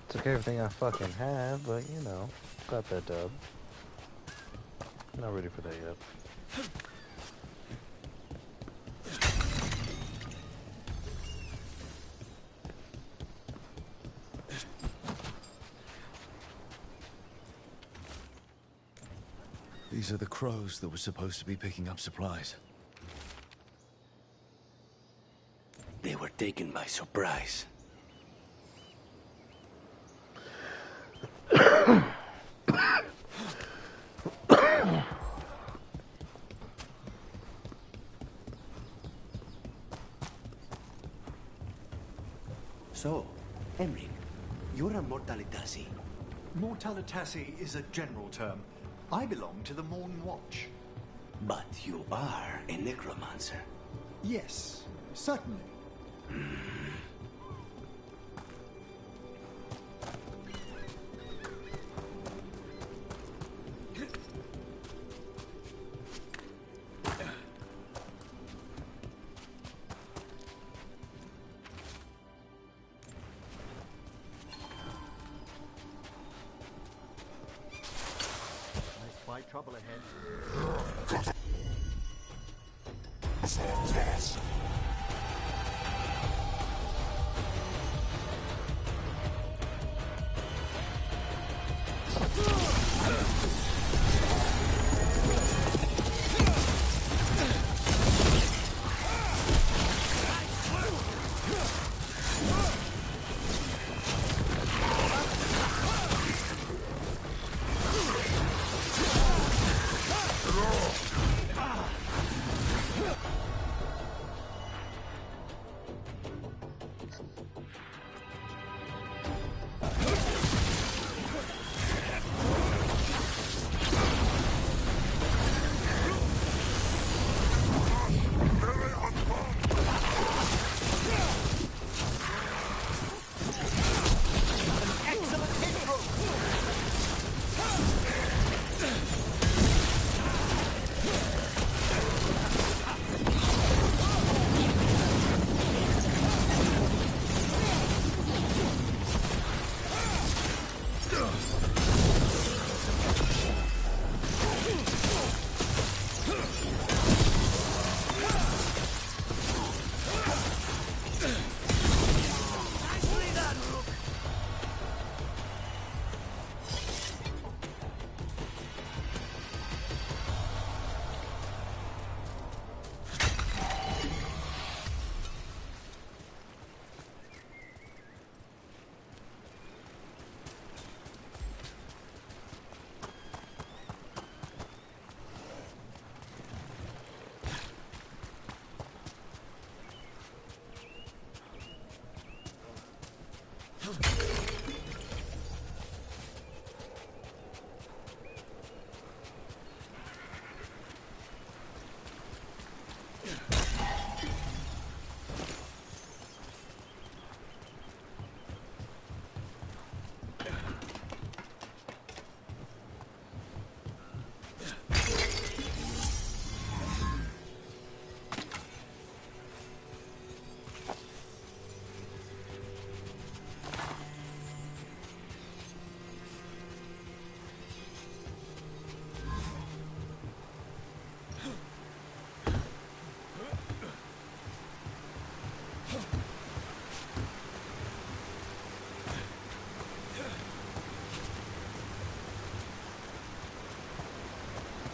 Took everything I fucking have, but you know, got that dub. Not ready for that yet. These are the crows that were supposed to be picking up supplies. They were taken by surprise. So, Emric, you're a Mortalitasi. Mortalitasi is a general term. I belong to the Morn Watch. But you are a necromancer. Yes, certainly. my trouble ahead.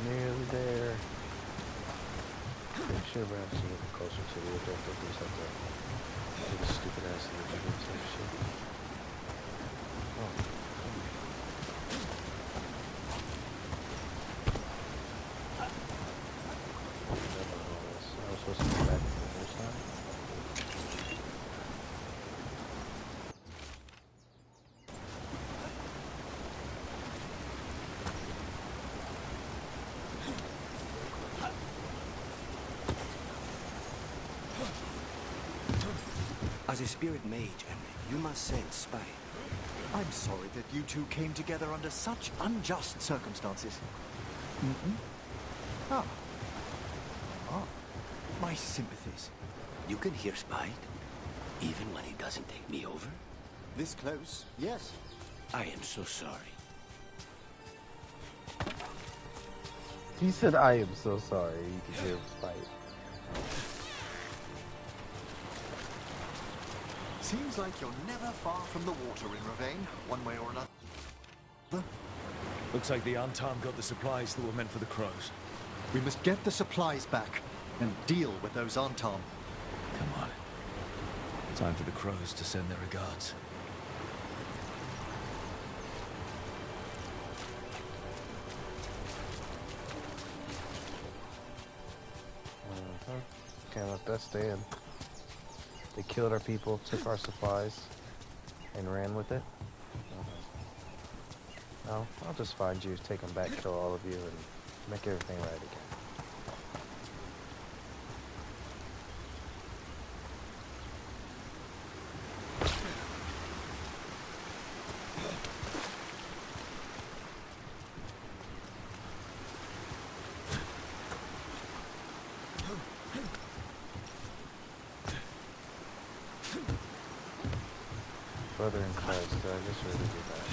Nearly there. Pretty sure we're actually getting closer to the objective. We just have to do the stupid ass individual type shit. Oh. I was supposed to go back the first time. As a spirit mage, you must sense spite. I'm sorry that you two came together under such unjust circumstances. Ah. My sympathies. You can hear spite, even when he doesn't take me over. This close, yes. I am so sorry. He said, I am so sorry. You can hear him spite. Seems like you're never far from the water in Ravane, one way or another. Looks like the Antam got the supplies that were meant for the crows. We must get the supplies back and deal with those Antam. Come on. Time for the crows to send their regards. Can't let that stand. They killed our people, took our supplies, and ran with it. No, I'll just find you, take them back, kill all of you, and make everything right again. Brother in Christ, I guess we're gonna do that.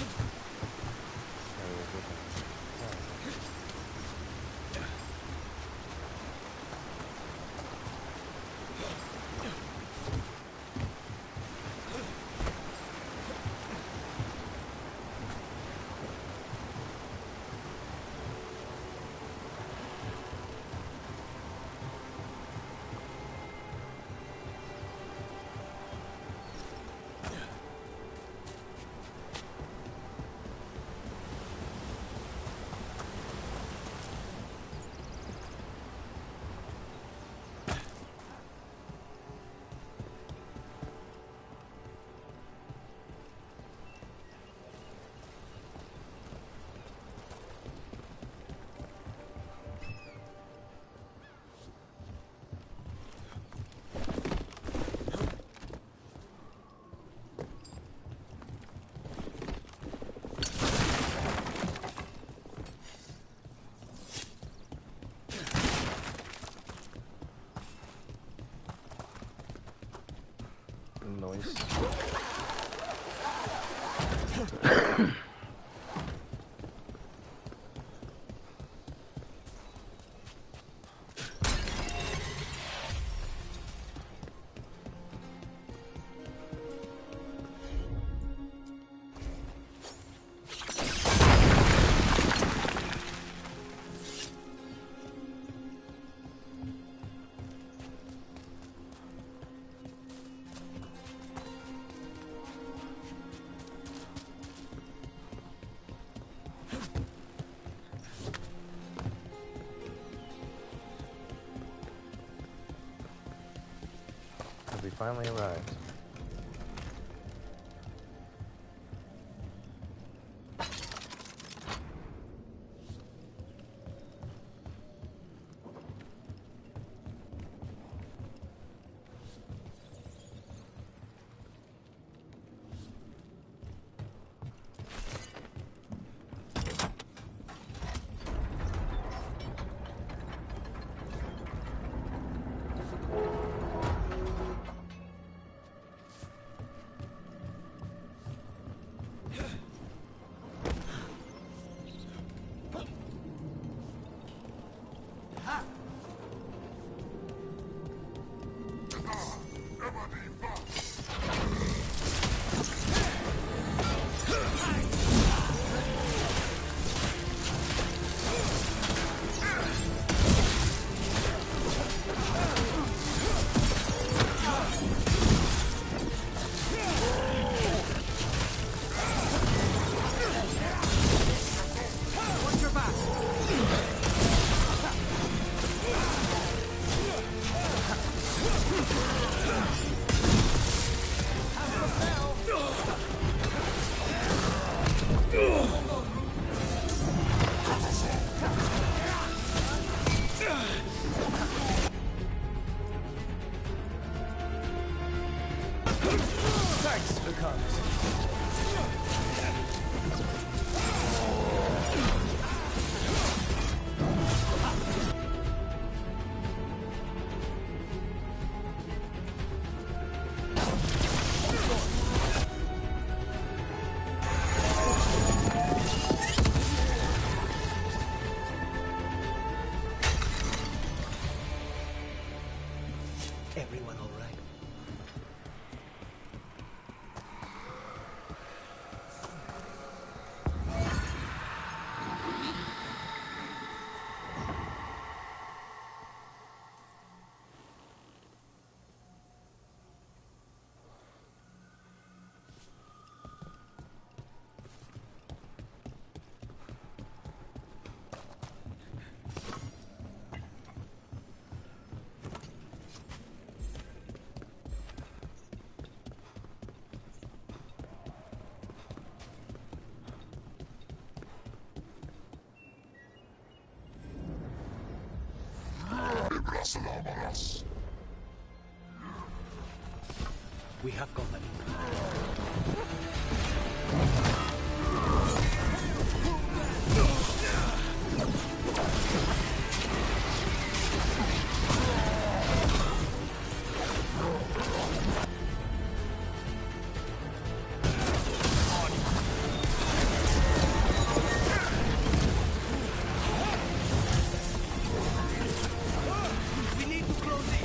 finally arrived. Thanks for coming. Everyone all right? We have company. We need to close it.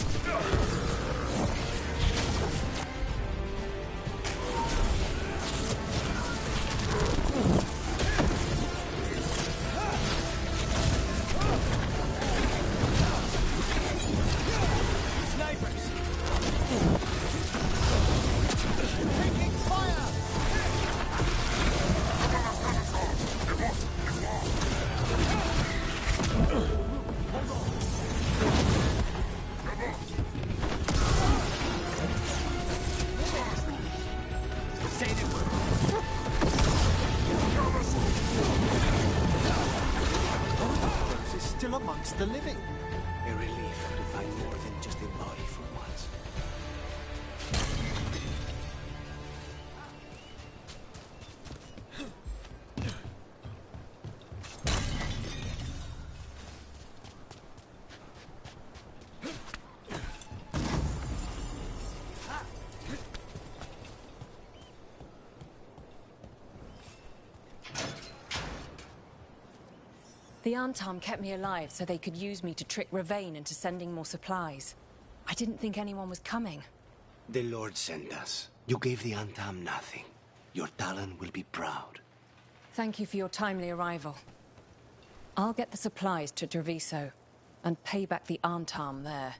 Is still amongst the living. A relief to find more than just a body for once. The Antam kept me alive so they could use me to trick Ravain into sending more supplies. I didn't think anyone was coming. The Lord sent us. You gave the Antam nothing. Your Talon will be proud. Thank you for your timely arrival. I'll get the supplies to Treviso and pay back the Antam there.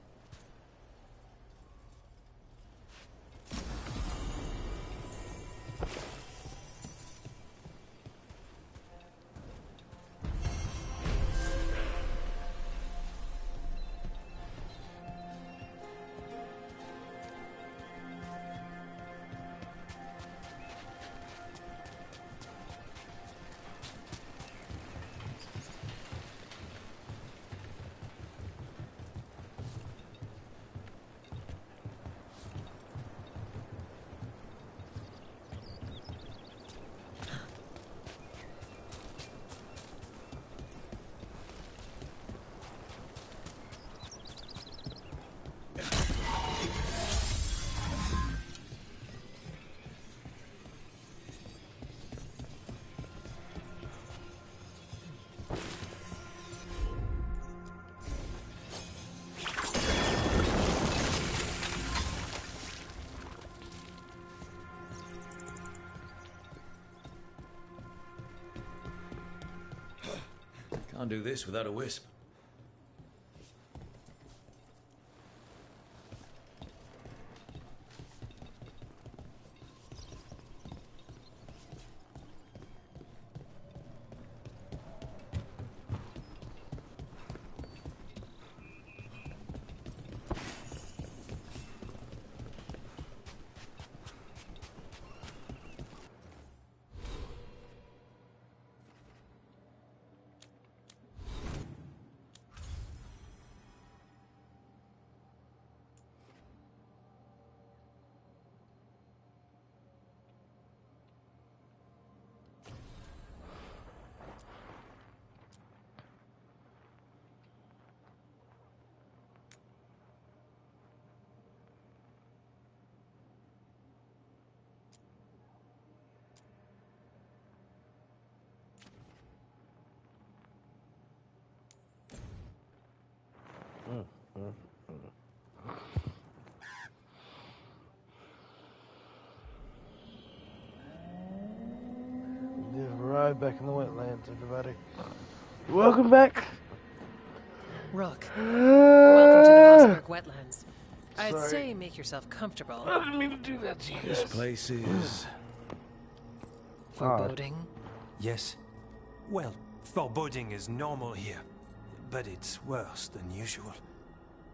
Can't do this without a wisp. You've arrived back in the wetlands, everybody. Welcome back. Rook, welcome to the Vosberg wetlands. I'd Sorry. say make yourself comfortable. I didn't mean to do that to you. This place is... foreboding. Yes. Well, foreboding is normal here, but it's worse than usual.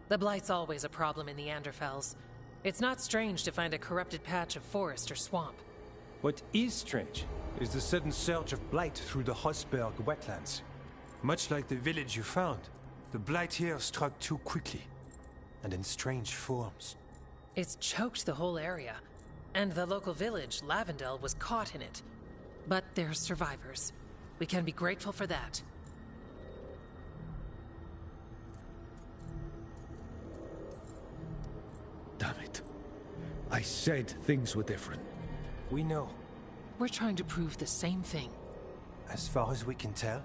The Blight's always a problem in the Anderfels. It's not strange to find a corrupted patch of forest or swamp. What is strange is the sudden surge of blight through the Vosberg wetlands. Much like the village you found, the blight here struck too quickly, and in strange forms. It's choked the whole area, and the local village, Lavendel, was caught in it. But they're survivors. We can be grateful for that. Damn it. I said things were different. We know. We're trying to prove the same thing. As far as we can tell,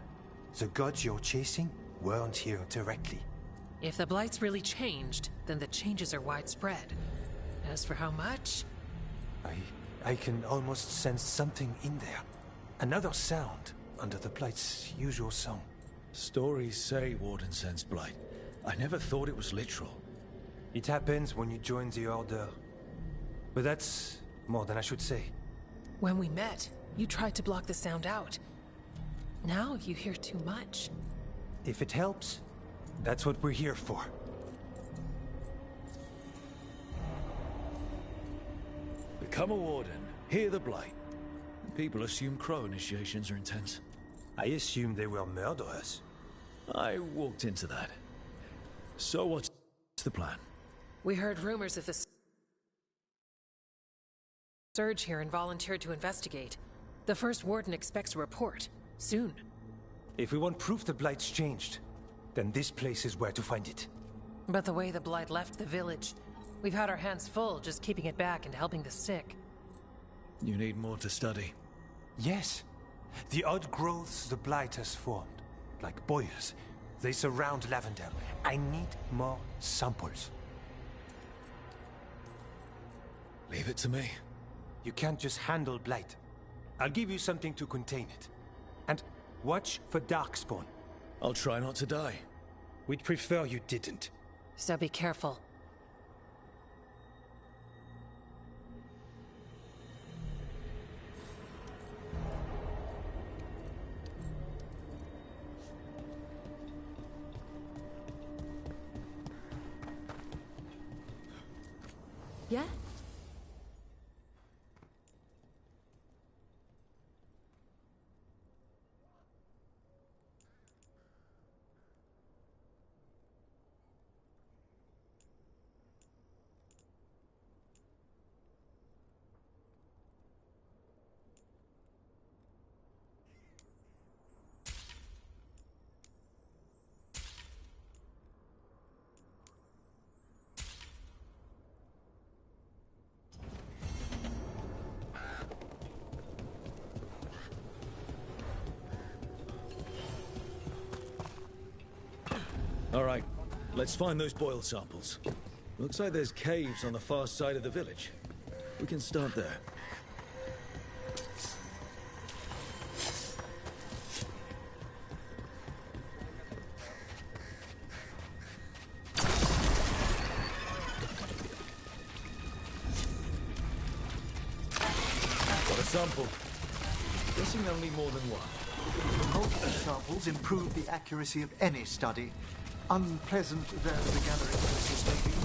the gods you're chasing weren't here directly. If the Blight's really changed, then the changes are widespread. As for how much... I can almost sense something in there. Another sound under the Blight's usual song. Stories say Warden sensed blight. I never thought it was literal. It happens when you join the Order. But that's more than I should say. When we met, you tried to block the sound out. Now you hear too much. If it helps, that's what we're here for. Become a warden, hear the blight. People assume crow initiations are intense. I assume they were murderers. I walked into that. So what's the plan? We heard rumors of the surge here and volunteered to investigate. The first warden expects a report. Soon. If we want proof the Blight's changed, then this place is where to find it. But the way the Blight left the village, we've had our hands full just keeping it back and helping the sick. You need more to study. Yes. The odd growths the Blight has formed, like boils, they surround Lavendel. I need more samples. Leave it to me. You can't just handle Blight. I'll give you something to contain it. And watch for Darkspawn. I'll try not to die. We'd prefer you didn't. So be careful. Yeah? All right, let's find those boil samples. Looks like there's caves on the far side of the village. We can start there. sample. Guessing they'll need more than one. Multiple samples improve the accuracy of any study. Unpleasant though the gathering process may be.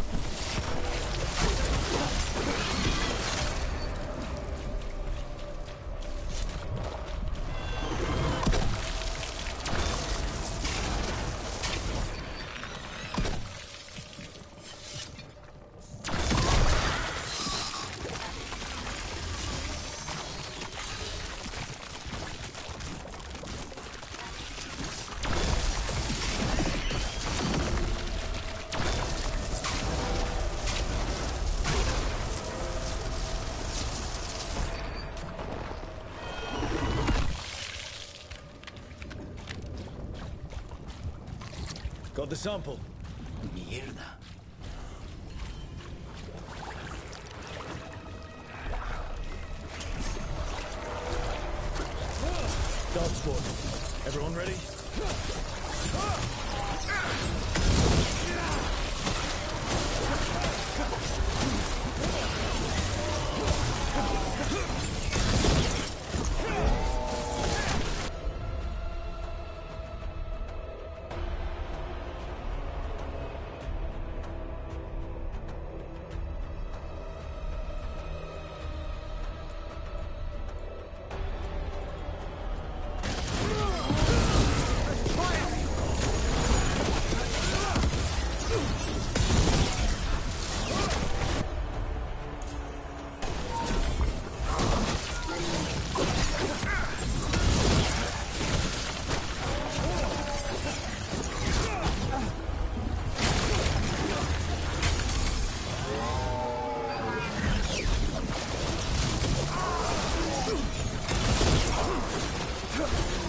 Got the sample. Mierda. Dark Sport. Everyone ready?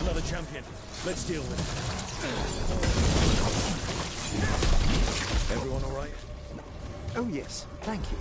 Another champion. Let's deal with it. Everyone all right? Oh yes, thank you.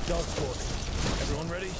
Dark Sport. Everyone ready?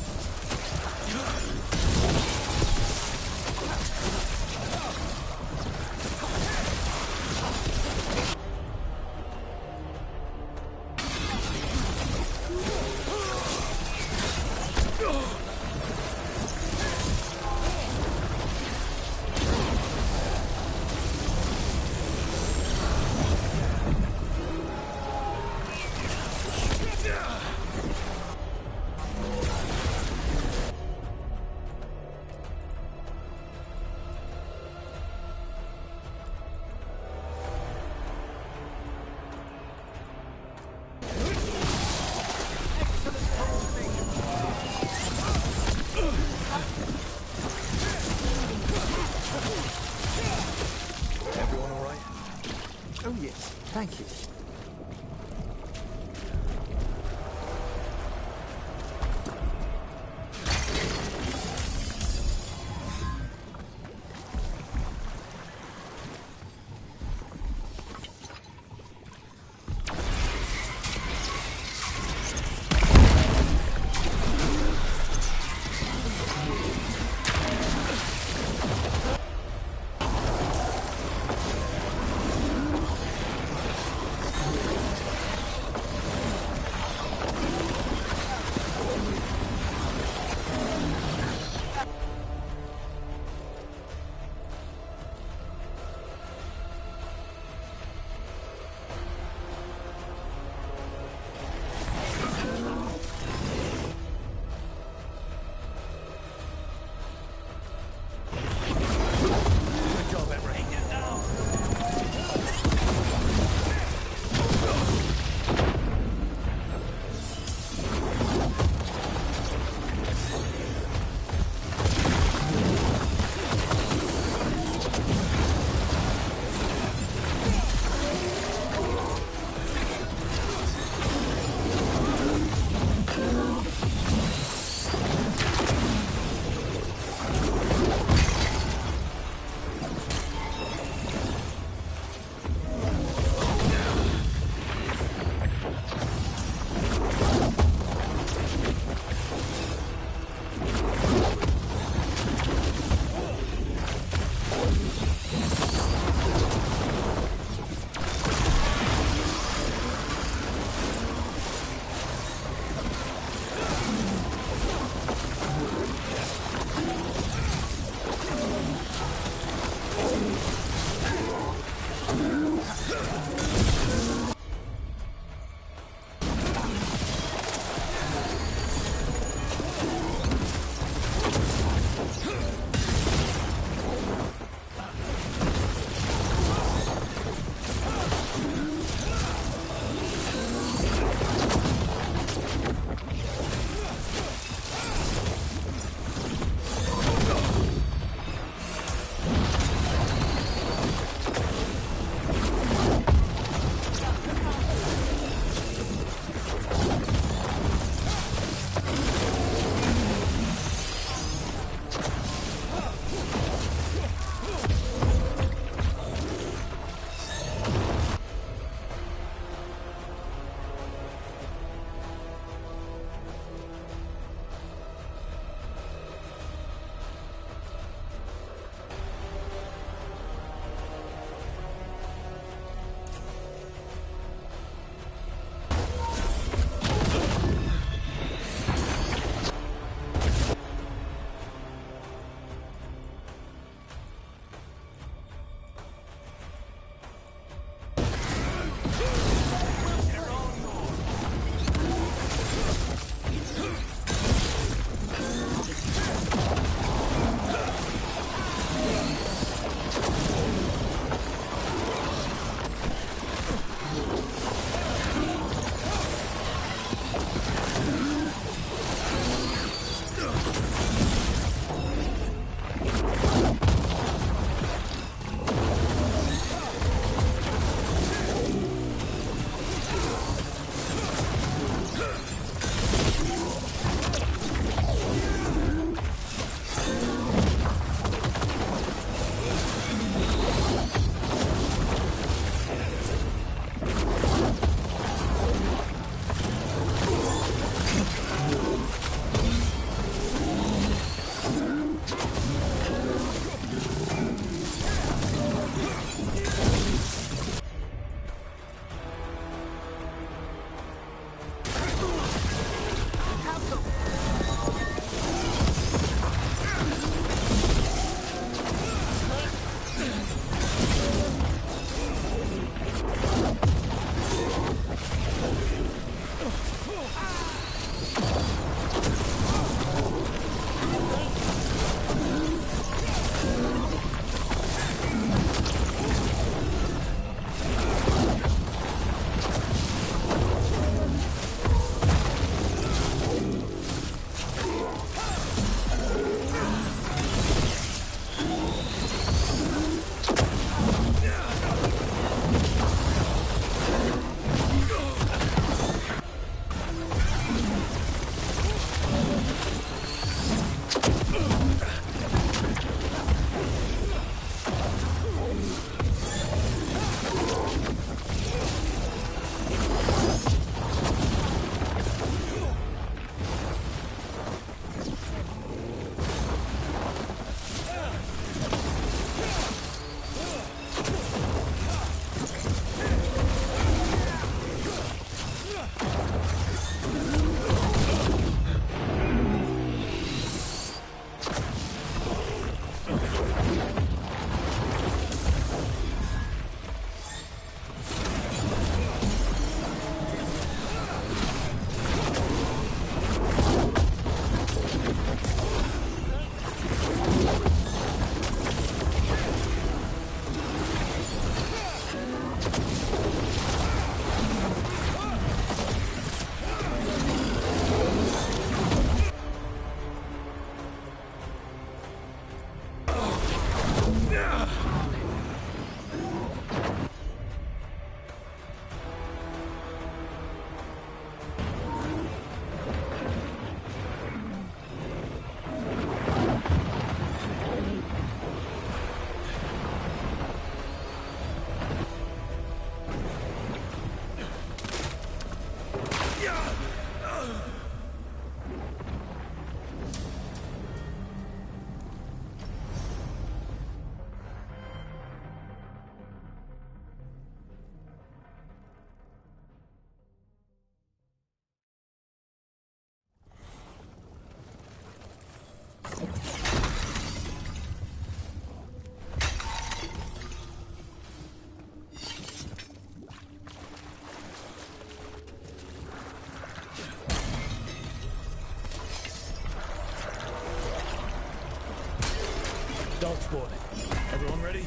Dog spawning. Everyone ready?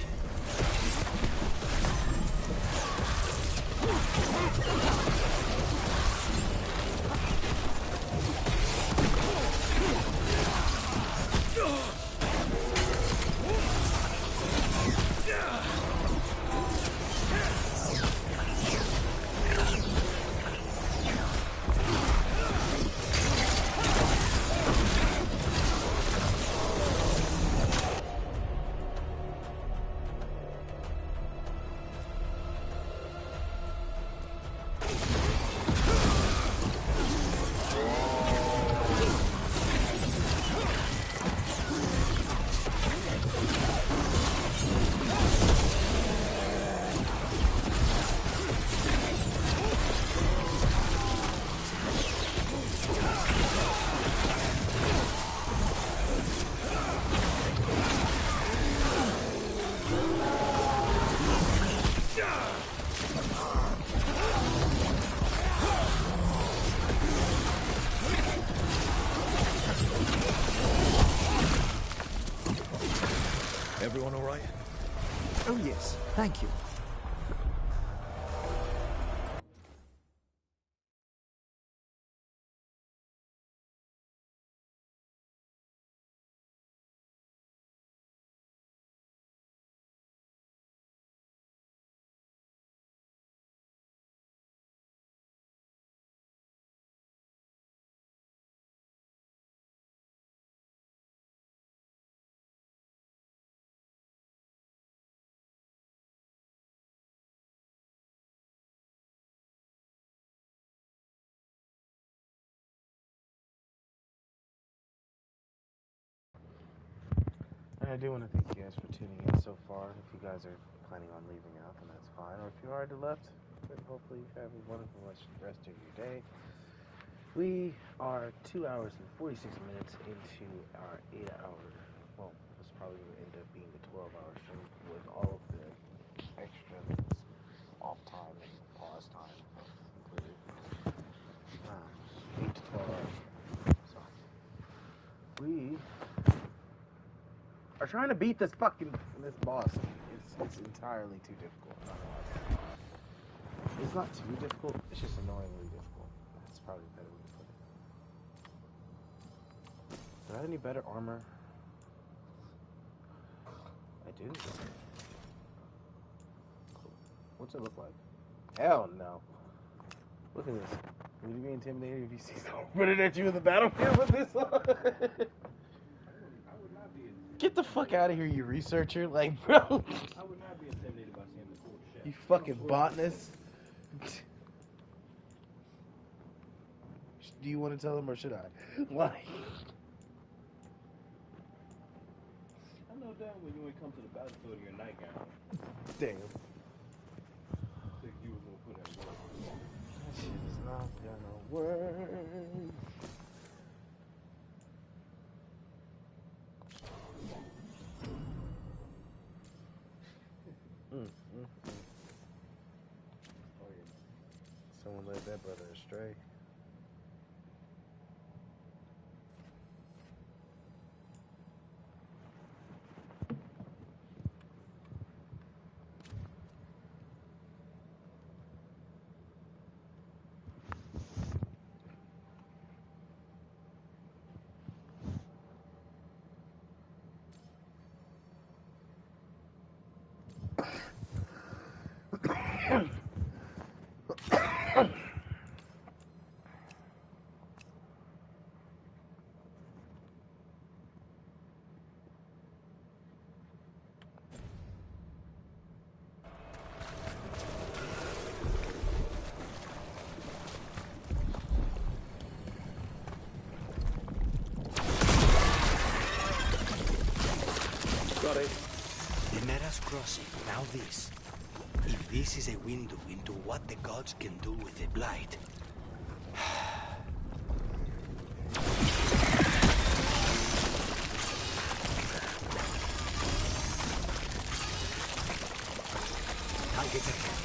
Everyone all right? Oh yes, thank you. I do want to thank you guys for tuning in so far. If you guys are planning on leaving out, then that's fine. Or if you already left, then hopefully you have a wonderful rest of your day. We are 2 hours and 46 minutes into our 8-hour, well, this probably going to end up being the 12-hour stream with all of the extra off time and pause time included. 8 to 12 hours. So, we are trying to beat this boss. It's entirely too difficult. I'm not gonna lie. It's not too difficult. It's just annoyingly difficult. That's probably a better way to put it. Do I have any better armor? I do. Cool. What's it look like? Hell no. Look at this. Would you be intimidated if you see someone running at you in the battlefield with this on? Get the fuck out of here, you researcher. Like, bro. I would not be intimidated by seeing the cool shit. You fucking botanist. Do you want to tell him or should I? Like. I know damn when you ain't come to the battlefield in your nightgown. Damn. Think you was gonna put in work. That shit is not gonna work. Someone led that brother astray. Got it. The Meras Crossing, now this. If this is a window into what the gods can do with the Blight... Targets ahead.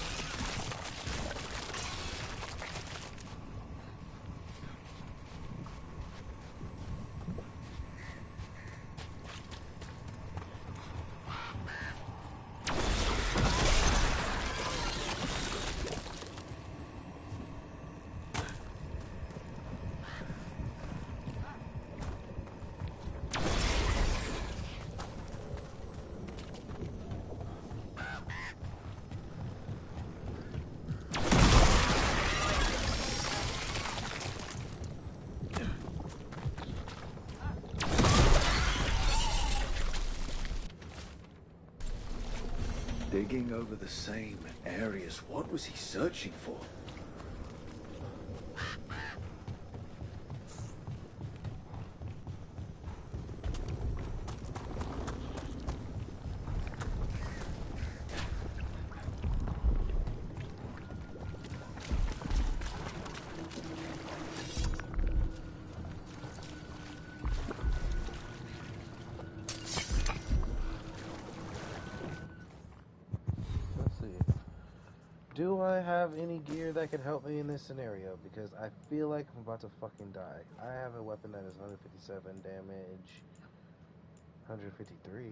digging over the same areas. What was he searching for? Do I have any gear that can help me in this scenario? Because I feel like I'm about to fucking die. I have a weapon that is 157 damage, 153.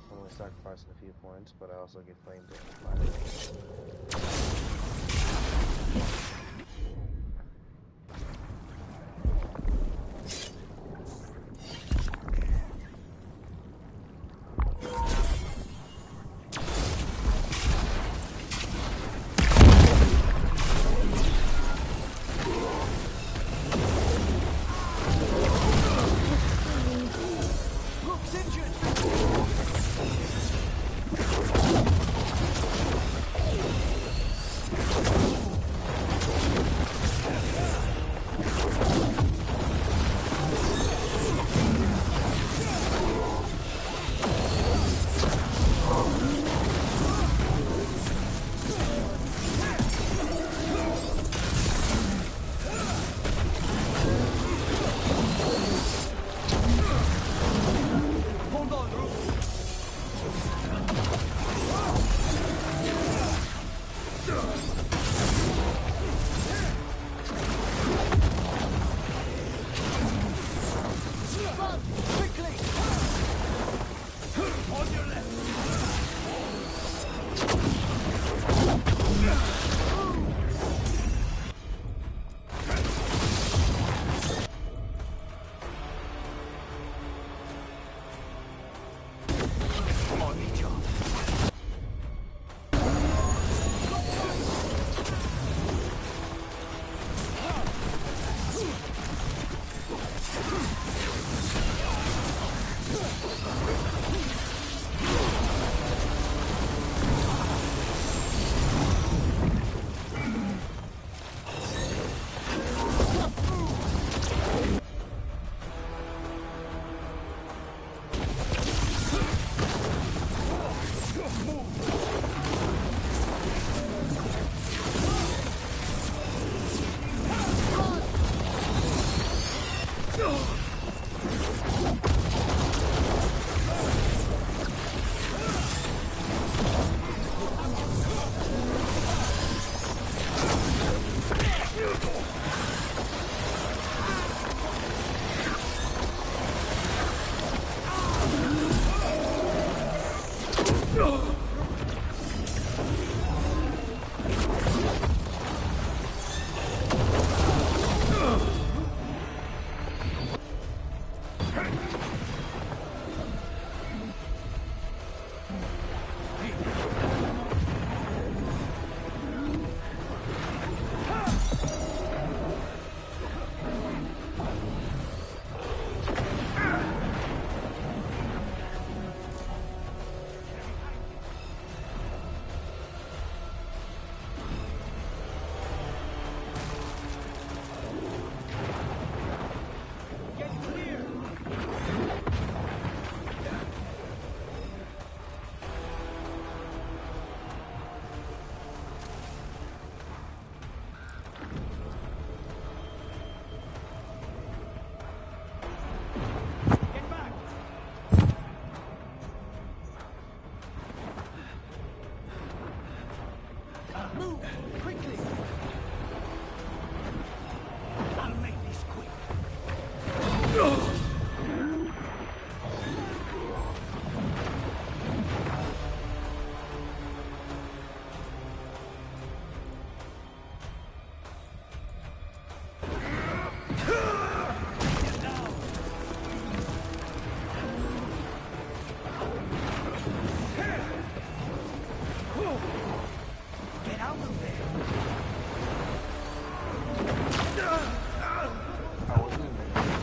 I'm only sacrificing a few points, but I also get flame damage.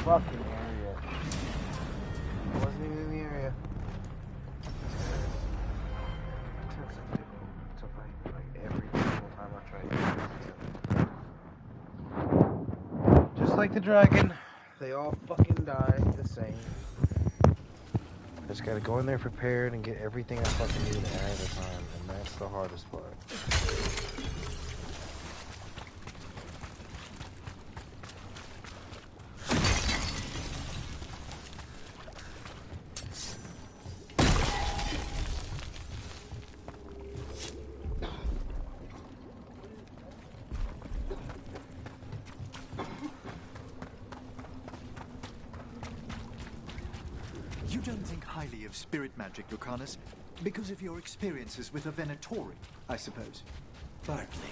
Fucking area. I wasn't even in the area. like the dragon, they all fucking die the same. I just gotta go in there prepared and get everything I fucking need at a time, and that's the hardest part. You don't think highly of spirit magic, Lucanus, because of your experiences with a Venatori, I suppose? Partly.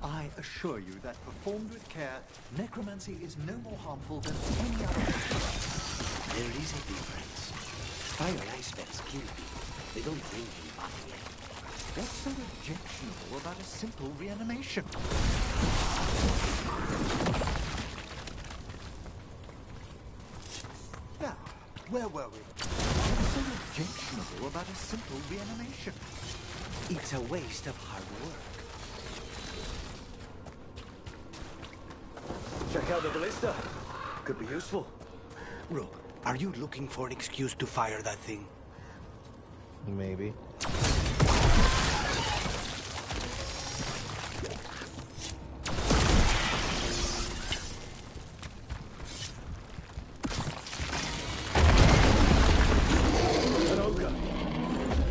I assure you that performed with care, necromancy is no more harmful than any other. There is a difference. Fire ice spells kill people. They don't bring you money. What's so objectionable about a simple reanimation? Now, where were we? What's so objectionable about a simple reanimation? It's a waste of hard work. Check out the ballista. Could be useful. Rook, are you looking for an excuse to fire that thing? Maybe.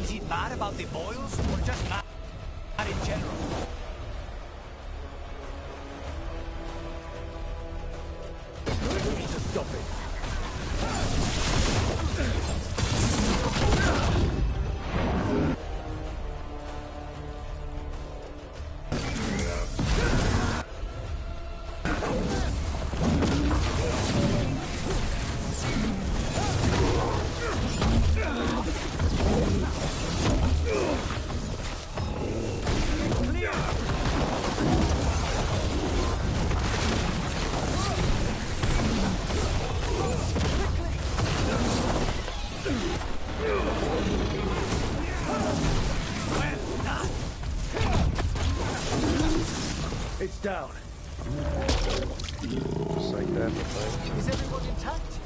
Is it mad about the boils, or just mad in general? We need to stop it. It's down. Just like that, but Is everyone intact?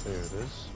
there it is.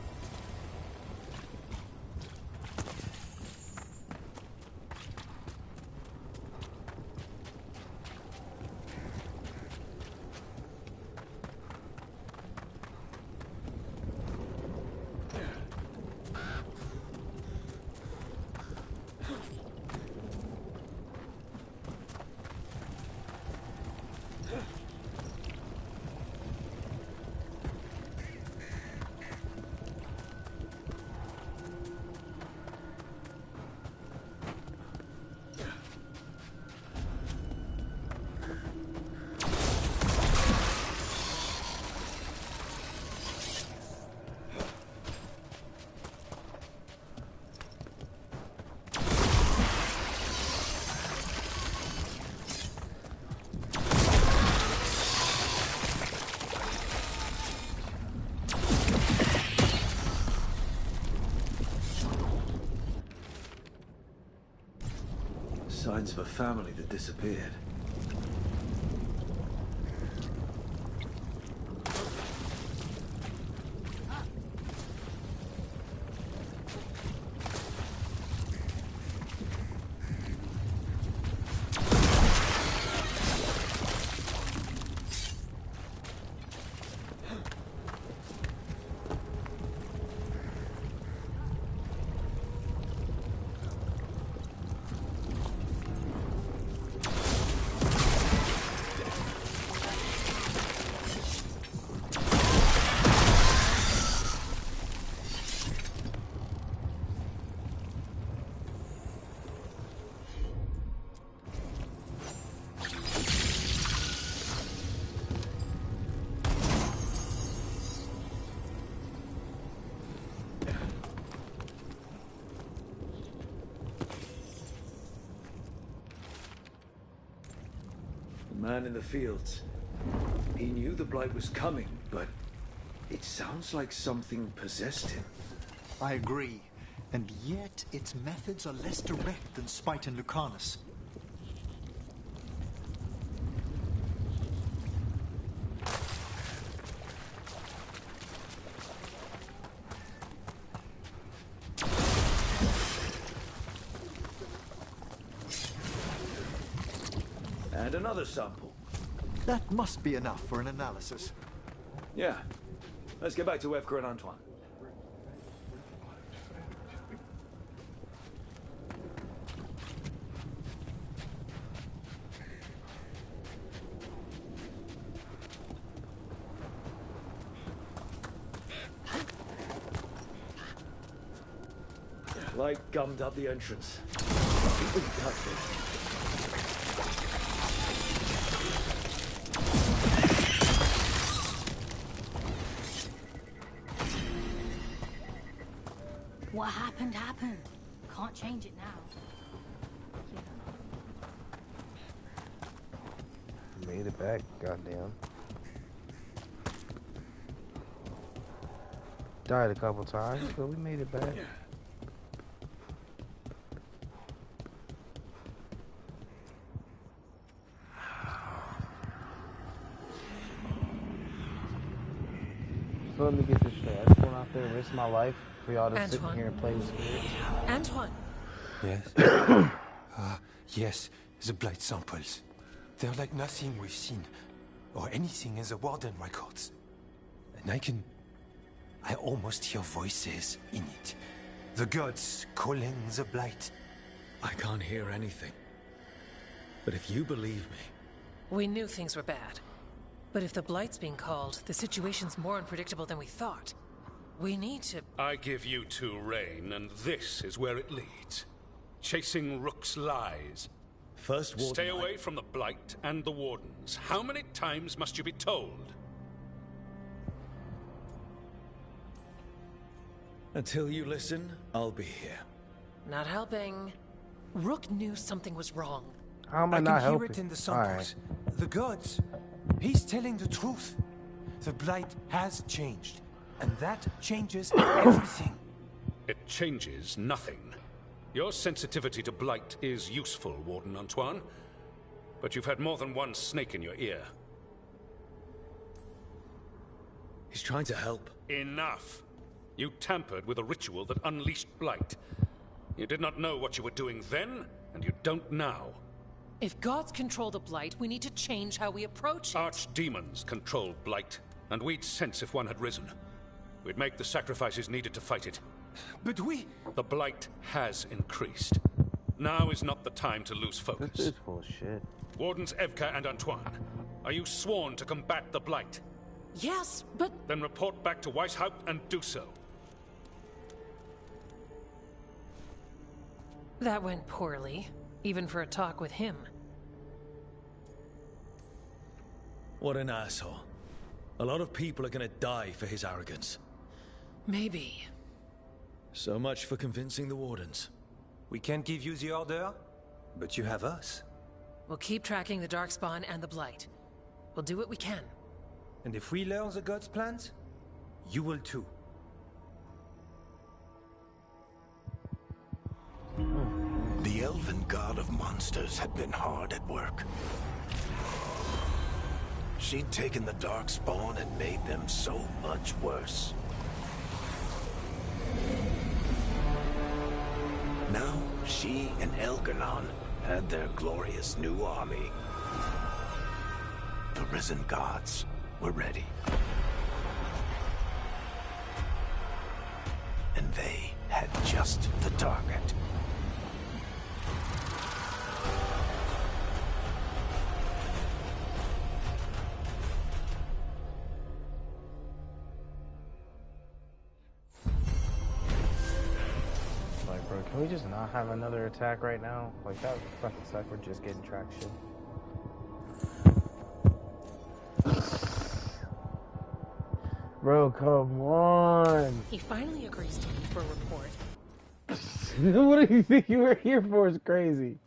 Signs of a family that disappeared. man in the fields. He knew the Blight was coming, but it sounds like something possessed him. I agree. And yet, its methods are less direct than Spite and Lucanus. And another sample. That must be enough for an analysis. Yeah. Let's get back to Evka and Antoine. Light gummed up the entrance. We can touch it. What happened, happened. Can't change it now. Made it back, goddamn. Died a couple times, but we made it back. So let me get this straight. I just went out there and risked my life for y'all to sit here and play with spirits. Antoine. Yes? Yes, the Blight samples. They're like nothing we've seen, or anything in the Warden records. And I almost hear voices in it. The gods calling the Blight. I can't hear anything. But if you believe me... We knew things were bad. But if the Blight's being called, the situation's more unpredictable than we thought. We need to... I give you two Rain, and this is where it leads. Chasing Rook's lies. First Warden... Stay away from the Blight and the Wardens. How many times must you be told? Until you listen, I'll be here. Not helping. Rook knew something was wrong. How am I not helping? I can hear it in the samples. The gods. He's telling the truth. The Blight has changed. And that changes everything. It changes nothing. Your sensitivity to Blight is useful, Warden Antoine. But you've had more than one snake in your ear. He's trying to help. Enough! You tampered with a ritual that unleashed Blight. You did not know what you were doing then, and you don't now. If gods control the Blight, we need to change how we approach it. Archdemons control Blight, and we'd sense if one had risen. We'd make the sacrifices needed to fight it. But The Blight has increased. Now is not the time to lose focus. This is bullshit. Wardens Evka and Antoine, are you sworn to combat the Blight? Yes, but... Then report back to Weishaupt and do so. That went poorly, even for a talk with him. What an asshole. A lot of people are gonna die for his arrogance. Maybe. So much for convincing the Wardens. We can't give you the order, but you have us. We'll keep tracking the Darkspawn and the Blight. We'll do what we can. And if we learn the gods' plans, you will too. The elven god of monsters had been hard at work. She'd taken the Darkspawn and made them so much worse. Now, she and Elgar'nan had their glorious new army. The risen gods were ready. And they had just the target. Like, bro, can we just not have another attack right now? Like, that would fucking suck. We're just getting traction. Bro, come on. He finally agrees to meet for a report. What do you think you were here for? It's crazy.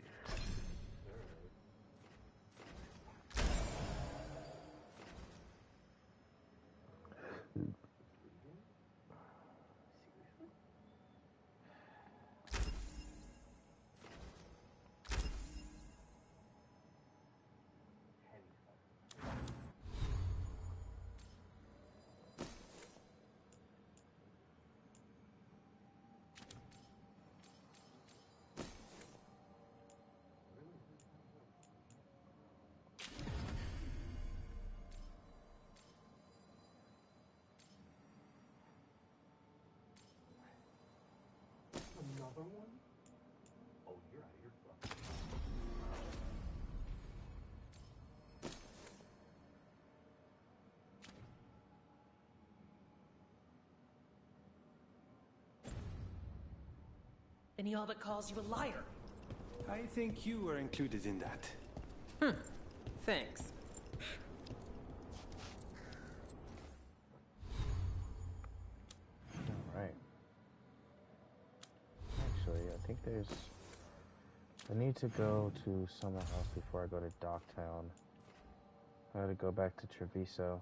Another one? Oh, you're out of your fucking. And he all but calls you a liar. I think you were included in that. Thanks. Alright. Actually, I think there's... I need to go to somewhere else before I go to Docktown. I gotta go back to Treviso.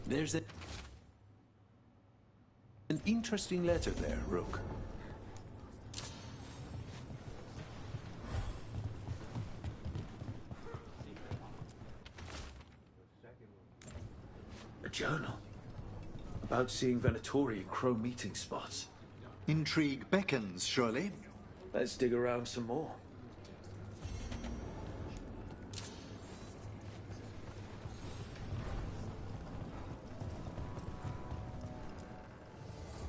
There's an interesting letter there, Rook. A journal. About seeing Venatori in Crow meeting spots. Intrigue beckons, surely. Let's dig around some more.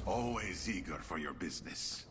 Always eager for your business.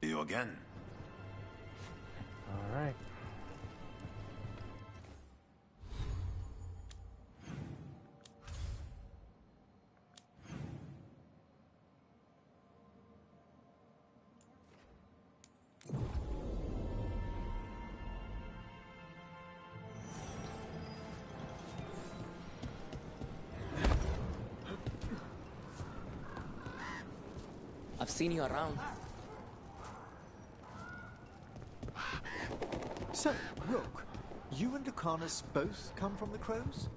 You again. All right. I've seen you around. So, Rook, you and Lucanus both come from the Crows?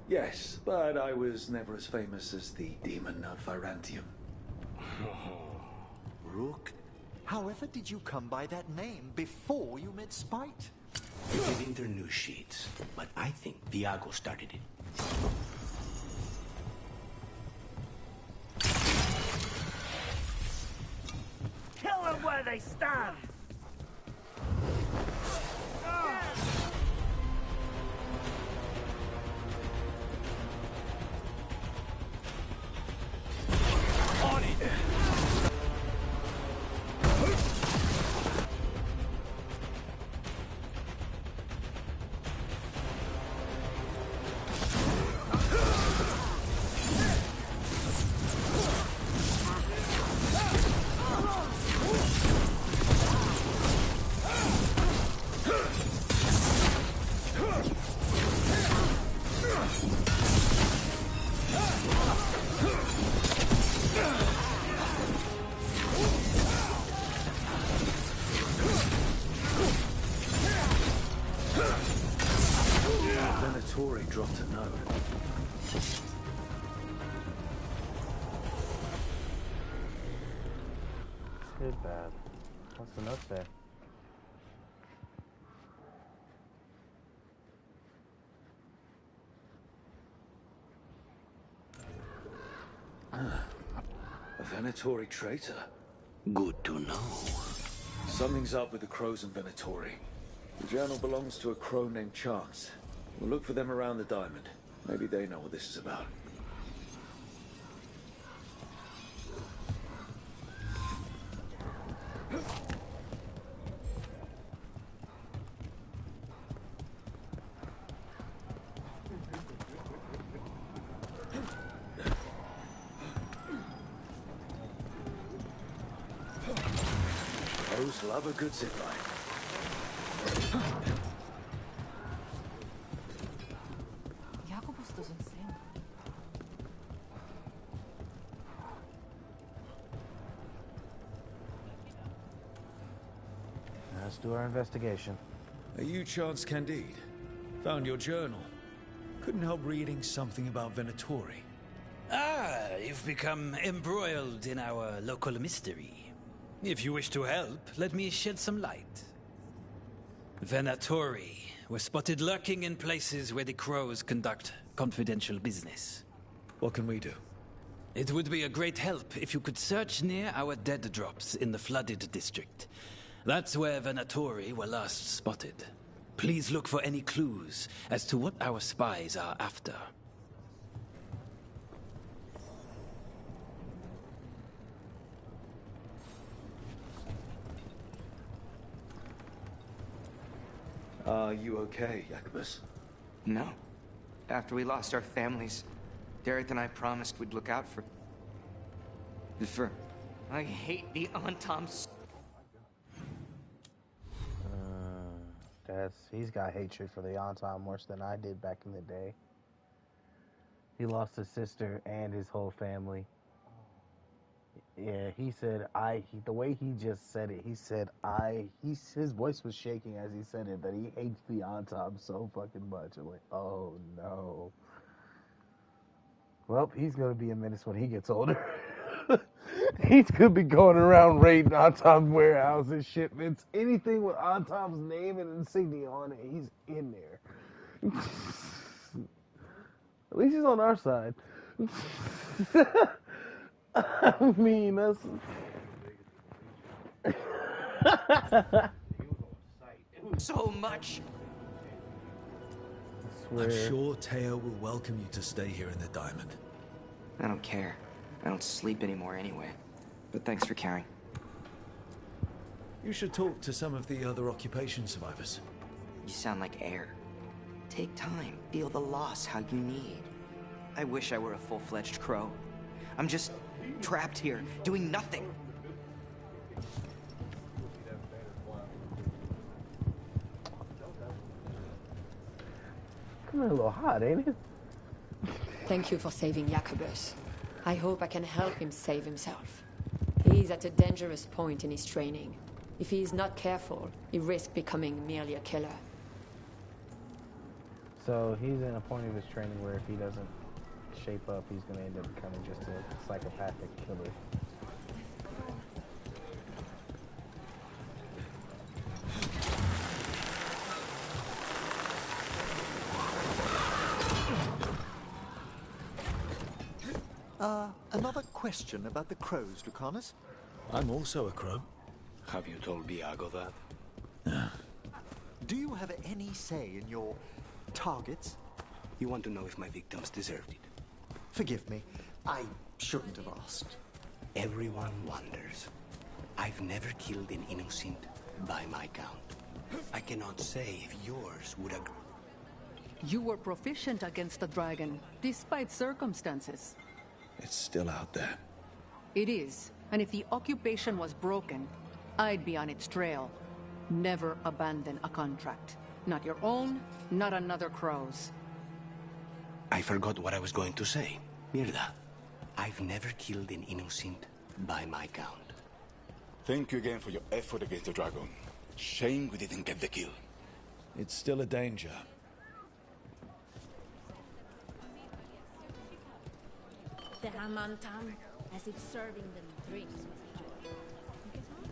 Yes, but I was never as famous as the demon of Virantium. Rook, however did you come by that name before you met Spite? You did enter new sheets, but I think Viago started it. Kill them where they stand! Haunted bath. What's the note say? A Venatori traitor. Good to know. Something's up with the crows and Venatori. The journal belongs to a crow named Chance. We'll look for them around the diamond. Maybe they know what this is about. Crows love a good zipline. Jacobus doesn't sing. Let's do our investigation. Are you Chance Candide? Found your journal. Couldn't help reading something about Venatori. Ah, you've become embroiled in our local mystery. If you wish to help, let me shed some light. Venatori were spotted lurking in places where the crows conduct confidential business. What can we do? It would be a great help if you could search near our dead drops in the flooded district. That's where Venatori were last spotted. Please look for any clues as to what our spies are after. Are you okay, Jacobus? No. After we lost our families, Derek and I promised we'd look out for... I hate the Antoms. He's got hatred for the Anton worse than I did back in the day. He lost his sister and his whole family. Yeah, he said, the way he just said it, he said, his voice was shaking as he said it, that he hates the Anton so fucking much. I'm like, oh no. Well, he's gonna be a menace when he gets older. He's gonna be going around raiding Anton's warehouses, shipments, anything with Anton's name and insignia on it, he's in there. At least he's on our side. I mean, that's... So much. I'm sure Teo will welcome you to stay here in the diamond. I don't care. I don't sleep anymore anyway. But thanks for caring. You should talk to some of the other occupation survivors. You sound like air. Take time. Feel the loss how you need. I wish I were a full-fledged crow. I'm just trapped here, doing nothing. Come a little hot, ain't it? Thank you for saving Jacobus. I hope I can help him save himself. He's at a dangerous point in his training. If he is not careful, he risks becoming merely a killer. So he's in a point of his training where if he doesn't shape up, he's going to end up becoming just a psychopathic killer. Another question about the crows, Lucanus. I'm also a crow. Have you told Viago that? Do you have any say in your targets? You want to know if my victims deserved it? Forgive me. I shouldn't have asked. Everyone wonders. I've never killed an innocent by my count. I cannot say if yours would agree. You were proficient against the dragon, despite circumstances. It's still out there. It is, and if the occupation was broken, I'd be on its trail. Never abandon a contract. Not your own, not another crow's. I forgot what I was going to say. Mirda, I've never killed an innocent by my count. Thank you again for your effort against the dragon. Shame we didn't get the kill. It's still a danger. The Hamantam, as if serving them drinks was a joy.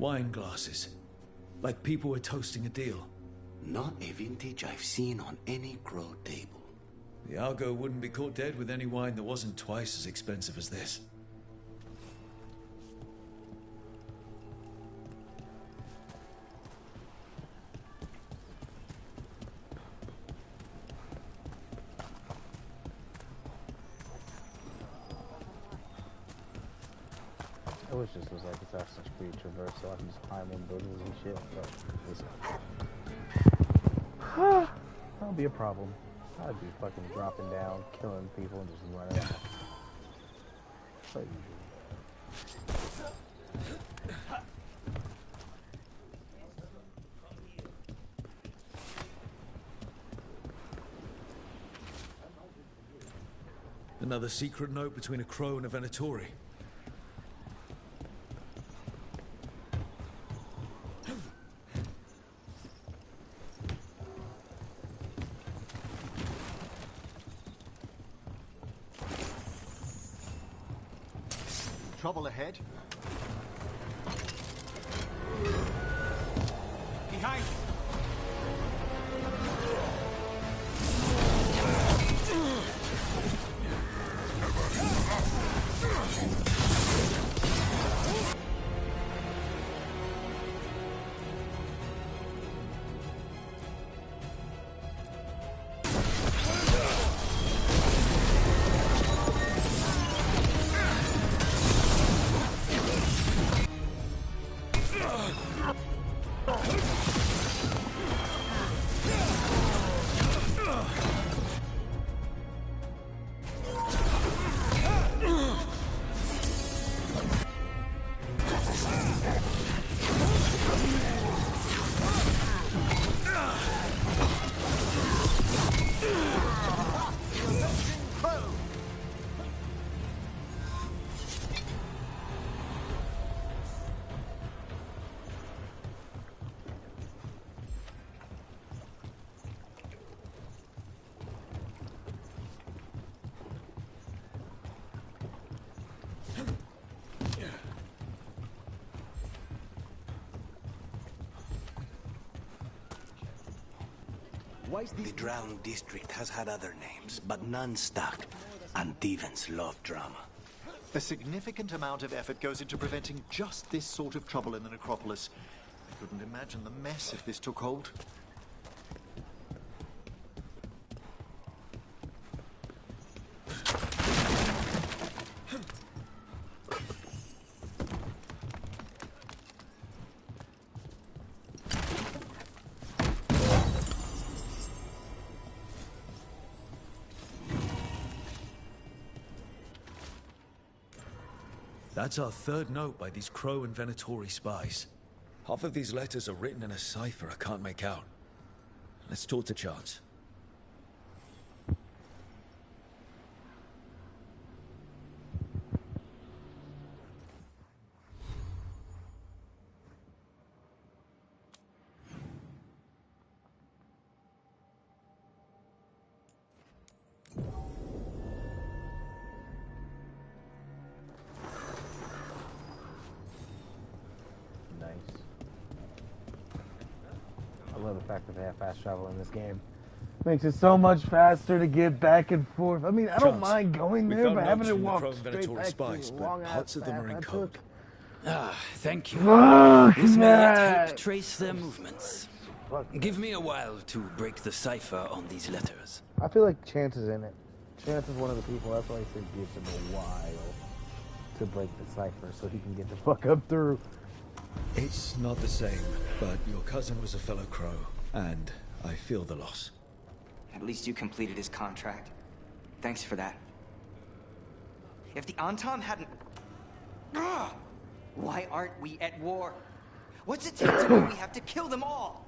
Wine glasses. Like people were toasting a deal. Not a vintage I've seen on any crow table. The Algo wouldn't be caught dead with any wine that wasn't twice as expensive as this. I wish this was like Assassin's Creed Traverse so I can just climb on buildings and shit, but this that'll be a problem. I'd be fucking dropping down, killing people, and just running out. Like usual. Another secret note between a crow and a Venatori. Trouble ahead. Behind! The Drowned District has had other names, but none stuck. And Devons love drama. A significant amount of effort goes into preventing just this sort of trouble in the necropolis. I couldn't imagine the mess if this took hold. That's our third note by these Crow and Venatori spies. Half of these letters are written in a cipher I can't make out. Let's talk to Chance. I love the fact that they have fast travel in this game. Makes it so much faster to get back and forth. I mean, I don't mind going there, but having to walk straight back to the long ass path I took. Ah, thank you. Fuck This may yet that. help trace their movements. Give me a while to break the cipher on these letters. I feel like Chance is in it. Chance is one of the people. That's why he said gives him a while to break the cipher so he can get the fuck up through. It's not the same, but your cousin was a fellow Crow, and I feel the loss. At least you completed his contract. Thanks for that. If the Anton hadn't... Ugh! Why aren't we at war? What's it take to know we have to kill them all?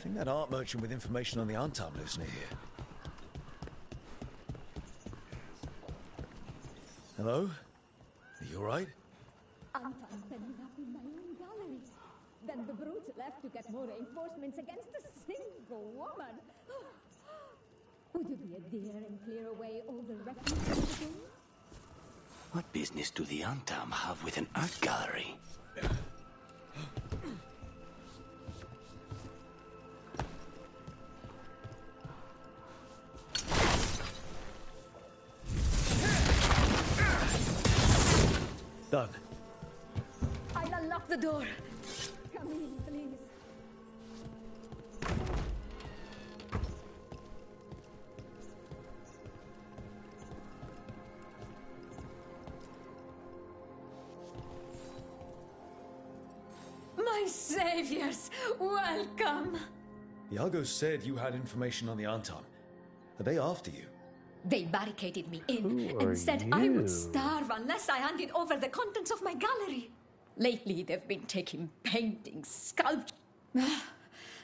think that art merchant with information on the Antam lives near here. Hello? Are you alright? Anton said he's up in my own gallery. Then the brutes left to get more reinforcements against a single woman. Would you be a dear and clear away all the refuse from the door? What business do the Antam have with an art gallery? Done. I'll unlock the door. Come in, please. My saviors, welcome. Iago said you had information on the Antam. Are they after you? They barricaded me in Who and are said I would you? starve unless I handed over the contents of my gallery. Lately, they've been taking paintings, sculptures.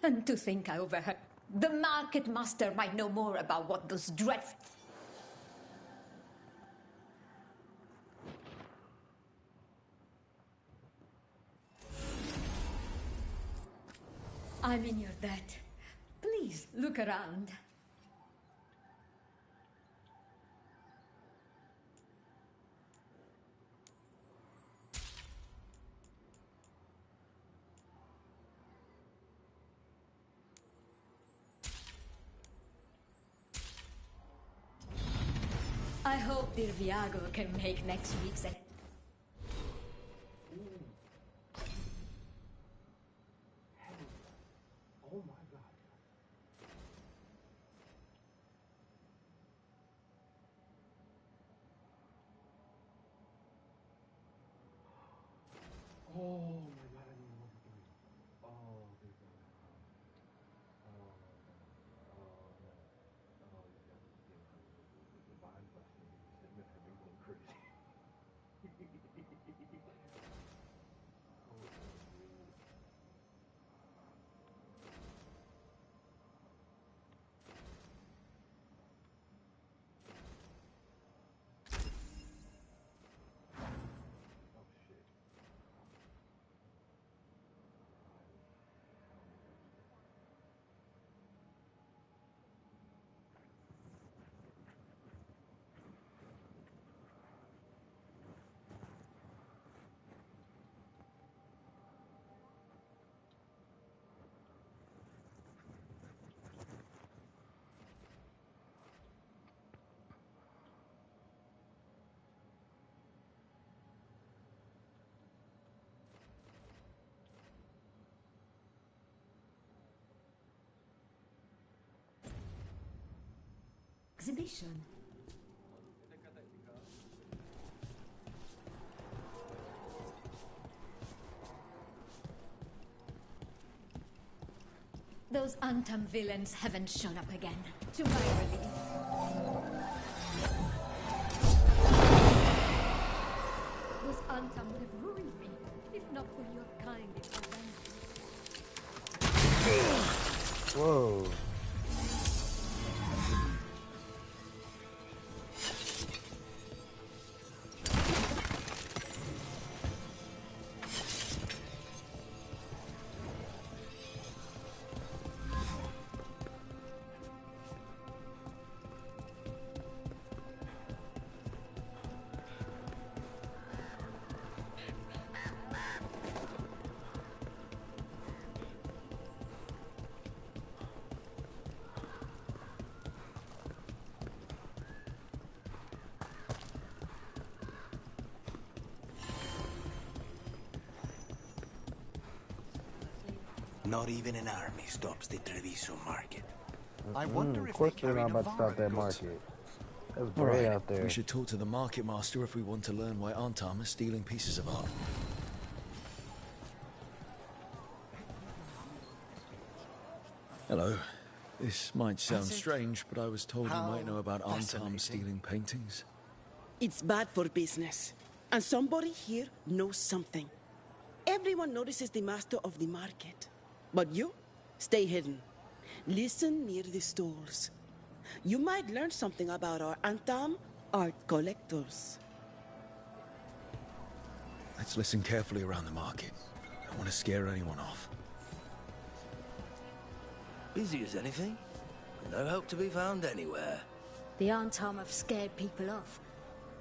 And to think I overheard. The market master might know more about what those dreadful. I'm in your debt. Please look around. I hope dear Viago can make next week's. Oh my god. Oh my god, I didn't know what to do. Oh, there's a... Oh, the divine blessing. Send it for me going crazy. Exhibition. Those Antam villains haven't shown up again. To my relief. Those Antam would have ruined me, if not for your kind intervention. Whoa. Not even an army stops the Treviso market. I wonder Of if course they they're not carry about to stop that Navarro goods. market. That was All great right, out there. we should talk to the market master if we want to learn why Antam is stealing pieces of art. Hello. This might sound strange, but I was told you might know about Antam stealing paintings. It's bad for business. And somebody here knows something. Everyone notices the master of the market. But you, stay hidden. Listen near the stalls. You might learn something about our Antam art collectors. Let's listen carefully around the market. I don't want to scare anyone off. Busy as anything. No help to be found anywhere. The Antam have scared people off.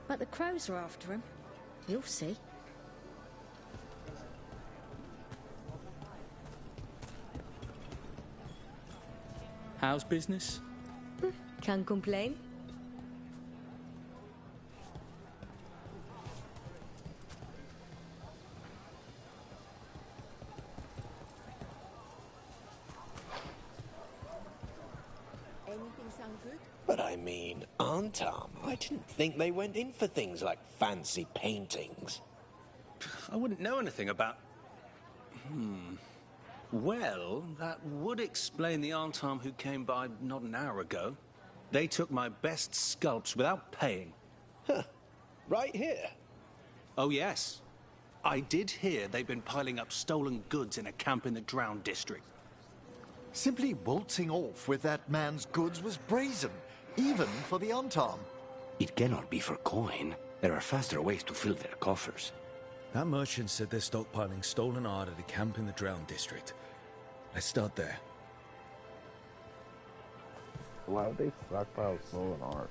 But the crows are after him. You'll see. How's business? Can't complain. Anything sound good? But I mean, Antam, I didn't think they went in for things like fancy paintings. I wouldn't know anything about... Well, that would explain the Antam who came by not an hour ago. They took my best sculpts without paying. Huh. Right here? Oh, yes. I did hear they've been piling up stolen goods in a camp in the Drowned district. Simply waltzing off with that man's goods was brazen, even for the Antam. It cannot be for coin. There are faster ways to fill their coffers. That merchant said they're stockpiling stolen art at a camp in the Drowned district. Let's start there. Why would they stockpile stolen art?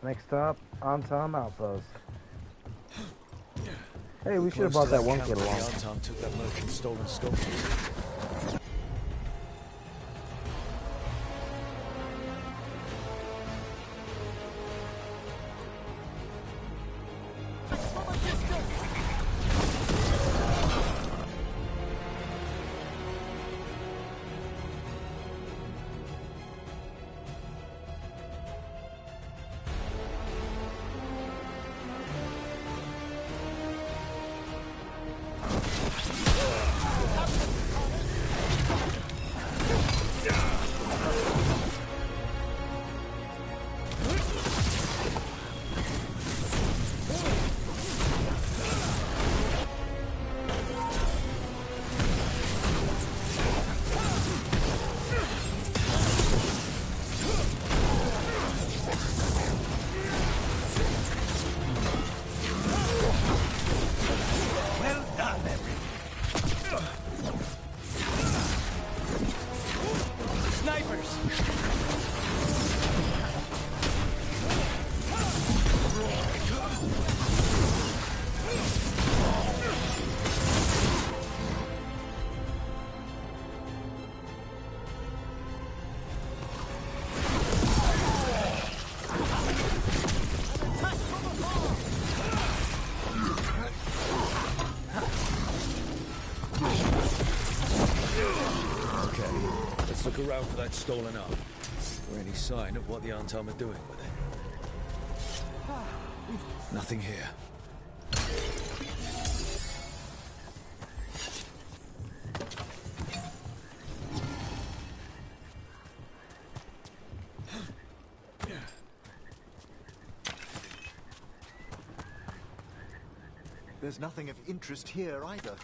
Next stop, Antam Outpost. Hey, we should have brought that one kid along. Antam took that merchant's stolen sculptures. Around for that stolen art. Or any sign of what the Antam are doing with it. Nothing here. There's nothing of interest here either.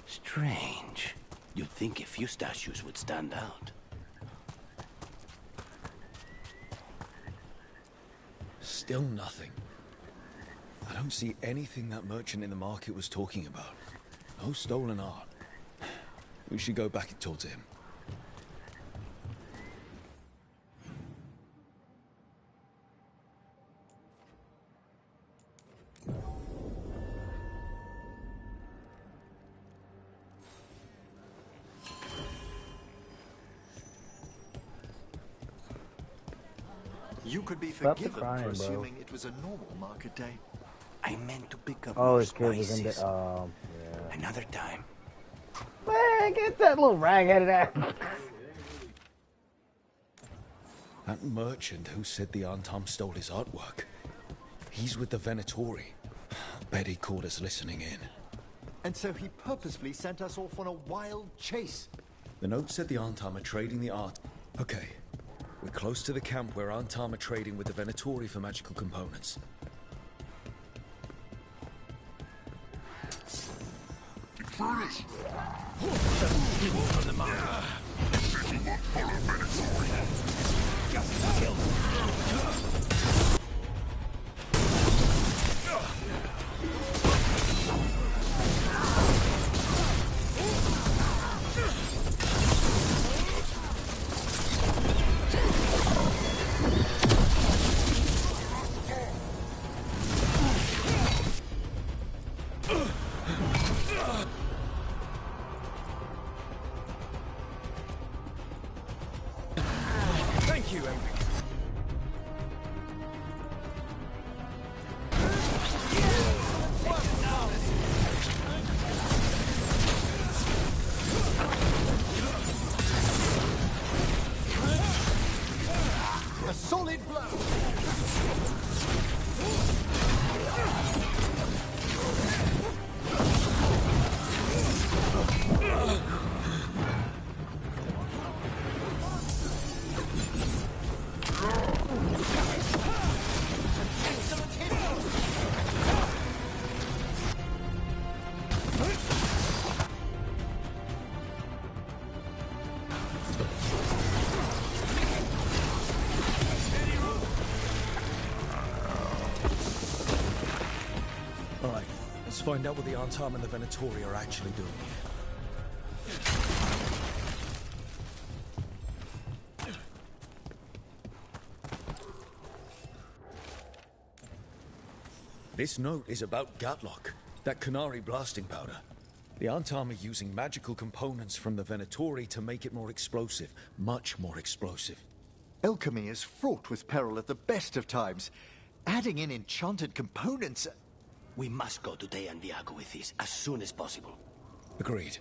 Strange. You'd think a few statues would stand out. Still nothing. I don't see anything that merchant in the market was talking about. No stolen art. We should go back towards him. You could be Stop the forgiven crying, for bro. assuming it was a normal market day. I meant to pick up Oh, more his kid was in spices. the. Yeah. Another time. Man, get that little rag-headed ass. That merchant who said the Antam stole his artwork. He's with the Venatori. Bet he caught us listening in. And so he purposefully sent us off on a wild chase. The note said the Antam are trading the art. Okay. We're close to the camp where Antam are trading with the Venatori for magical components. Furnace! People from the mine. Just kill them. Thank you, Eric. A solid blow. Alright, let's find out what the Antam and the Venatori are actually doing here. This note is about Gatlock, that Canary blasting powder. The Antam are using magical components from the Venatori to make it more explosive, much more explosive. Alchemy is fraught with peril at the best of times. Adding in enchanted components... We must go to Deyandiago with this as soon as possible. Agreed.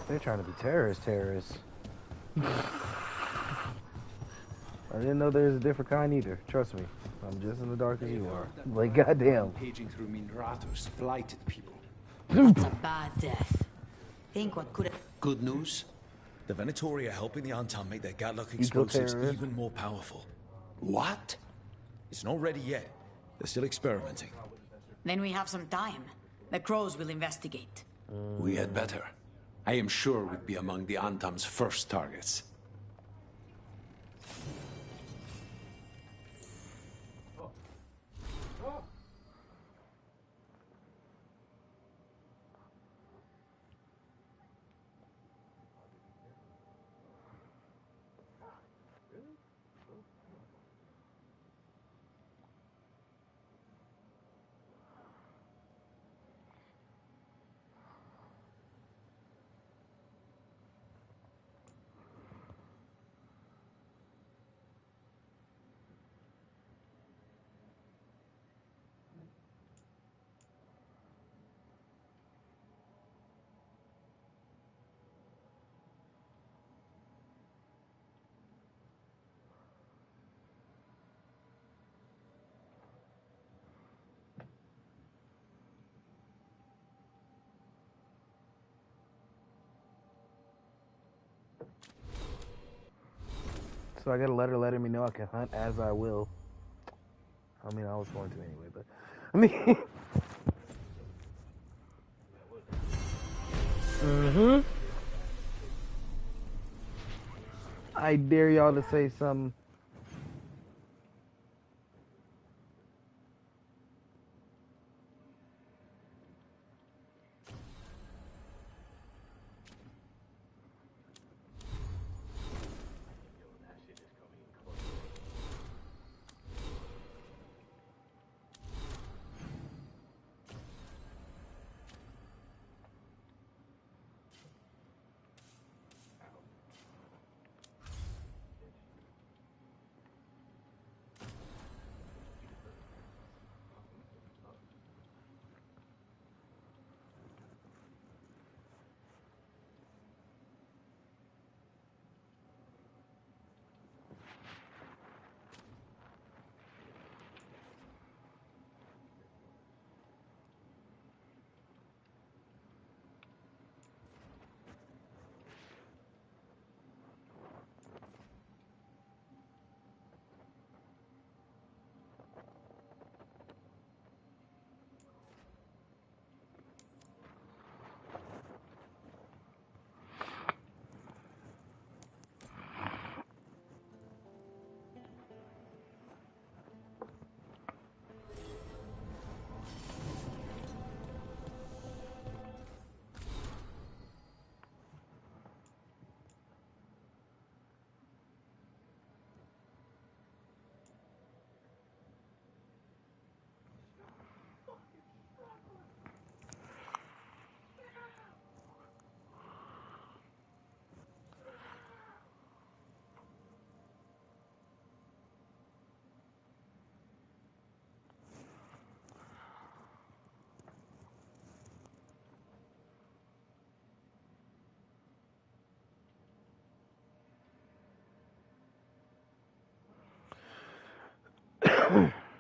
They're trying to be terrorists. I didn't know there's a different kind either. Trust me. I'm just in the dark as you are. Like, goddamn. Paging through Minrathos, blighted people. That's a bad death. Think what could have... Good news? The Venatori are helping the Antam make their Gatlock explosives even more powerful. What? It's not ready yet. They're still experimenting. Then we have some time. The crows will investigate. We had better. I am sure we'd be among the Antam's first targets. So I got a letter letting me know I can hunt as I will. I mean, I was going to anyway, but... I mean... I dare y'all to say something.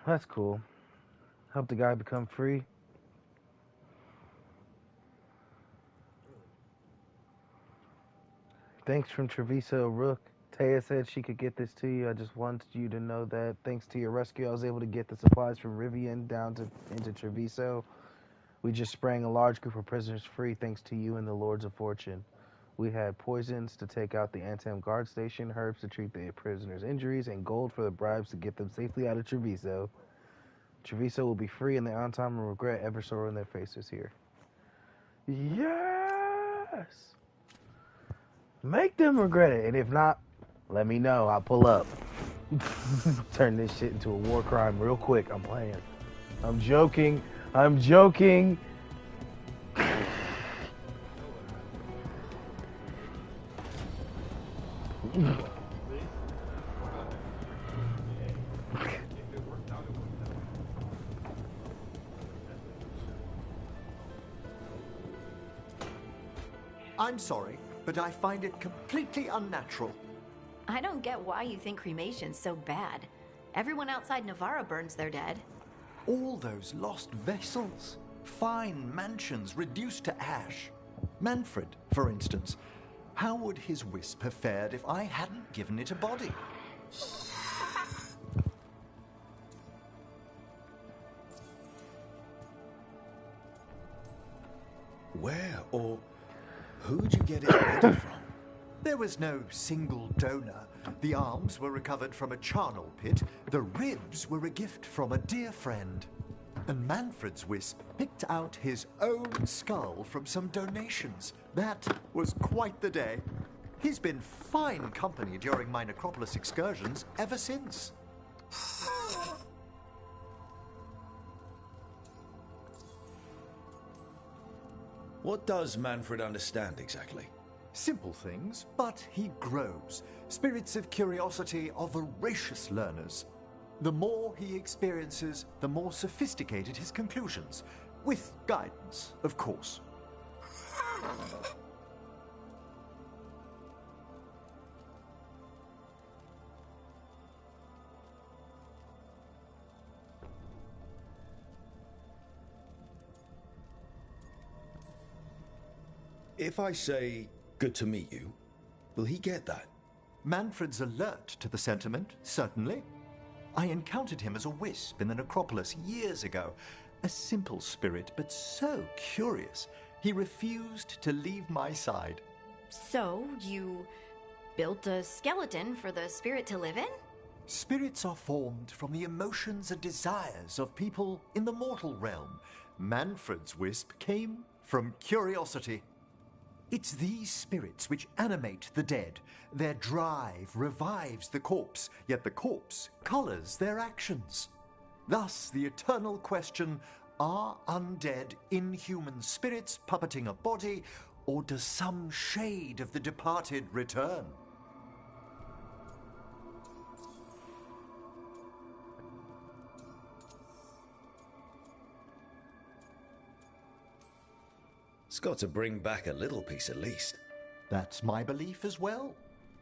That's cool. Help the guy become free. Thanks from Treviso Rook. Taya said she could get this to you. I just wanted you to know that thanks to your rescue, I was able to get the supplies from Rivian down into Treviso. We just sprang a large group of prisoners free thanks to you and the Lords of Fortune. We had poisons to take out the Antam guard station, herbs to treat the prisoners' injuries, and gold for the bribes to get them safely out of Treviso. Treviso will be free, and the Antam will regret ever sorrowing their faces here. Yes! Make them regret it, and if not, let me know. I'll pull up. Turn this shit into a war crime real quick. I'm playing. I'm joking. I'm joking. I'm sorry, but I find it completely unnatural. I don't get why you think cremation's so bad. Everyone outside Navarra burns their dead. All those lost vessels, fine mansions reduced to ash. Manfred, for instance, how would his wisp have fared if I hadn't given it a body? Where or who'd you get his body from? There was no single donor. The arms were recovered from a charnel pit. The ribs were a gift from a dear friend. And Manfred's wisp picked out his own skull from some donations. That was quite the day. He's been fine company during my necropolis excursions ever since. What does Manfred understand exactly? Simple things, but he grows. Spirits of curiosity are voracious learners. The more he experiences, the more sophisticated his conclusions. With guidance, of course. If I say, good to meet you, will he get that? Manfred's alert to the sentiment, certainly. I encountered him as a wisp in the necropolis years ago. A simple spirit, but so curious. He refused to leave my side. So, you built a skeleton for the spirit to live in? Spirits are formed from the emotions and desires of people in the mortal realm. Manfred's wisp came from curiosity. It's these spirits which animate the dead. Their drive revives the corpse, yet the corpse colors their actions. Thus, the eternal question, are undead inhuman spirits puppeting a body, or does some shade of the departed return? It's got to bring back a little piece at least. That's my belief as well.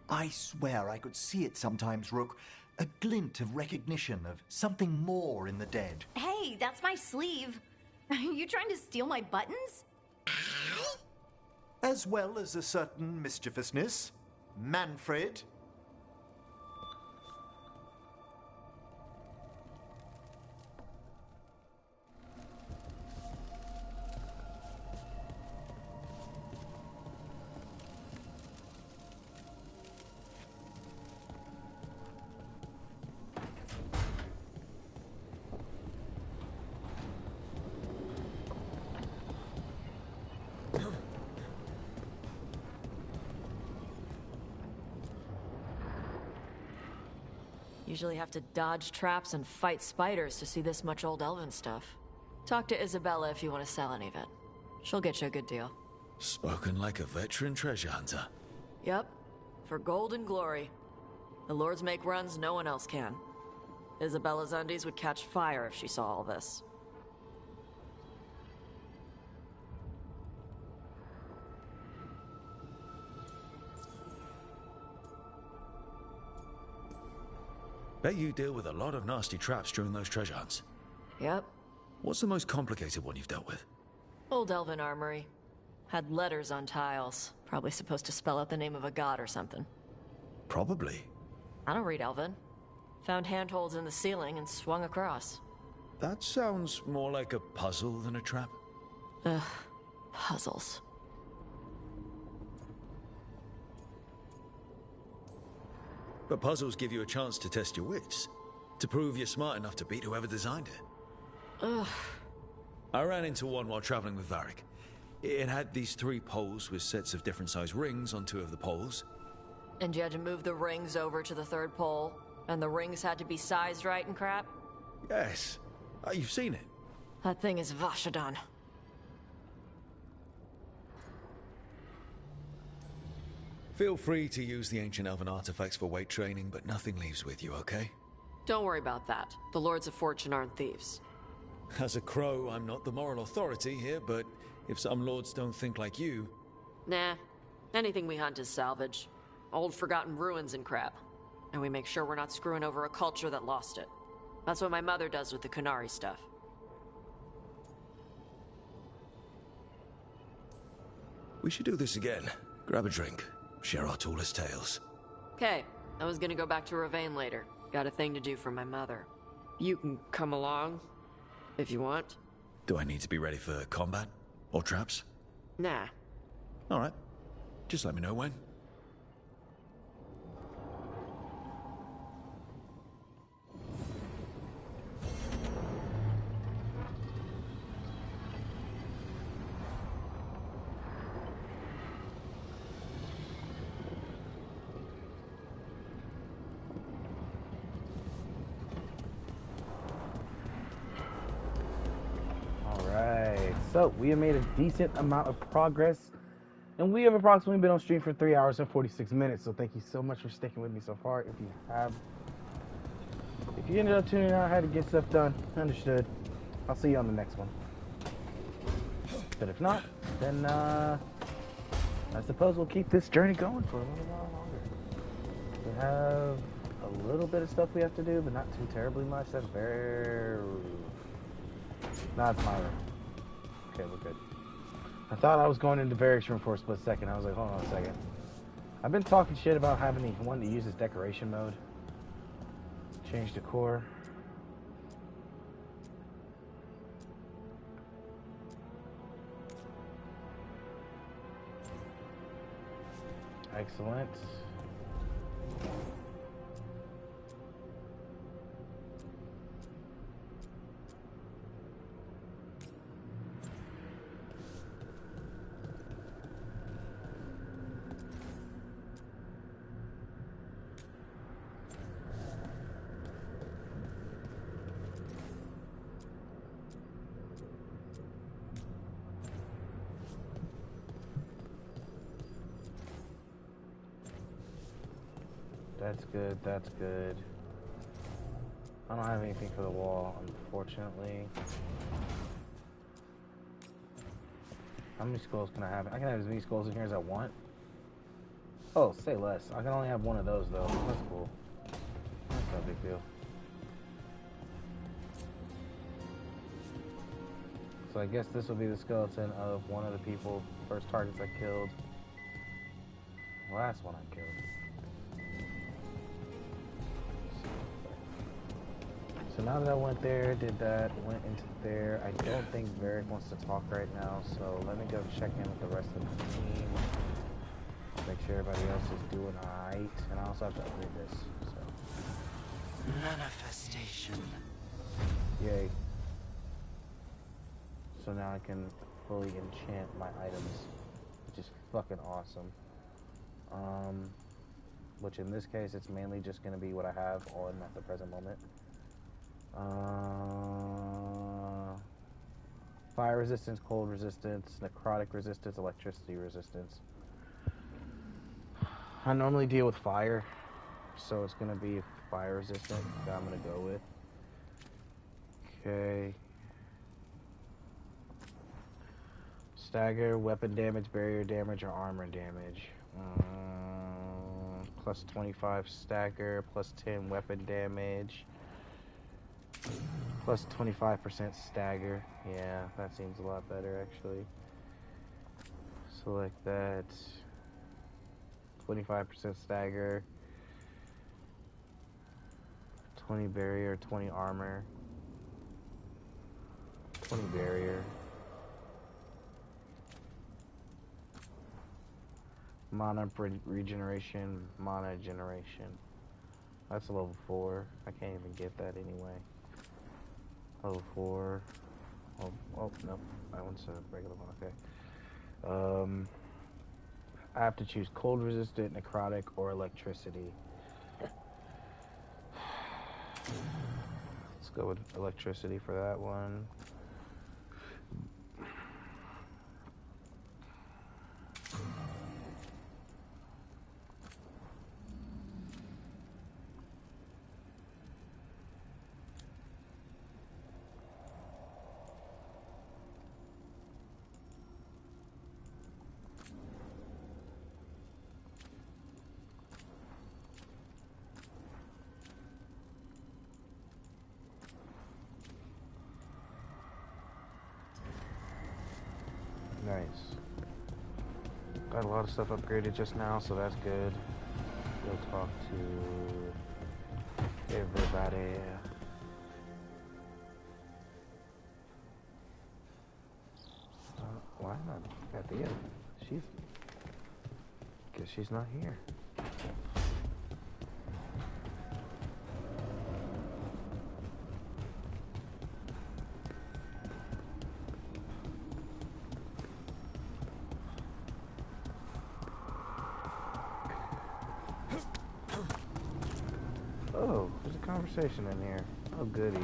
I swear I could see it sometimes, Rook. A glint of recognition of something more in the dead. Hey, that's my sleeve. Are you trying to steal my buttons? As well as a certain mischievousness. Manfred. Usually have to dodge traps and fight spiders to see this much old elven stuff. Talk to Isabella if you want to sell any of it. She'll get you a good deal. Spoken like a veteran treasure hunter. Yep, for gold and glory. The lords make runs no one else can. Isabella's undies would catch fire if she saw all this. Bet you deal with a lot of nasty traps during those treasure hunts. Yep. What's the most complicated one you've dealt with? Old Elven armory. Had letters on tiles. Probably supposed to spell out the name of a god or something. Probably. I don't read Elven. Found handholds in the ceiling and swung across. That sounds more like a puzzle than a trap. Ugh. Puzzles. But puzzles give you a chance to test your wits. To prove you're smart enough to beat whoever designed it. Ugh. I ran into one while traveling with Varric. It had these 3 poles with sets of different size rings on 2 of the poles. And you had to move the rings over to the 3rd pole? And the rings had to be sized right and crap? Yes. You've seen it. That thing is Vashadan. Feel free to use the ancient elven artifacts for weight training, but nothing leaves with you, okay? Don't worry about that. The Lords of Fortune aren't thieves. As a crow, I'm not the moral authority here, but if some lords don't think like you... Nah. Anything we hunt is salvage. Old forgotten ruins and crap. And we make sure we're not screwing over a culture that lost it. That's what my mother does with the Kunari stuff. We should do this again. Grab a drink. Share our tallest tales. Okay, I was gonna go back to Ravane later. Got a thing to do for my mother. You can come along, if you want. Do I need to be ready for combat? Or traps? Nah. Alright. Just let me know when. So, we have made a decent amount of progress, and we have approximately been on stream for 3 hours and 46 minutes, so thank you so much for sticking with me so far. If you ended up tuning out, I had to get stuff done, understood. I'll see you on the next one. But if not, then, I suppose we'll keep this journey going for a little while longer. We have a little bit of stuff we have to do, but not too terribly much. That's very... Nah, it's my room. Okay, we're good. I thought I was going into Varric's room for a split second. I was like, hold on a second. I've been talking shit about wanting to use this decoration mode. Change decor. Excellent. That's good, that's good. I don't have anything for the wall, unfortunately. How many skulls can I have? I can have as many skulls in here as I want. Oh, say less. I can only have one of those, though. That's cool. That's no big deal. So I guess this will be the skeleton of one of the people, first targets I killed. Last one I killed. So now that I went there, did that, went into there, I don't think Varric wants to talk right now, so let me go check in with the rest of the team. Make sure everybody else is doing alright, and I also have to upgrade this, so. Manifestation. Yay. So now I can fully enchant my items, which is fucking awesome. Which in this case, it's mainly just going to be what I have on at the present moment. Fire resistance, cold resistance, necrotic resistance, electricity resistance. I normally deal with fire, so it's going to be fire resistant that I'm going to go with. Okay. Stagger, weapon damage, barrier damage, or armor damage. plus 25 stagger, plus 10 weapon damage, plus 25% stagger. Yeah, that seems a lot better actually. Select that. 25% stagger, 20 barrier, 20 armor, 20 barrier. Mana regeneration, mana generation. That's a level 4. I can't even get that anyway. Level 4. Oh, no. That one's a regular one, okay. I have to choose cold resistant, necrotic, or electricity. Let's go with electricity for that one. Nice. Got a lot of stuff upgraded just now, so that's good. Go talk to everybody. Why not at the end? Guess she's not here. Oh, there's a conversation in here. Oh, goody.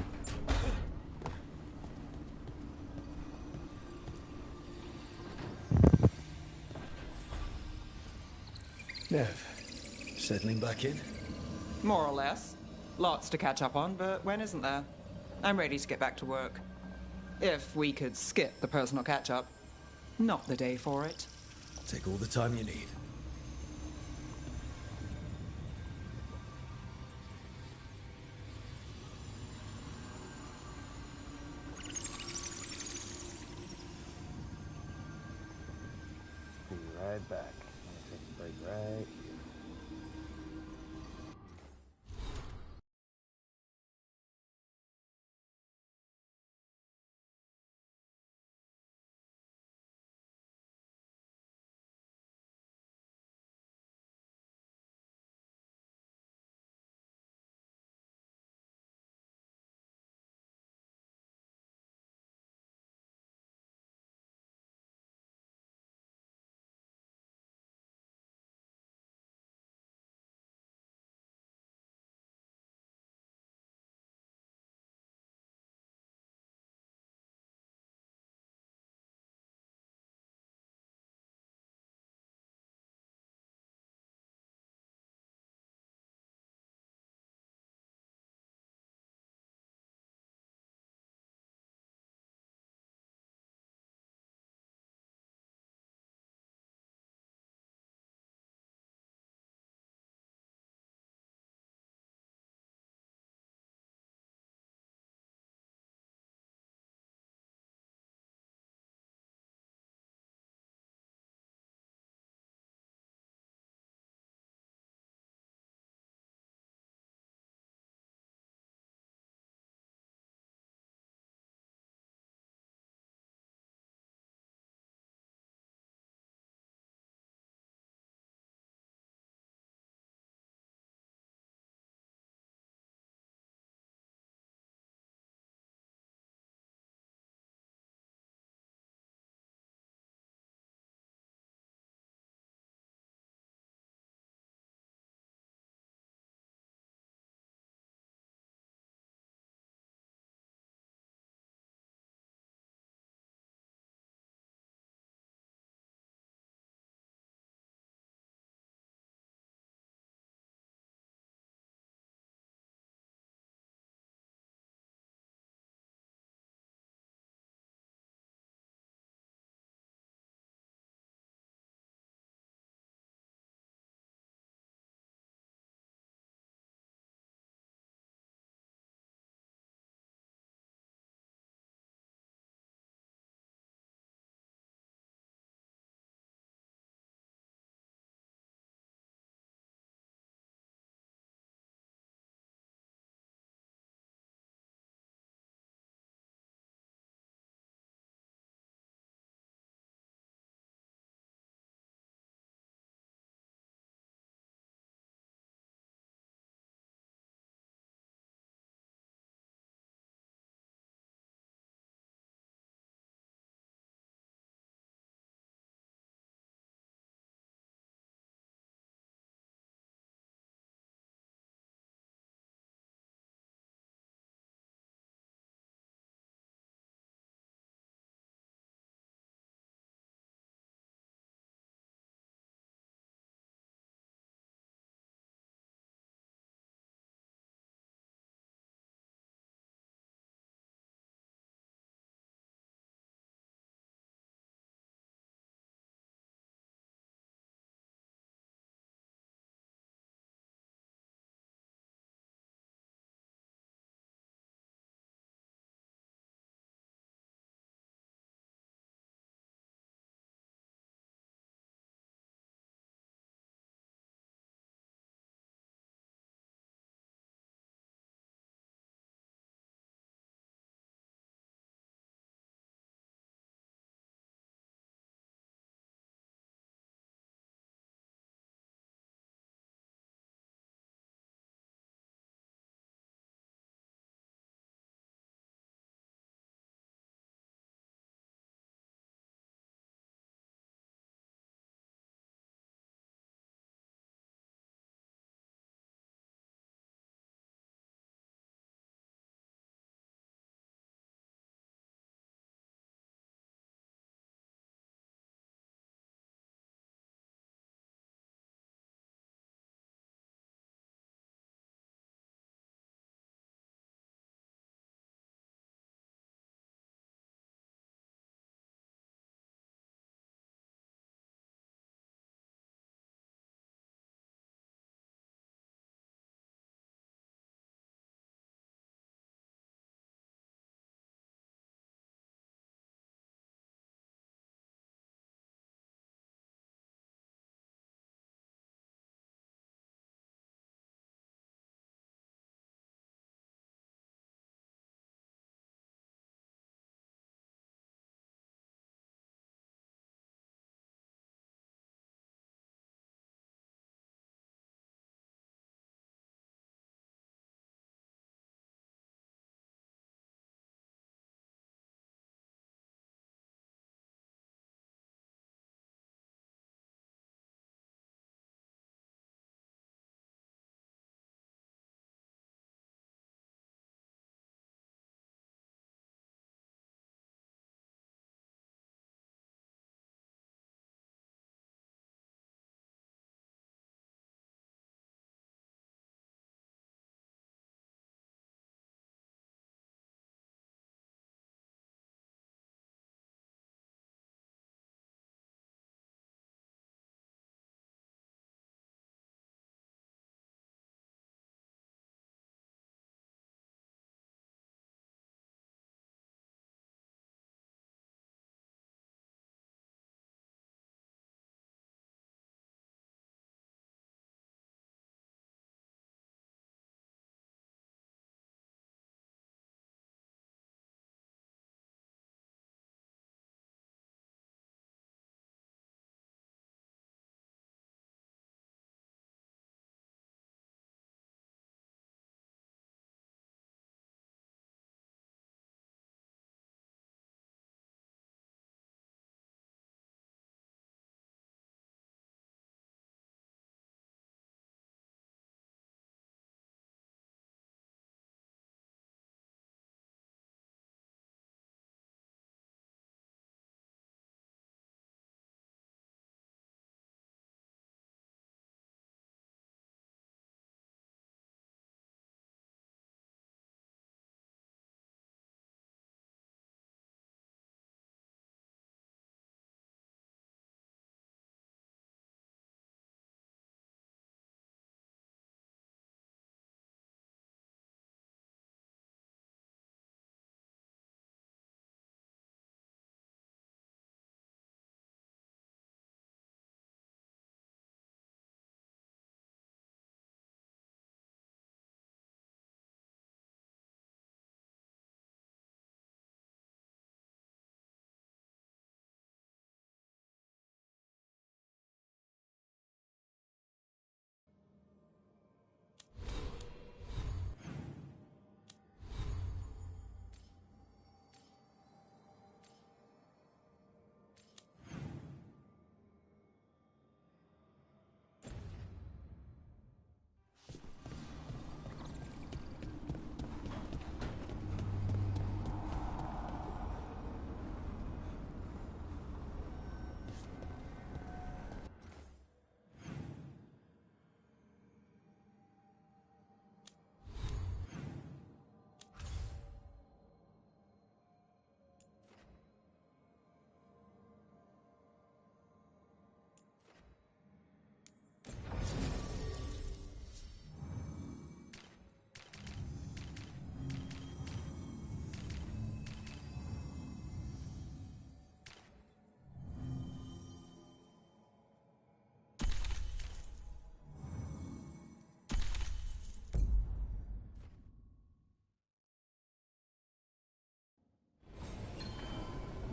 Nev, settling back in? More or less. Lots to catch up on, but when isn't there? I'm ready to get back to work. If we could skip the personal catch-up. Not the day for it. Take all the time you need. Be right back. I'm gonna take a break right here.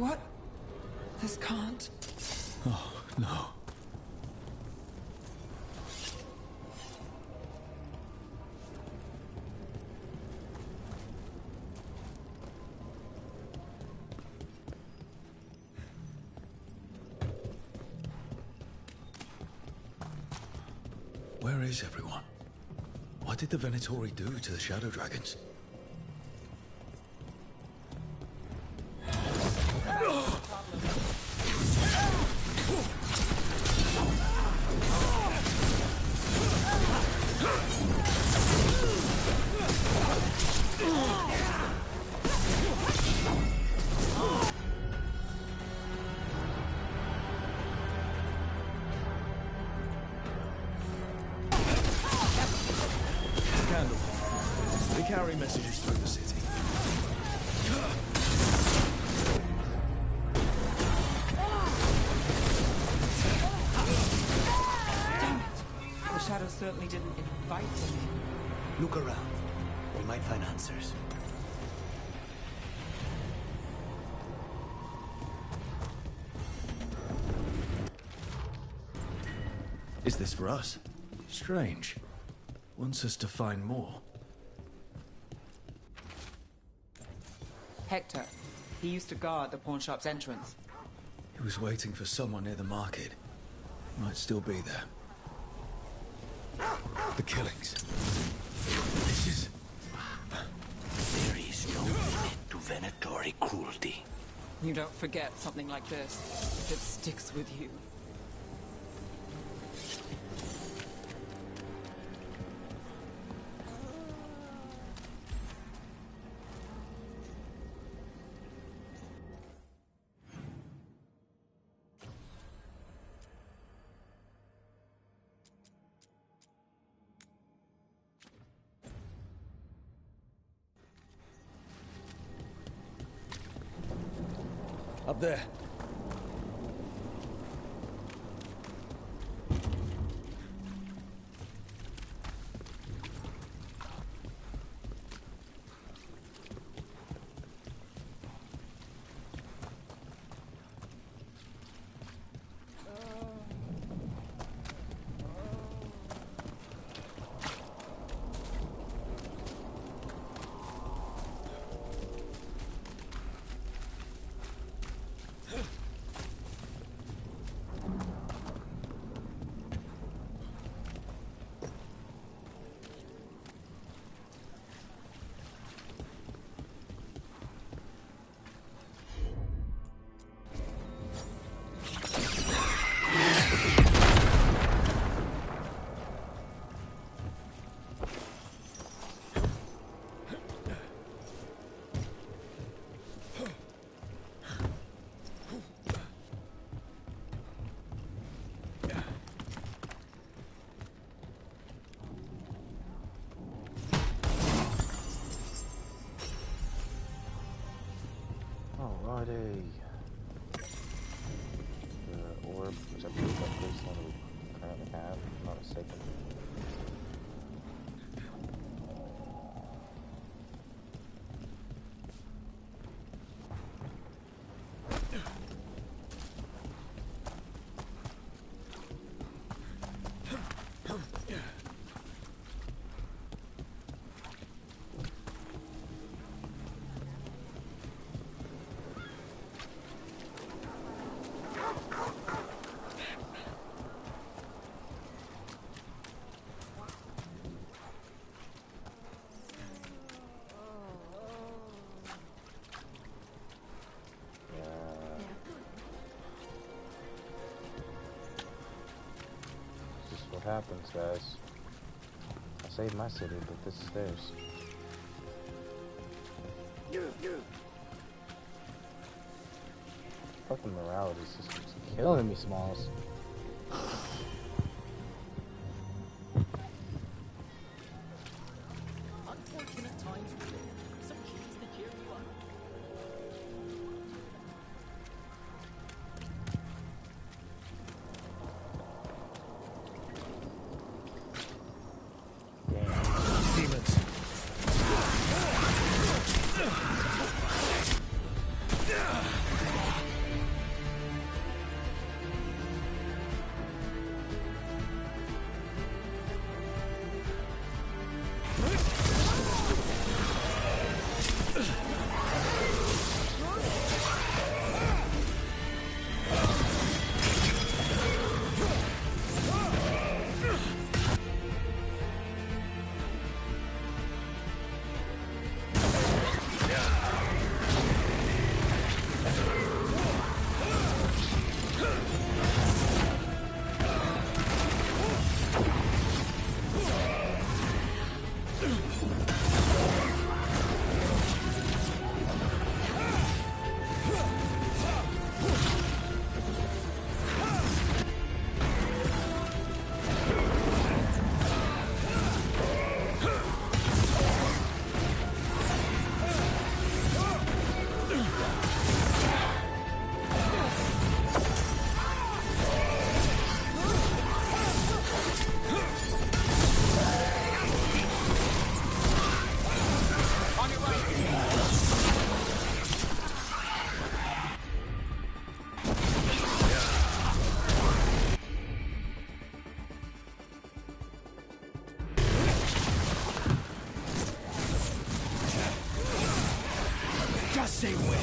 What? This can't. Oh, no. Where is everyone? What did the Venatori do to the Shadow Dragons? They carry messages through the city. Damn it! The shadows certainly didn't invite me. Look around. We might find answers. Is this for us? Strange. Wants us to find more. Hector. He used to guard the pawn shop's entrance. He was waiting for someone near the market. Might still be there. The killings. This is... There is no limit to Venatori cruelty. You don't forget something like this. It sticks with you. Up there. Alrighty. The orb, which I believe that this one we currently have, if I'm not mistaken. What happens, guys? I saved my city, but this is theirs. Fucking morality system's killing me, Smalls. Unfortunate times we live. Some cheese to cheer you up. Demons. say when.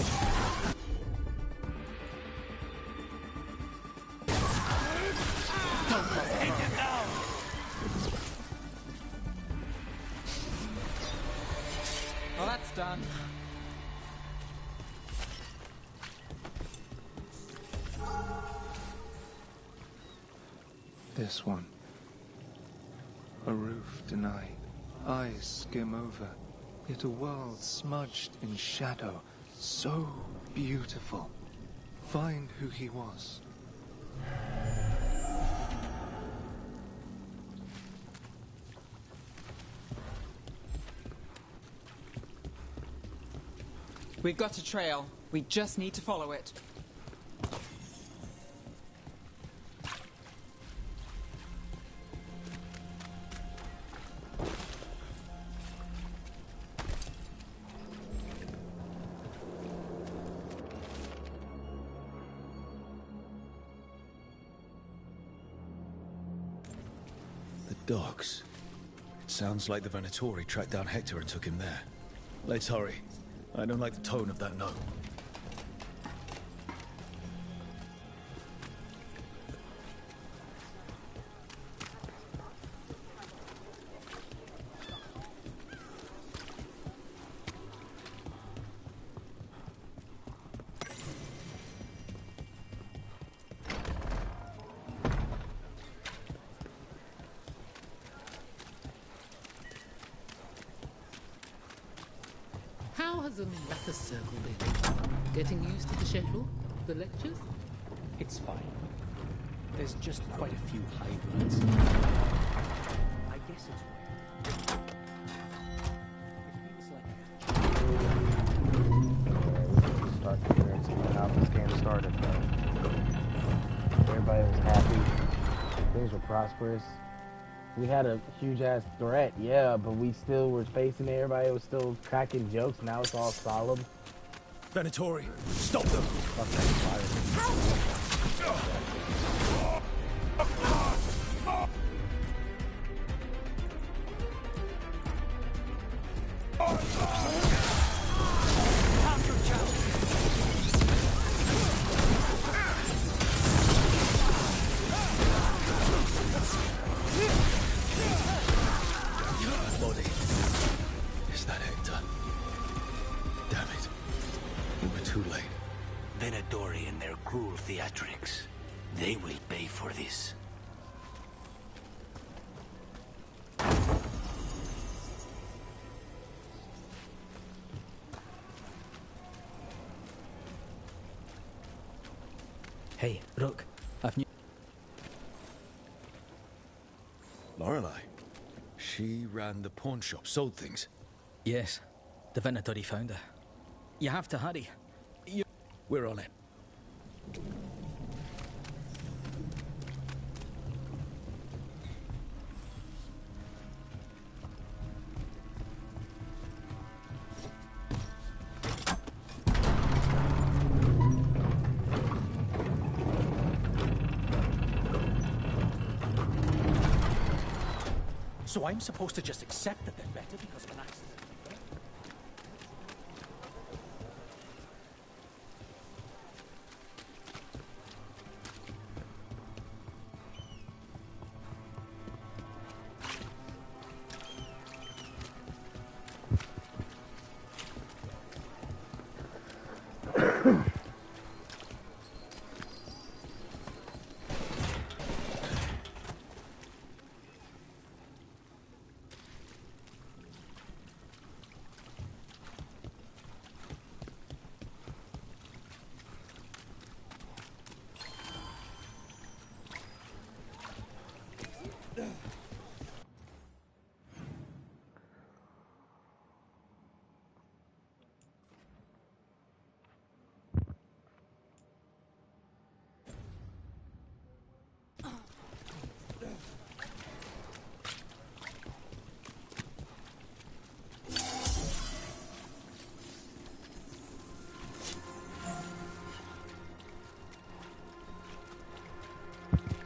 Don't take it down! Well, that's done. This one. A roof denied, eyes skim over, yet a world smudged in shadow, so beautiful. Find who he was. We've got a trail. We just need to follow it. Dogs. It sounds like the Venatori tracked down Hector and took him there. Let's hurry. I don't like the tone of that note. How has the Matter Circle been? Getting used to the schedule? The lectures? It's fine. There's just quite a few hybrids. I guess it's weird. Start the year and see how this game started, though. Everybody was happy. Things were prosperous. We had a huge ass threat, yeah, but we still were facing it. Everybody was still cracking jokes. Now it's all solemn. Venatori, stop them! Venatori and their cruel theatrics. They will pay for this. Hey, look. I've new... Lorelei. She ran the pawn shop, sold things. Yes, the Venatori found her. You have to hurry. We're on it. So I'm supposed to just accept that they're better because of an accident?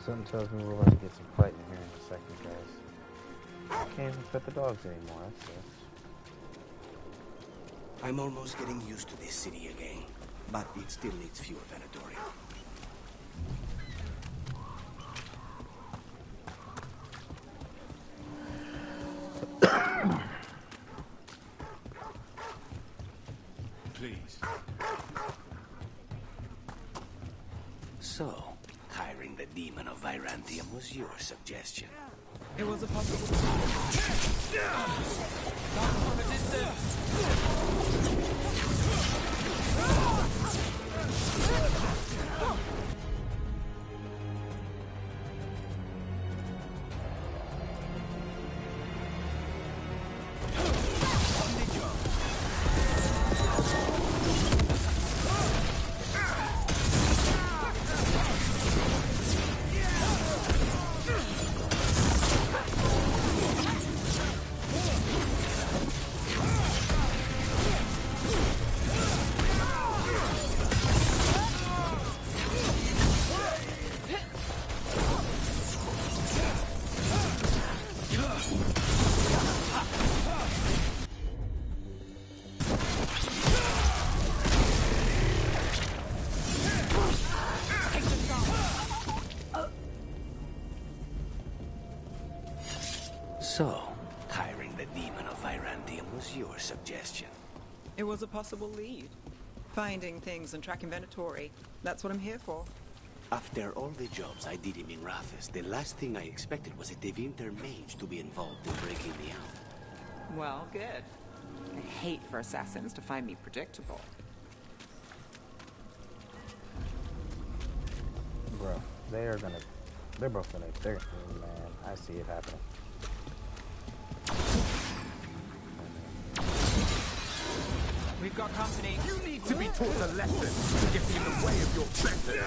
Something tells me we're about to get some fighting here in a second, guys. Can't even pet the dogs anymore, that sucks. I'm almost getting used to this city again, but it still needs fewer Venatori. Please. So, hiring the demon of Virantium was your suggestion. It was a possibility. From a distance. So, hiring the demon of Virantium was your suggestion. It was a possible lead. Finding things and tracking Venatori. That's what I'm here for. After all the jobs I did in Minrathous, the last thing I expected was a Devinter mage to be involved in breaking me out. Well, good. I hate for assassins to find me predictable. Bro, they're both gonna, man, I see it happening. We've got company. You need to be taught a lesson for getting in the way of your betters.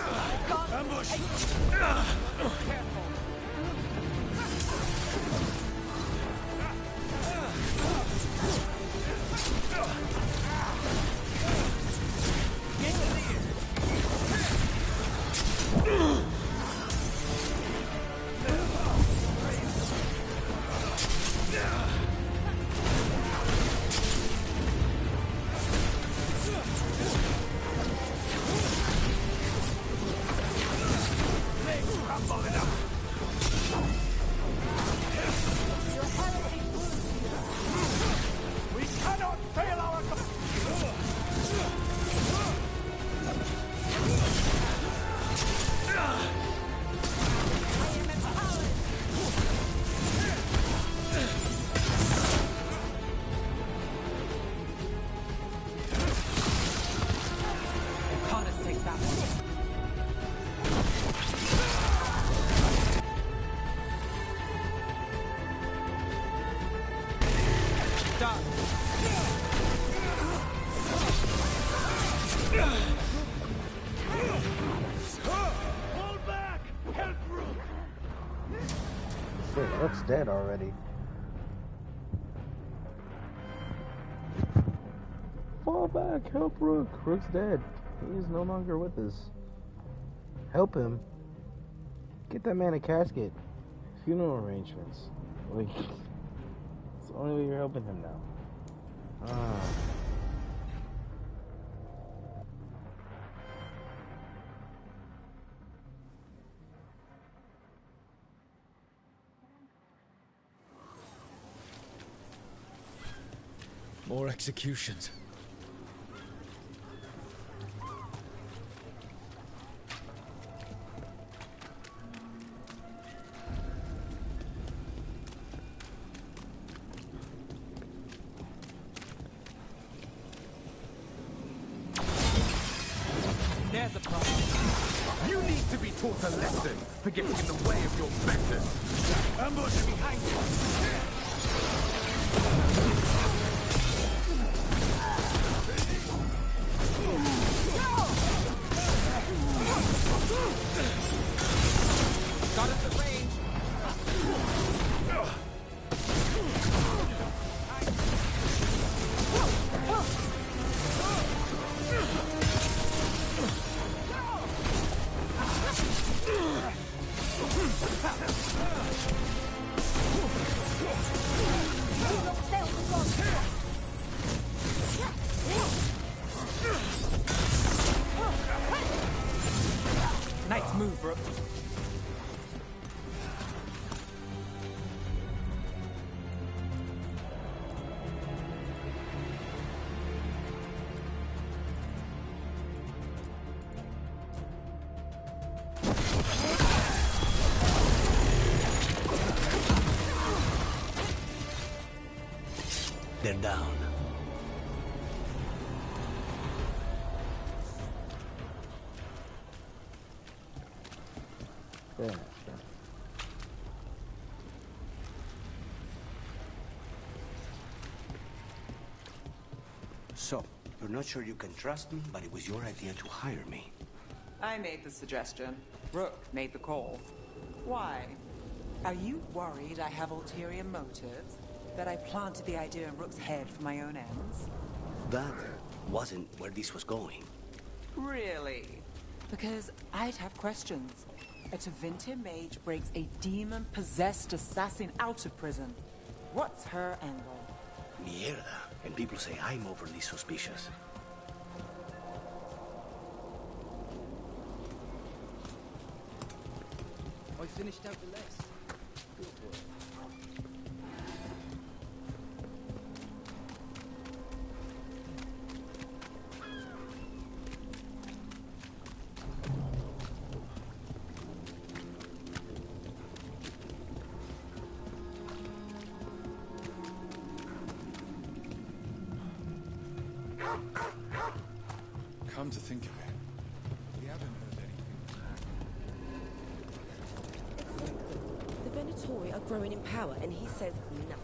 Ambush! Careful. Shit, Rook's dead already. Fall back, help Rook. Rook's dead. He is no longer with us. Help him. Get that man a casket. Funeral arrangements. Like, it's the only way you're helping him now. More executions. There's a problem. You need to be taught a lesson for getting in the way of your betters. Ambush behind you. Got us at range. Move, Rook. They're down. Yeah. So, you're not sure you can trust me, but it was your idea to hire me. I made the suggestion. Rook made the call. Why? Are you worried I have ulterior motives? That I planted the idea in Rook's head for my own ends? That wasn't where this was going. Really? Because I'd have questions. A Tevinter mage breaks a demon-possessed assassin out of prison. What's her angle? Mierda. And people say I'm overly suspicious. I finished out the list. Good work. Come to think of it, we haven't heard anything. The Venatori are growing in power, and he says nothing.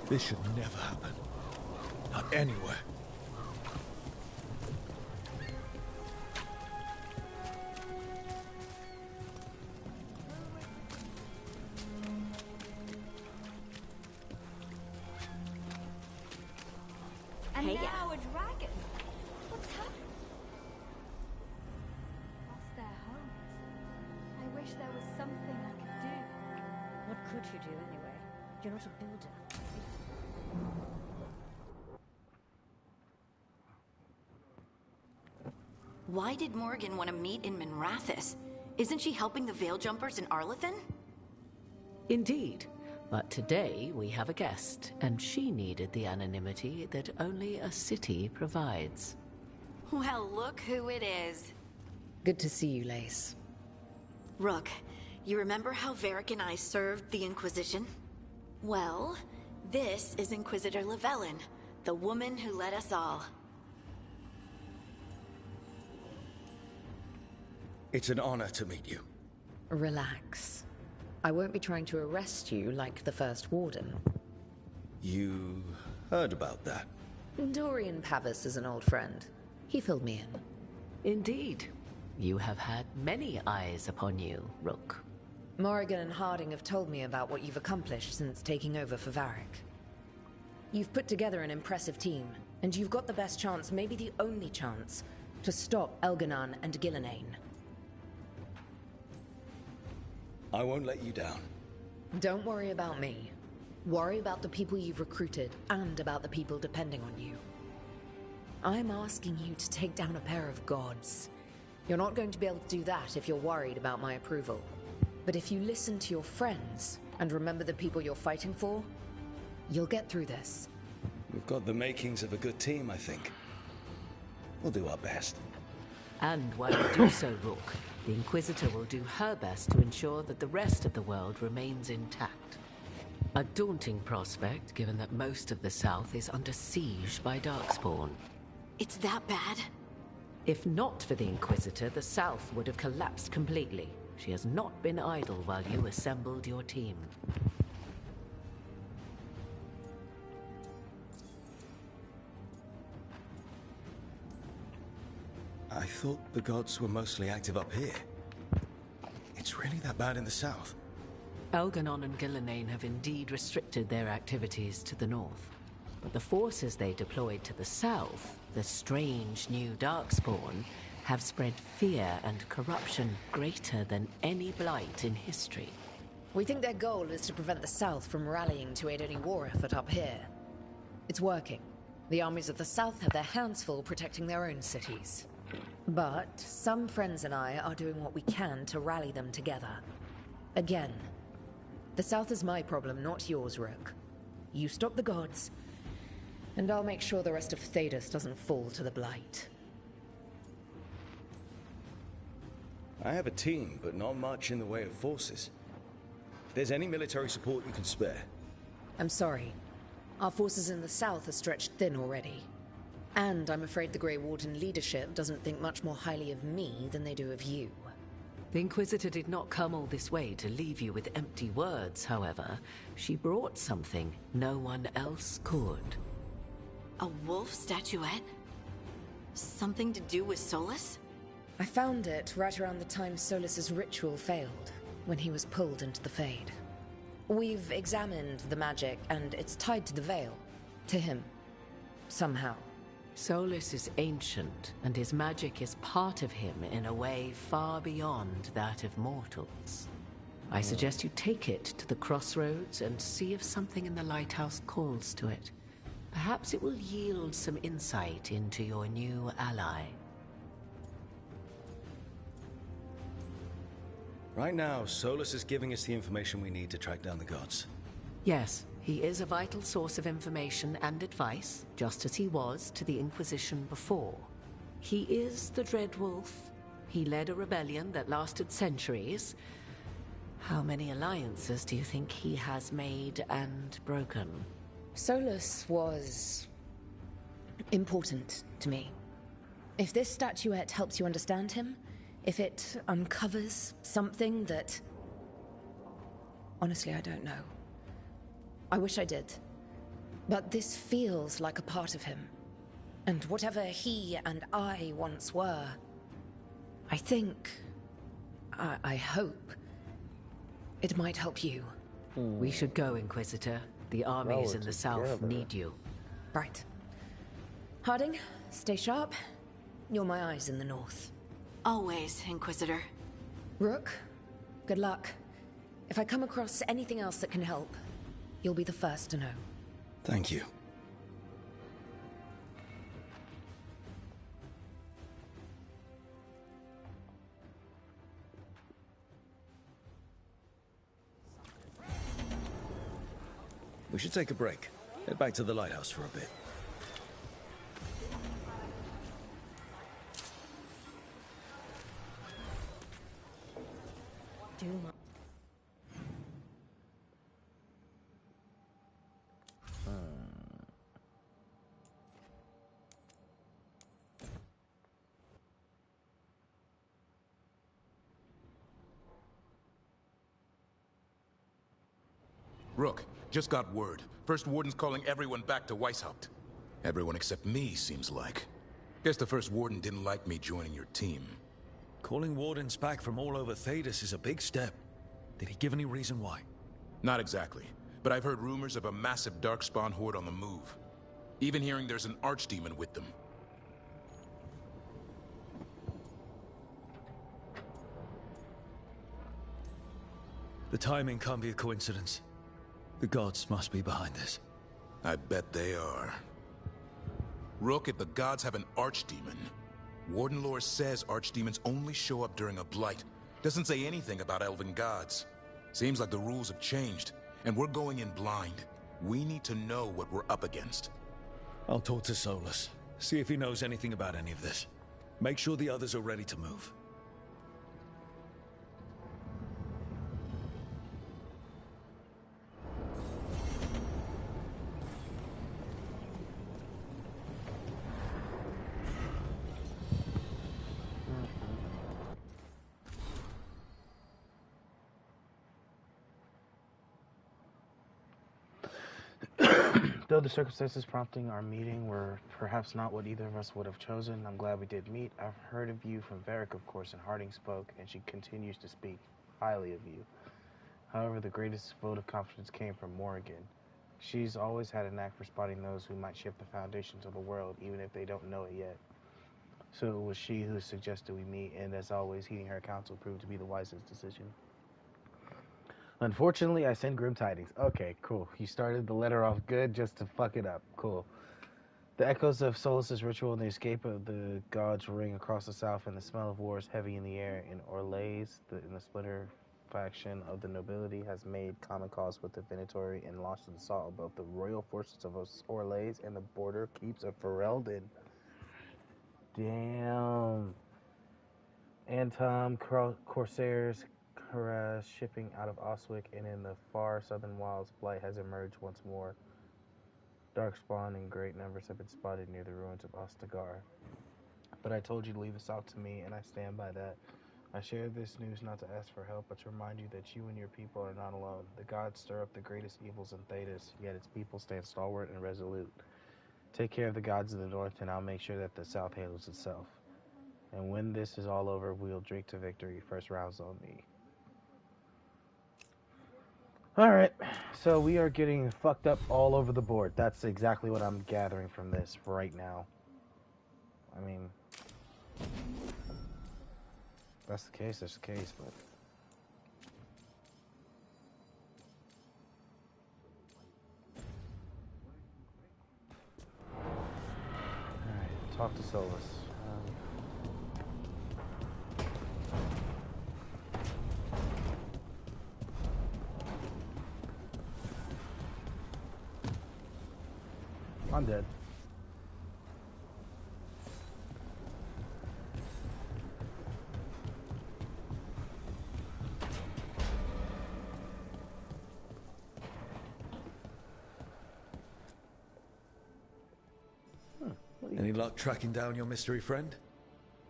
This should never happen. Not anywhere. And Hey, now a dragon. What's happened? Lost their homes. I wish there was something I could do. What could you do anyway? You're not a builder. Why did Morgan want to meet in Minrathous? Isn't she helping the Veil Jumpers in Arlathan? Indeed. But today we have a guest, and she needed the anonymity that only a city provides. Well, look who it is. Good to see you, Lace. Rook, you remember how Varric and I served the Inquisition? Well, this is Inquisitor Llewellyn, the woman who led us all. It's an honor to meet you. Relax. I won't be trying to arrest you like the First Warden. You heard about that? Dorian Pavis is an old friend. He filled me in. Indeed. You have had many eyes upon you, Rook. Morrigan and Harding have told me about what you've accomplished since taking over for Varric. You've put together an impressive team, and you've got the best chance, maybe the only chance, to stop Elganon and Gillenane. I won't let you down. Don't worry about me. Worry about the people you've recruited, and about the people depending on you. I'm asking you to take down a pair of gods. You're not going to be able to do that if you're worried about my approval. But if you listen to your friends, and remember the people you're fighting for, you'll get through this. We've got the makings of a good team, I think. We'll do our best. And while you do so, Rook, the Inquisitor will do her best to ensure that the rest of the world remains intact. A daunting prospect, given that most of the South is under siege by Darkspawn. It's that bad? If not for the Inquisitor, the South would have collapsed completely. She has not been idle while you assembled your team. I thought the gods were mostly active up here. It's really that bad in the south? Elganon and Gillenane have indeed restricted their activities to the north. But the forces they deployed to the south, the strange new Darkspawn, have spread fear and corruption greater than any blight in history. We think their goal is to prevent the South from rallying to aid any war effort up here. It's working. The armies of the South have their hands full protecting their own cities. But some friends and I are doing what we can to rally them together. Again, the South is my problem, not yours, Rook. You stop the gods, and I'll make sure the rest of Thedas doesn't fall to the blight. I have a team, but not much in the way of forces. If there's any military support you can spare. I'm sorry. Our forces in the south are stretched thin already. And I'm afraid the Grey Warden leadership doesn't think much more highly of me than they do of you. The Inquisitor did not come all this way to leave you with empty words, however. She brought something no one else could. A wolf statuette? Something to do with Solus? I found it right around the time Solus's ritual failed, when he was pulled into the Fade. We've examined the magic, and it's tied to the Veil. To him. Somehow. Solus is ancient, and his magic is part of him in a way far beyond that of mortals. I suggest you take it to the crossroads and see if something in the lighthouse calls to it. Perhaps it will yield some insight into your new ally. Right now, Solus is giving us the information we need to track down the gods. Yes, he is a vital source of information and advice, just as he was to the Inquisition before. He is the Dread Wolf. He led a rebellion that lasted centuries. How many alliances do you think he has made and broken? Solus was important to me. If this statuette helps you understand him, if it uncovers something that... Honestly, I don't know. I wish I did. But this feels like a part of him. And whatever he and I once were, I think... I hope... it might help you. We should go, Inquisitor. The armies in the south need you. Right. Harding, stay sharp. You're my eyes in the north. Always, Inquisitor. Rook, good luck. If I come across anything else that can help, you'll be the first to know. Thank you. We should take a break. Head back to the lighthouse for a bit. Rook, just got word. First Warden's calling everyone back to Weishaupt. Everyone except me, seems like. Guess the First Warden didn't like me joining your team. Calling Wardens back from all over Thedas is a big step. Did he give any reason why? Not exactly, but I've heard rumors of a massive Darkspawn horde on the move. Even hearing there's an archdemon with them. The timing can't be a coincidence. The gods must be behind this. I bet they are. Rook, if the gods have an archdemon, Warden lore says archdemons only show up during a blight. Doesn't say anything about elven gods. Seems like the rules have changed, and we're going in blind. We need to know what we're up against. I'll talk to Solus, see if he knows anything about any of this. Make sure the others are ready to move. Though the circumstances prompting our meeting were perhaps not what either of us would have chosen, I'm glad we did meet. I've heard of you from Varric, of course, and Harding spoke, and she continues to speak highly of you. However, the greatest vote of confidence came from Morrigan. She's always had a knack for spotting those who might shift the foundations of the world, even if they don't know it yet. So it was she who suggested we meet, and as always, heeding her counsel proved to be the wisest decision. Unfortunately, I send grim tidings. Okay, cool. You started the letter off good just to fuck it up. Cool. The echoes of Solus's ritual and the escape of the gods ring across the south, and the smell of war is heavy in the air. In Orlais, in the splinter faction of the nobility has made common cause with the Venatori and launched an assault above the royal forces of Orlais and the border keeps of Ferelden. Damn. Antom Corsairs harass shipping out of Oswick, and in the far southern wilds, blight has emerged once more. Darkspawn in great numbers have been spotted near the ruins of Ostagar. But I told you to leave this out to me, and I stand by that. I share this news not to ask for help, but to remind you that you and your people are not alone. The gods stir up the greatest evils in Thedas, yet its people stand stalwart and resolute. Take care of the gods of the north, and I'll make sure that the south handles itself. And when this is all over, we'll drink to victory. First round's on me. Alright, so we are getting fucked up all over the board. That's exactly what I'm gathering from this right now. I mean, if that's the case, that's the case, but... Alright, talk to Solus. I'm dead. Any luck tracking down your mystery friend?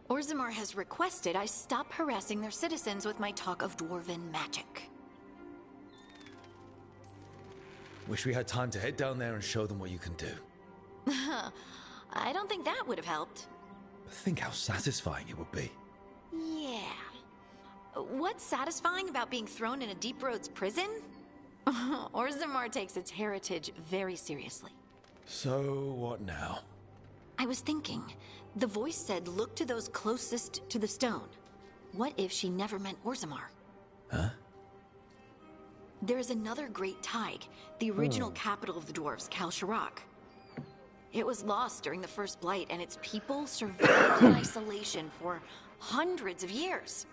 Orzammar has requested I stop harassing their citizens with my talk of dwarven magic. Wish we had time to head down there and show them what you can do. I don't think that would have helped. Think how satisfying it would be. Yeah. What's satisfying about being thrown in a Deep Roads prison? Orzammar takes its heritage very seriously. So, what now? I was thinking, the voice said look to those closest to the stone. What if she never meant Orzammar? Huh? There's another great Tig, the original capital of the dwarves, Kal Shirak. It was lost during the First Blight, and its people survived in isolation for hundreds of years.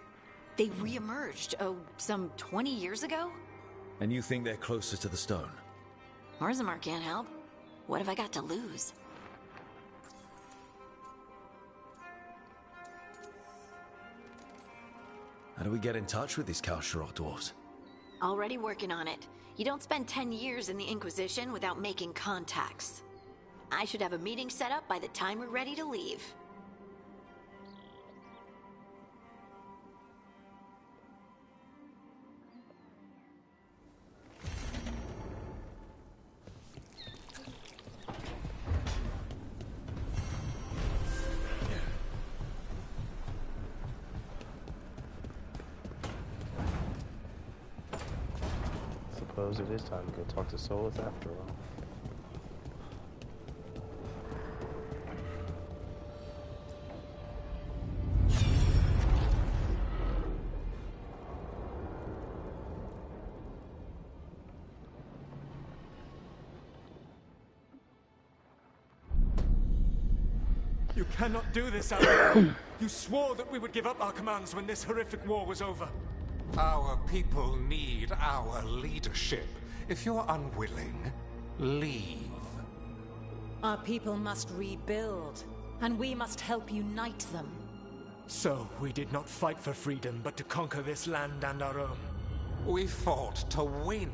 They re-emerged, some 20 years ago? And you think they're closer to the stone? Orzammar can't help. What have I got to lose? How do we get in touch with these Kal Shirak dwarves? Already working on it. You don't spend 10 years in the Inquisition without making contacts. I should have a meeting set up by the time we're ready to leave. Suppose it is time to go talk to Solus after all. You cannot do this, Alvin. You swore that we would give up our commands when this horrific war was over. Our people need our leadership. If you're unwilling, leave. Our people must rebuild, and we must help unite them. So, we did not fight for freedom, but to conquer this land and our own. We fought to win,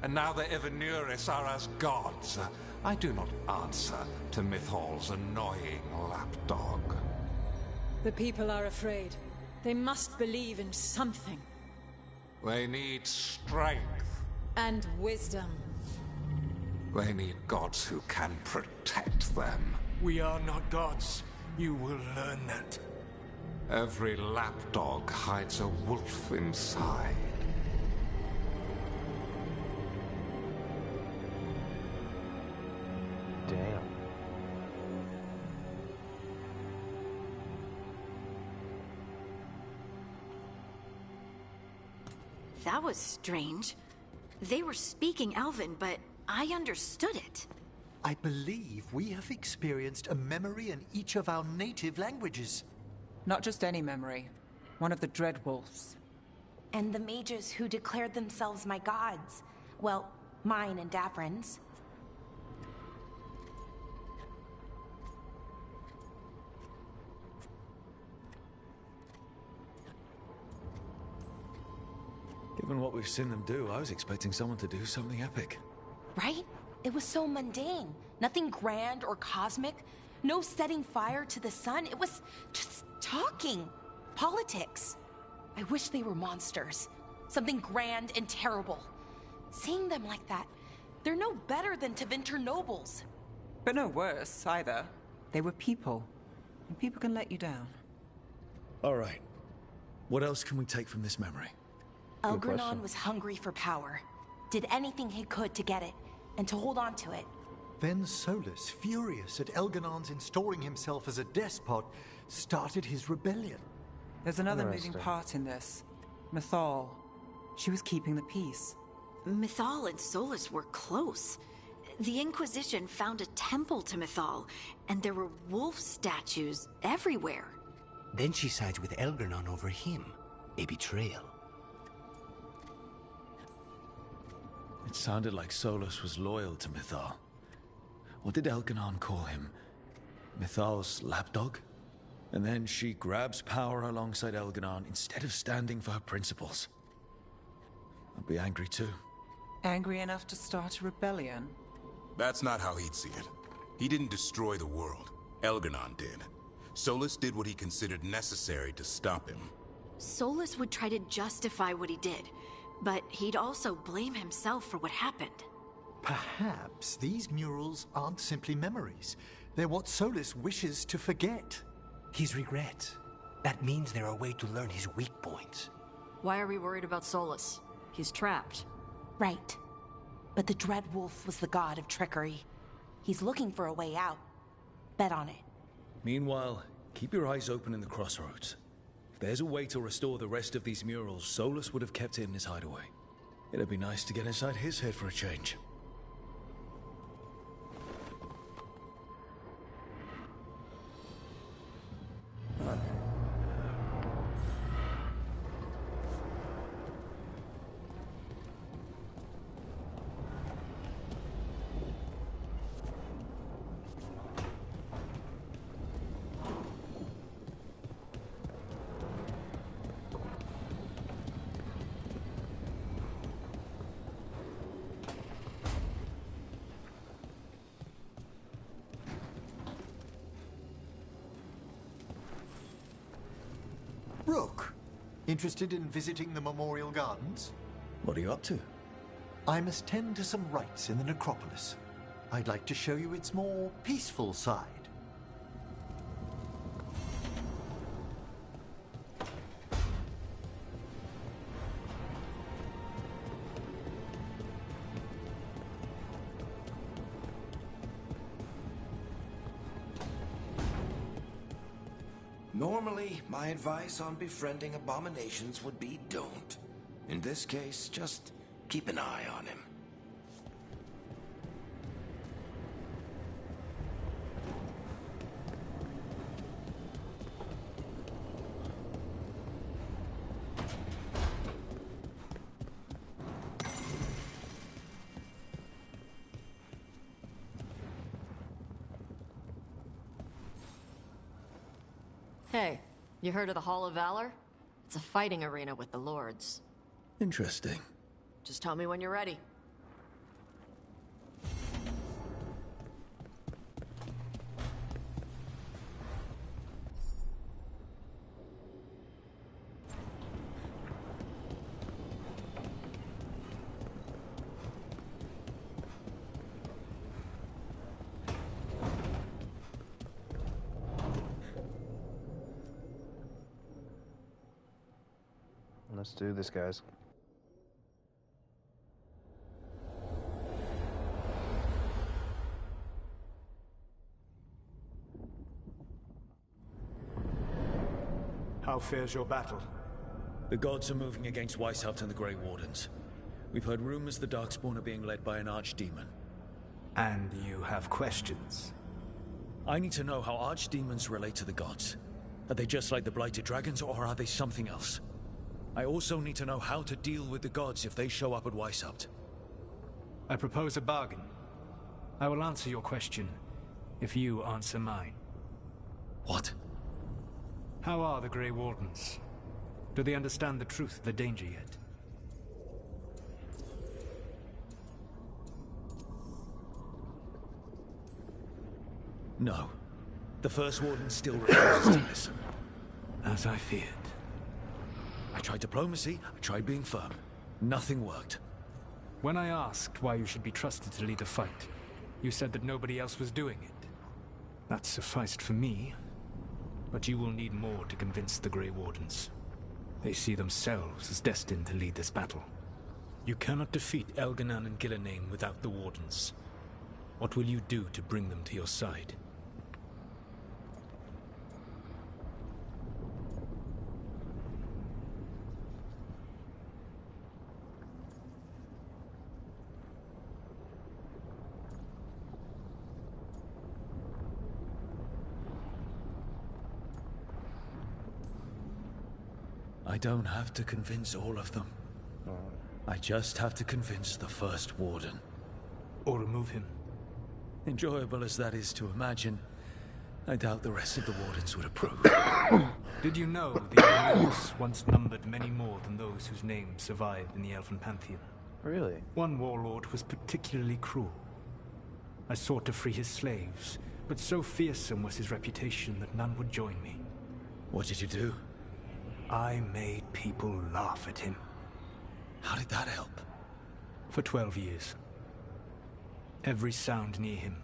and now the Evanuris are as gods. I do not answer to Mythal's annoying lapdog. The people are afraid. They must believe in something. They need strength. And wisdom. They need gods who can protect them. We are not gods. You will learn that. Every lapdog hides a wolf inside. That was strange. They were speaking Elven, but I understood it. I believe we have experienced a memory in each of our native languages. Not just any memory. One of the Dreadwolves. And the mages who declared themselves my gods. Well, mine and Davrin's. Given what we've seen them do, I was expecting someone to do something epic. Right? It was so mundane. Nothing grand or cosmic. No setting fire to the sun. It was just talking. Politics. I wish they were monsters. Something grand and terrible. Seeing them like that, they're no better than Tevinter nobles. But no worse, either. They were people. And people can let you down. All right. What else can we take from this memory? Elgranon was hungry for power. Did anything he could to get it, and to hold on to it. Then Solus, furious at Elganon's installing himself as a despot, started his rebellion. There's another moving part in this. Mythal. She was keeping the peace. Mythal and Solus were close. The Inquisition found a temple to Mythal, and there were wolf statues everywhere. Then she sides with Elgranon over him. A betrayal. It sounded like Solus was loyal to Mythal. What did Elganon call him? Mythal's lapdog? And then she grabs power alongside Elganon instead of standing for her principles. I'd be angry too. Angry enough to start a rebellion? That's not how he'd see it. He didn't destroy the world. Elganon did. Solus did what he considered necessary to stop him. Solus would try to justify what he did, but he'd also blame himself for what happened. Perhaps these murals aren't simply memories. They're what Solus wishes to forget. His regrets. That means they're a way to learn his weak points. Why are we worried about Solus? He's trapped. Right. But the Dreadwolf was the god of trickery. He's looking for a way out. Bet on it. Meanwhile, keep your eyes open in the crossroads. If there's a way to restore the rest of these murals, Solus would have kept it in his hideaway. It'd be nice to get inside his head for a change. Rook, interested in visiting the Memorial Gardens? What are you up to? I must tend to some rites in the necropolis. I'd like to show you its more peaceful side. Normally, my advice on befriending abominations would be don't. In this case, just keep an eye on him. Hey, you heard of the Hall of Valor? It's a fighting arena with the lords. Interesting. Just tell me when you're ready. Let's do this, guys. How fares your battle? The gods are moving against Weishaupt and the Grey Wardens. We've heard rumors the Darkspawn are being led by an archdemon. And you have questions? I need to know how archdemons relate to the gods. Are they just like the Blighted Dragons, or are they something else? I also need to know how to deal with the gods if they show up at Weishaupt. I propose a bargain. I will answer your question if you answer mine. What? How are the Grey Wardens? Do they understand the truth of the danger yet? No. The First Warden still refuses to listen. As I feared. I tried diplomacy, I tried being firm. Nothing worked. When I asked why you should be trusted to lead a fight, you said that nobody else was doing it. That sufficed for me, but you will need more to convince the Grey Wardens. They see themselves as destined to lead this battle. You cannot defeat Elganan and Gillenane without the Wardens. What will you do to bring them to your side? I don't have to convince all of them. I just have to convince the First Warden. Or remove him. Enjoyable as that is to imagine, I doubt the rest of the Wardens would approve. Did you know the Evanurus once numbered many more than those whose names survive in the Elven Pantheon? Really? One warlord was particularly cruel. I sought to free his slaves, but so fearsome was his reputation that none would join me. What did you do? I made people laugh at him. How did that help? For 12 years. Every sound near him,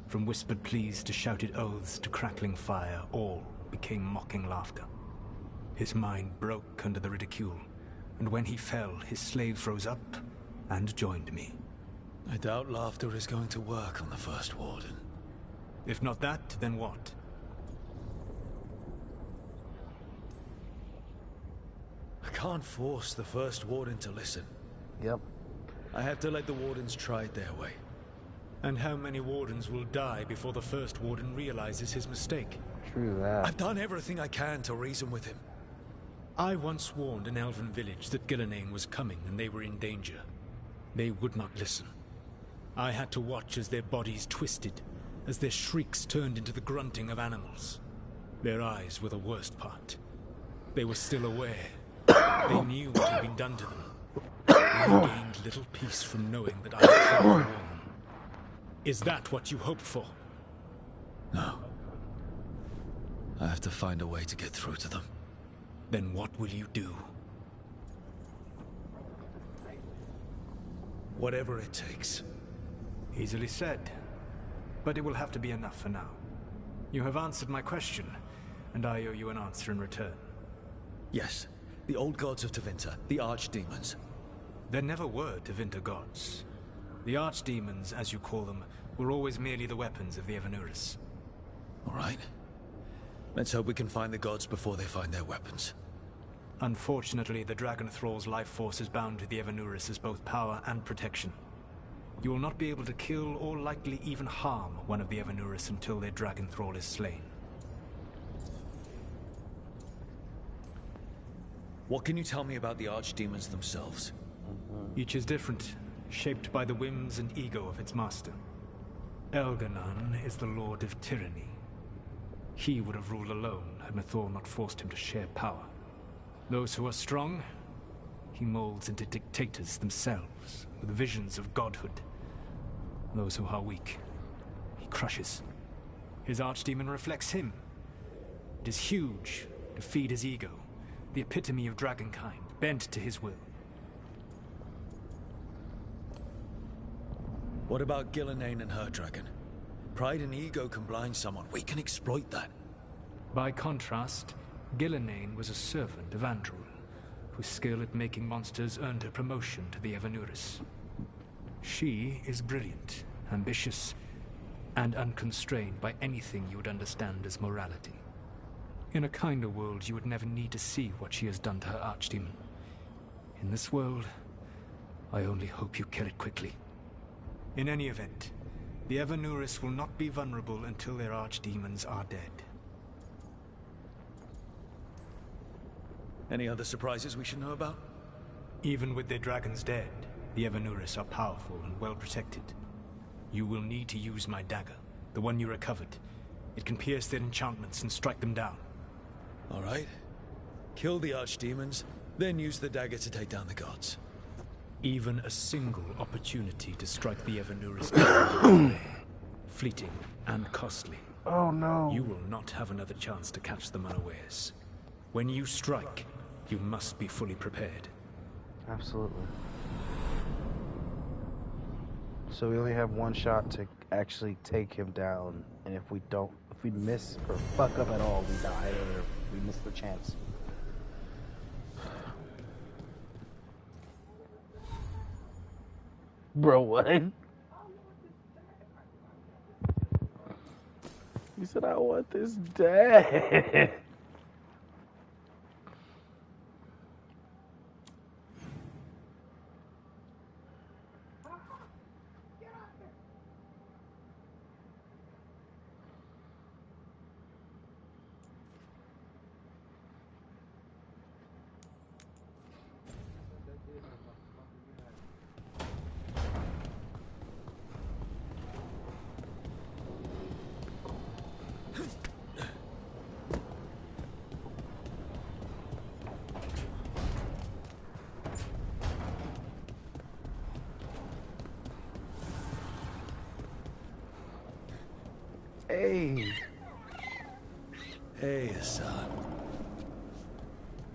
from whispered pleas to shouted oaths to crackling fire, all became mocking laughter. His mind broke under the ridicule, and when he fell, his slaves rose up and joined me. I doubt laughter is going to work on the First Warden. If not that, then what? I can't force the First Warden to listen. Yep. I have to let the Wardens try it their way. And how many Wardens will die before the First Warden realizes his mistake? True that. I've done everything I can to reason with him. I once warned an elven village that Gillenane was coming and they were in danger. They would not listen. I had to watch as their bodies twisted, as their shrieks turned into the grunting of animals. Their eyes were the worst part. They were still aware. They knew what had been done to them. They gained little peace from knowing that I had tried to warn them. Is that what you hope for? No. I have to find a way to get through to them. Then what will you do? Whatever it takes. Easily said. But it will have to be enough for now. You have answered my question, and I owe you an answer in return. Yes. The old gods of Tevinter, the archdemons. There never were Tevinter gods. The archdemons, as you call them, were always merely the weapons of the Evanurus. All right. Let's hope we can find the gods before they find their weapons. Unfortunately, the Dragon Thrall's life force is bound to the Evanurus as both power and protection. You will not be able to kill or likely even harm one of the Evanurus until their Dragon Thrall is slain. What can you tell me about the archdemons themselves? Each is different, shaped by the whims and ego of its master. Elganan is the Lord of Tyranny. He would have ruled alone had Mythor not forced him to share power. Those who are strong, he molds into dictators themselves, with visions of godhood. Those who are weak, he crushes. His archdemon reflects him. It is huge to feed his ego, the epitome of dragonkind, bent to his will. What about Gillenane and her dragon? Pride and ego can blind someone. We can exploit that. By contrast, Gillenane was a servant of Andrul, whose skill at making monsters earned her promotion to the Evanurus. She is brilliant, ambitious, and unconstrained by anything you would understand as morality. In a kinder world, you would never need to see what she has done to her archdemon. In this world, I only hope you kill it quickly. In any event, the Evanuris will not be vulnerable until their archdemons are dead. Any other surprises we should know about? Even with their dragons dead, the Evanuris are powerful and well protected. You will need to use my dagger, the one you recovered. It can pierce their enchantments and strike them down. All right. Kill the archdemons, then use the dagger to take down the gods. Even a single opportunity to strike the Evanuris down, fleeting and costly. Oh no. You will not have another chance to catch them unawares. When you strike, you must be fully prepared. Absolutely. So we only have one shot to actually take him down, and if we miss or fuck up at all, we die, or we miss the chance. Bro, what? You said I want this dead. Hey. Hey, Hassan.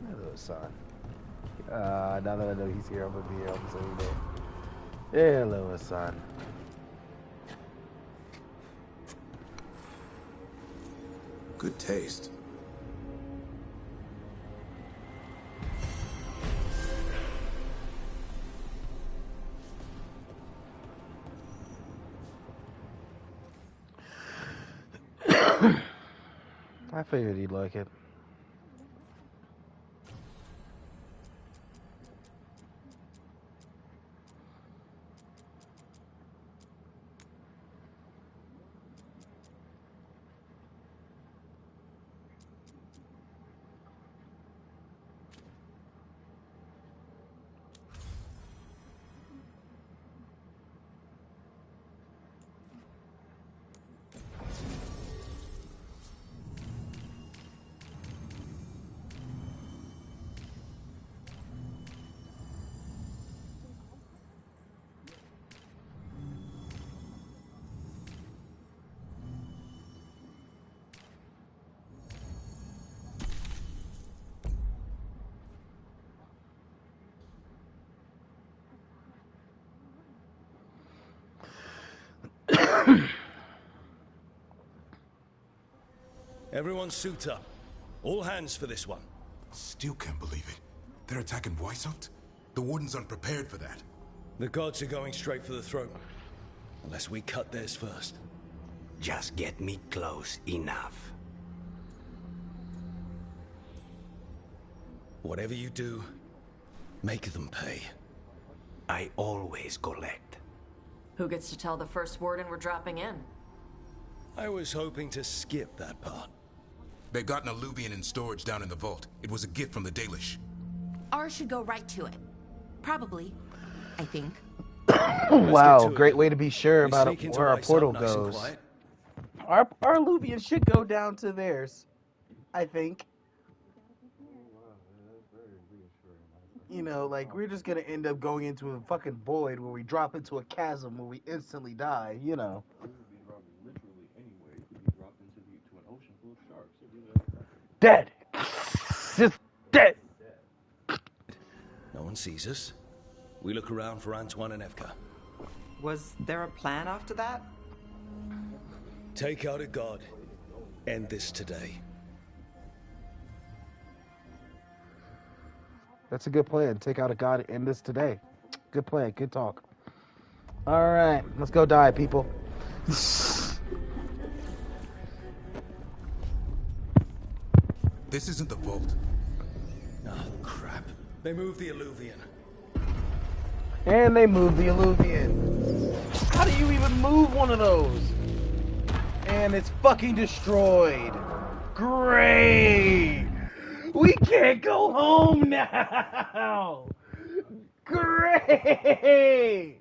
Hello, Hassan. Now that I know he's here, I'm gonna be here almost every day. Hello, Hassan. Good taste. I figured he'd like it. Everyone suit up. All hands for this one. Still can't believe it. They're attacking Weishaupt? The Warden's unprepared for that. The gods are going straight for the throat. Unless we cut theirs first. Just get me close enough. Whatever you do, make them pay. I always collect. Who gets to tell the first Warden we're dropping in? I was hoping to skip that part. They've got an alluvian in storage down in the vault. It was a gift from the Dalish. Ours should go right to it. Probably. I think. Wow, great way to be sure We about sneak into where our Weishaupt portal nice and goes. quiet. Our Luvian should go down to theirs, I think. You know, like, we're just gonna end up going into a fucking void where we drop into a chasm where we instantly die, you know. Dead! Just dead! No one sees us. We look around for Antoine and Evka. Was there a plan after that? Take out a god. End this today. That's a good plan. Take out a god and end this today. Good plan. Good talk. Alright, let's go die, people. This isn't the vault. Oh, crap. They moved the Illuvian. And they moved the Illuvian. How do you even move one of those? And it's fucking destroyed. Great! We can't go home now! Great!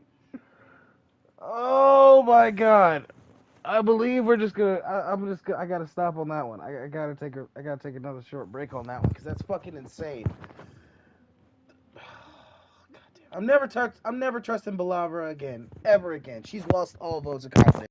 Oh my god. I believe we're just gonna. I gotta stop on that one. I gotta take another short break on that one because that's fucking insane. I'm never trusting Balavra again, ever again. She's lost all votes of confidence.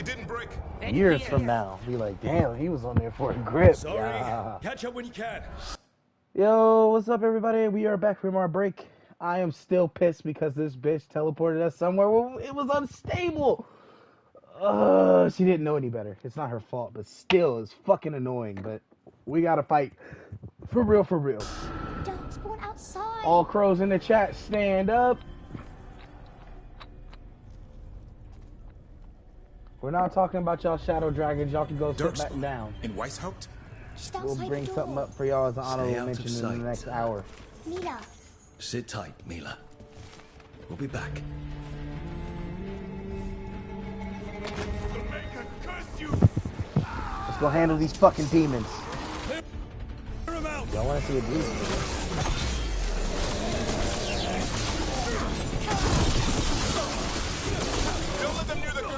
didn't break. Years from now, be like, damn, he was on there for a grip. Sorry. Yeah. Catch up when you can. Yo, what's up, everybody? We are back from our break. I am still pissed because this bitch teleported us somewhere where it was unstable. She didn't know any better. It's not her fault, but still, it's fucking annoying. But we gotta fight. For real, for real. Don't spawn outside. All crows in the chat, stand up. We're not talking about y'all shadow dragons. Y'all can go sit back down. In Weishaupt? We'll bring something up for y'all as an honorable mention in the next hour. Mila. Sit tight, Mila. We'll be back. Let's go handle these fucking demons. Y'all want to see a blue? Don't let them near the girl.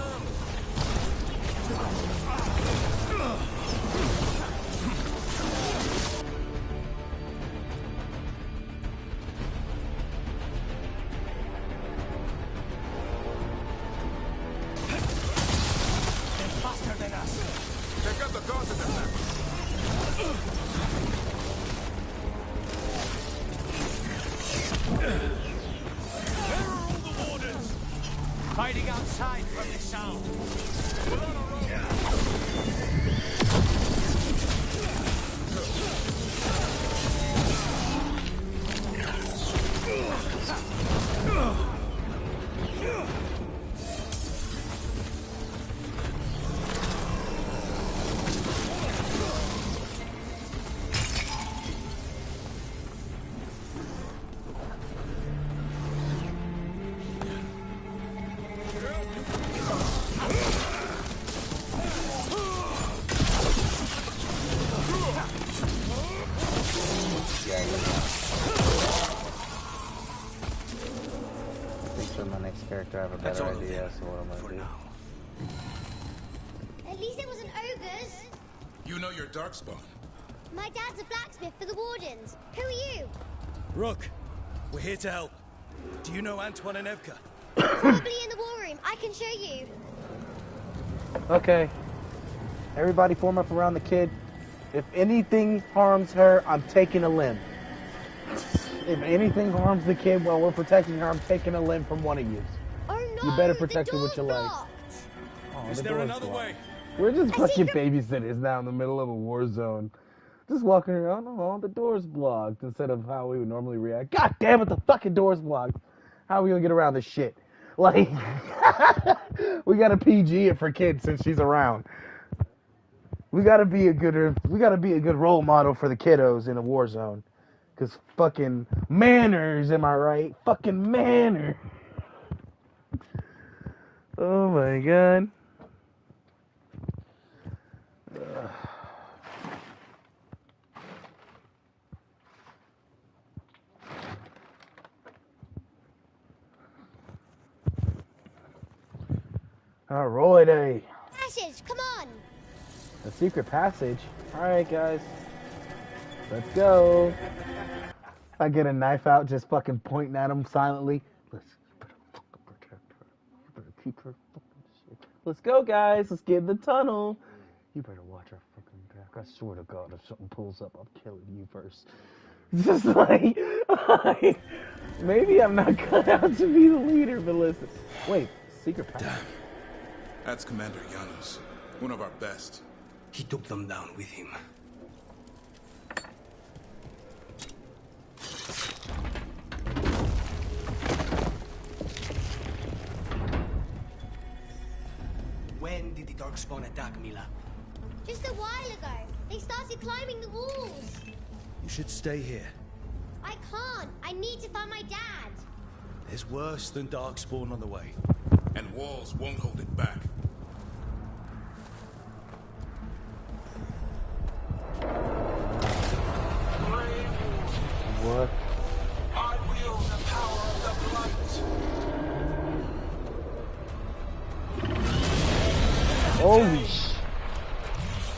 They're faster than us. Check out the guards in their back. Where are all the wardens? Hiding outside from the sound. We're on a roll. Character, I have a better idea as to what I'm gonna do. At least it wasn't ogres. You know your darkspawn. My dad's a blacksmith for the Wardens. Who are you? Rook, we're here to help. Do you know Antoine and Evka? Probably in the war room. I can show you. Okay. Everybody form up around the kid. If anything harms her, I'm taking a limb. If anything harms the kid while we're protecting her, I'm taking a limb from one of you. Oh no! You better protect her with your life. Oh, Is there another way? We're just fucking babysitters now in the middle of a war zone. Just walking around, oh, the door's blocked, instead of how we would normally react. God damn it, the fucking door's blocked. How are we gonna get around this shit? Like, we gotta PG it for kids since she's around. We gotta be a good role model for the kiddos in a war zone. Cause fucking manners, am I right? Fucking manners. Oh my god. Alrighty. Passage, come on. The secret passage. Alright, guys. Let's go. I get a knife out, just fucking pointing at him silently. Listen, you better fucking protect her. You better keep her fucking shit. Let's go, guys. Let's get in the tunnel. You better watch our fucking back. I swear to God, if something pulls up, I'm killing you first. Just like, maybe I'm not cut out to be the leader, but listen. Wait, secret passage. Damn. That's Commander Janos, one of our best. He took them down with him. When did the Darkspawn attack, Mila? Just a while ago. They started climbing the walls. You should stay here. I can't. I need to find my dad. There's worse than Darkspawn on the way. And walls won't hold it back. What? I wield the power of the blight. Holy sh!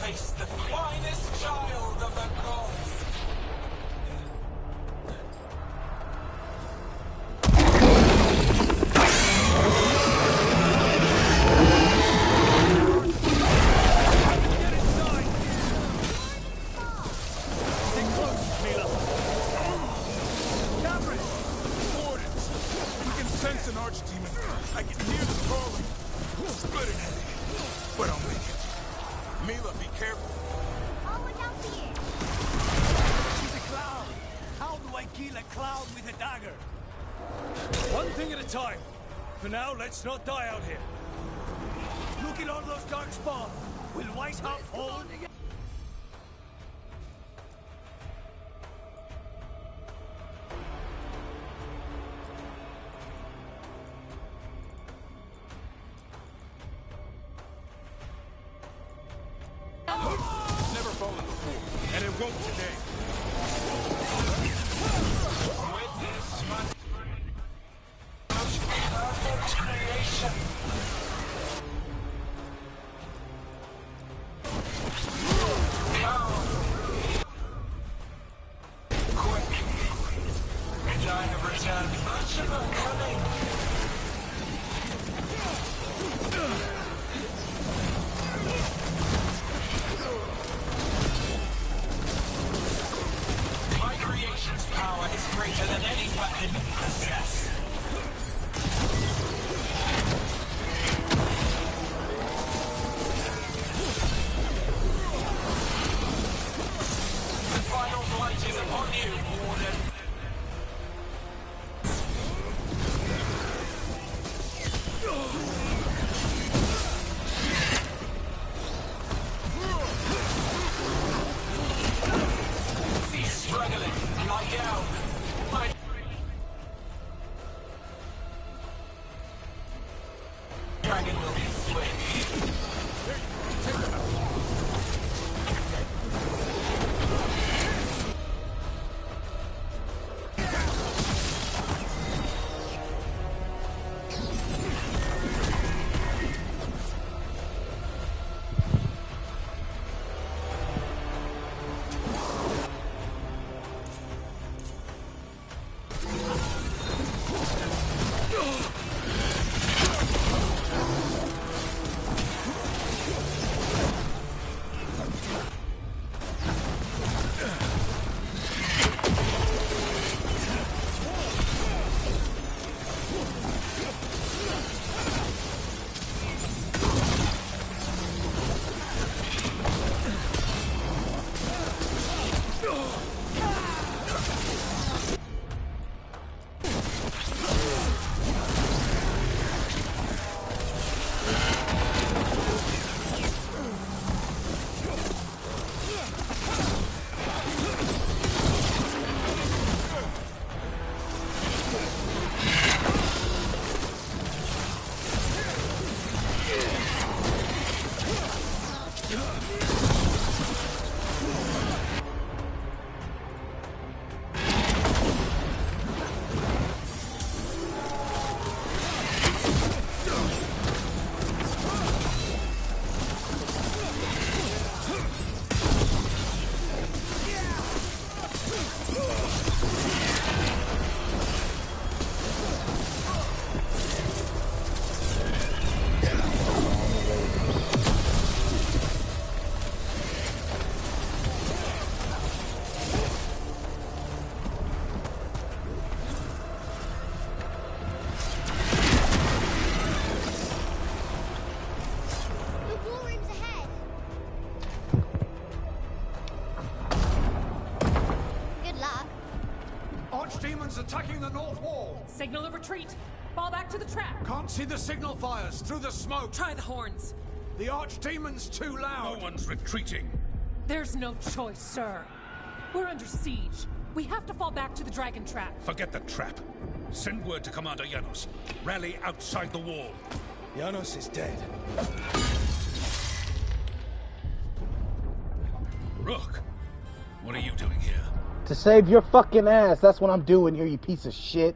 Face the finest child of the gods. Be careful. Oh, look out here! She's a clown! How do I kill a clown with a dagger? One thing at a time. For now, let's not die out here. Look at all those dark spawn. Will Weishaupt hold? Never fallen before, and it won't today. Witness my most perfect creation. Quick, and I have returned much of a cunning. My creation's power is greater than any weapon you possess. The final blight is upon you, Warden. Cease struggling. Lie down. My dragon will be slain. Attacking the north wall! Signal of retreat! Fall back to the trap! Can't see the signal fires through the smoke! Try the horns! The archdemon's too loud! No one's retreating! There's no choice, sir. We're under siege. We have to fall back to the dragon trap. Forget the trap. Send word to Commander Janos. Rally outside the wall. Janos is dead. Rook, what are you doing here? To save your fucking ass. That's what I'm doing here, you piece of shit.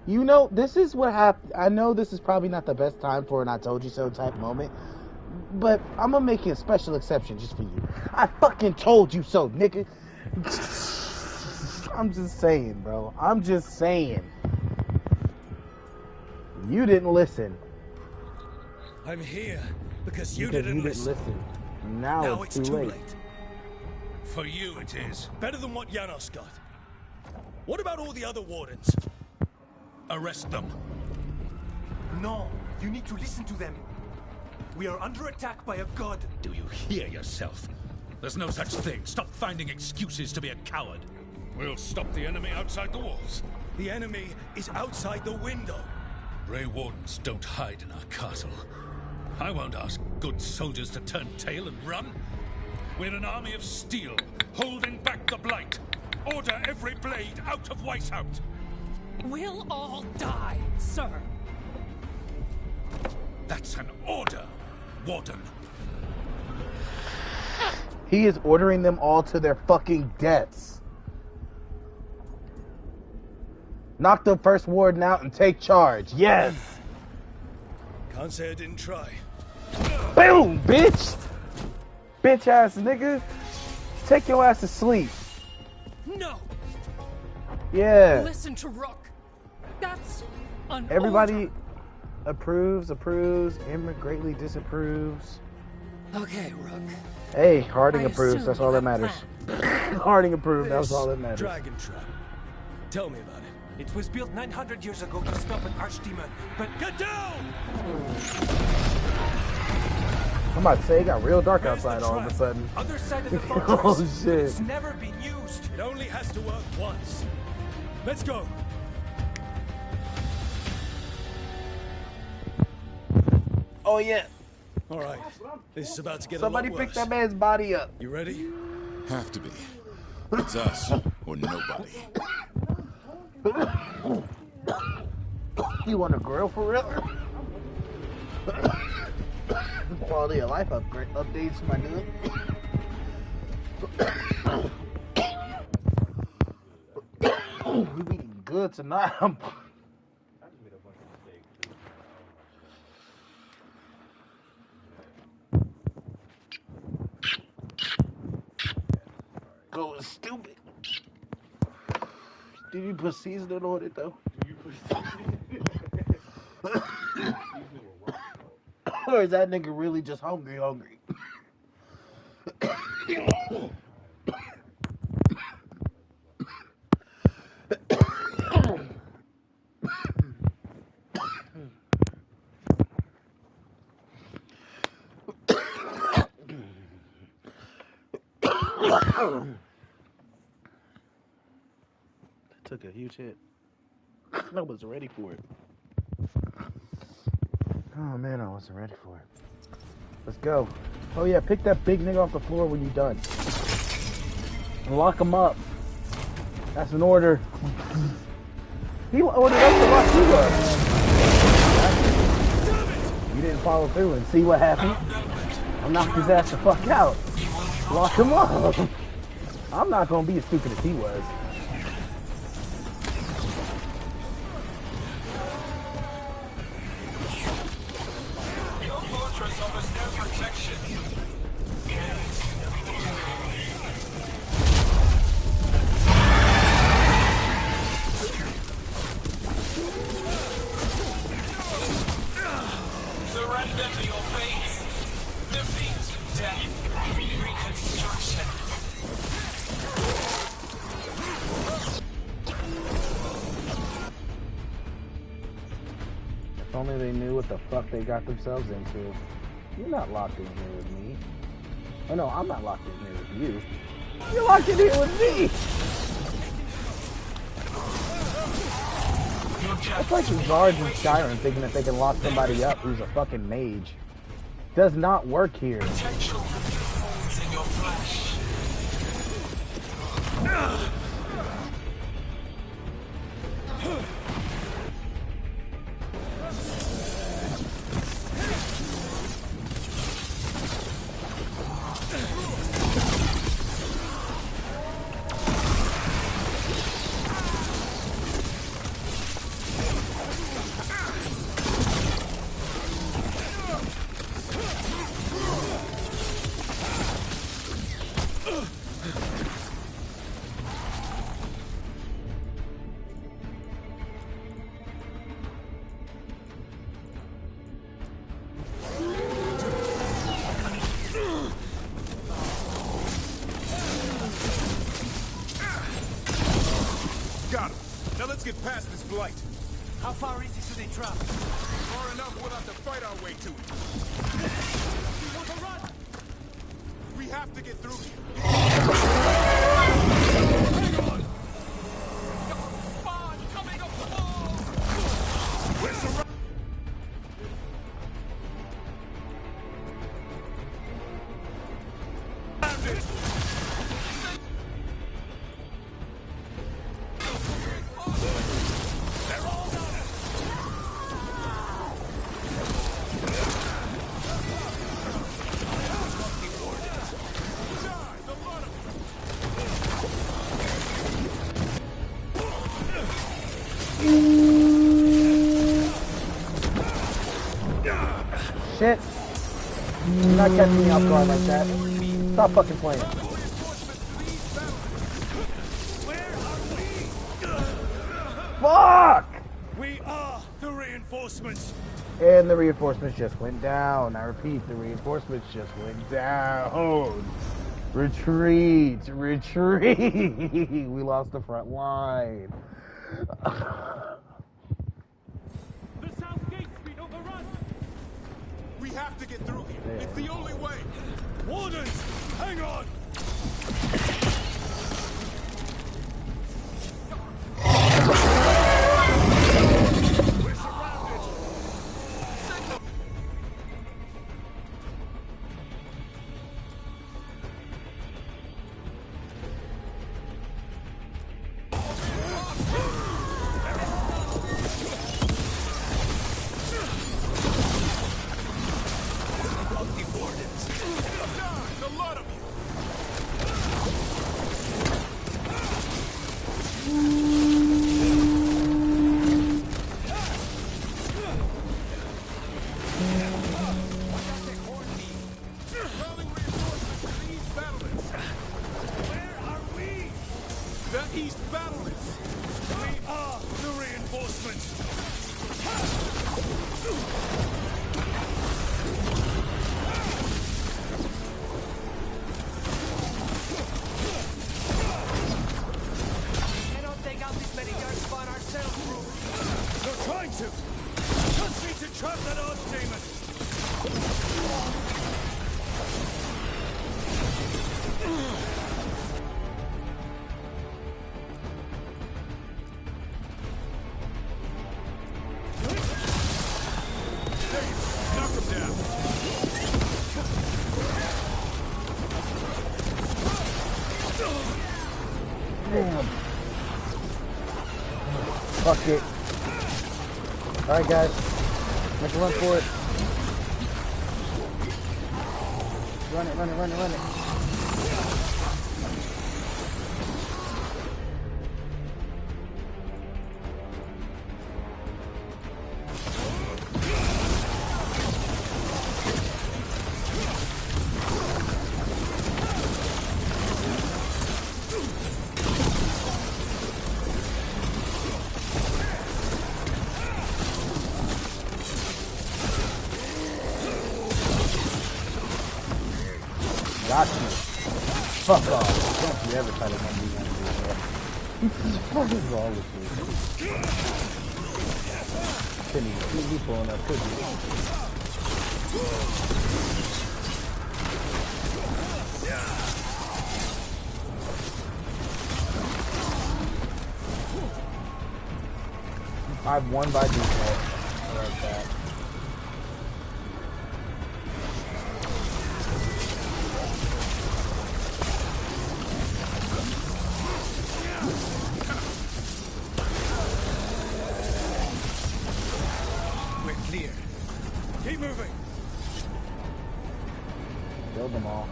You know, this is what happened. I know this is probably not the best time for an I told you so type moment, but I'm gonna make a special exception just for you. I fucking told you so, nigga. I'm just saying, bro. I'm just saying. You didn't listen. I'm here because you didn't listen. Now it's too late. For you it is. Better than what Janos got. What about all the other wardens? Arrest them. No, you need to listen to them. We are under attack by a god. Do you hear yourself? There's no such thing. Stop finding excuses to be a coward. We'll stop the enemy outside the walls. The enemy is outside the window. Grey Wardens don't hide in our castle. I won't ask good soldiers to turn tail and run. We're an army of steel, holding back the blight. Order every blade out of Weishaupt. We'll all die, sir. That's an order, Warden. He is ordering them all to their fucking deaths. Knock the first warden out and take charge. Yes. Can't say I didn't try. Boom, bitch. Bitch ass nigga. Take your ass to sleep. No. Yeah. Listen to Rook. That's an Everybody approves. Emma greatly disapproves. Okay, Rook. Hey, Harding approves. That's all that matters. Harding approved. That's all that matters. Dragon trap. Tell me about it. It was built 900 years ago to stop an archdemon, but get down! I'm about to say it got real dark outside all of a sudden. Other side of the Oh fortress. shit. It's never been used. It only has to work once. Let's go. Oh yeah. All right. This is about to get Somebody a lot worse. pick that man's body up. You ready? Have to be. It's us or nobody. You want a grill for real? Quality of life upgrade updates, my dude. We be eating good tonight. Going stupid. Did you put seasoning on it though? Or is that nigga really just hungry? Took a huge hit. I wasn't ready for it. Oh man, I wasn't ready for it. Let's go. Oh yeah, pick that big nigga off the floor when you're done. And lock him up. That's an order. He ordered us to lock you up. You didn't follow through and see what happened. I knocked his ass the fuck out. Lock him up. I'm not gonna be as stupid as he was. If only they knew what the fuck they got themselves into. You're not locked in here with me. Oh no, I'm not locked in here with you. You're locked in here with me! It's like the guards in Skyrim thinking that they can lock somebody up who's a fucking mage. Does not work here. Got him. Now let's get past this blight. How far is it to the trap? Far enough, we'll have to fight our way to it. We want to run! We have to get through here. Hang on! Spawn coming up the wall! We're surrounded! Shit. You're not catching me off guard like that. Stop fucking playing. Fuck! We are the reinforcements. And the reinforcements just went down. I repeat, the reinforcements just went down. Retreat! Retreat! We lost the front line. The south gate's been overrun. We have to get through here. Yeah. It's the only way. Wardens, hang on. We're surrounded. Damn. Fuck it. Alright guys. Make a run for it. Run it, run it, run it, run it. Got you. Fuck off. Don't you ever try to run me down here. What is wrong with you? Couldn't even be pulling up, could you? I've won by default. I like that. Keep moving. Kill them all.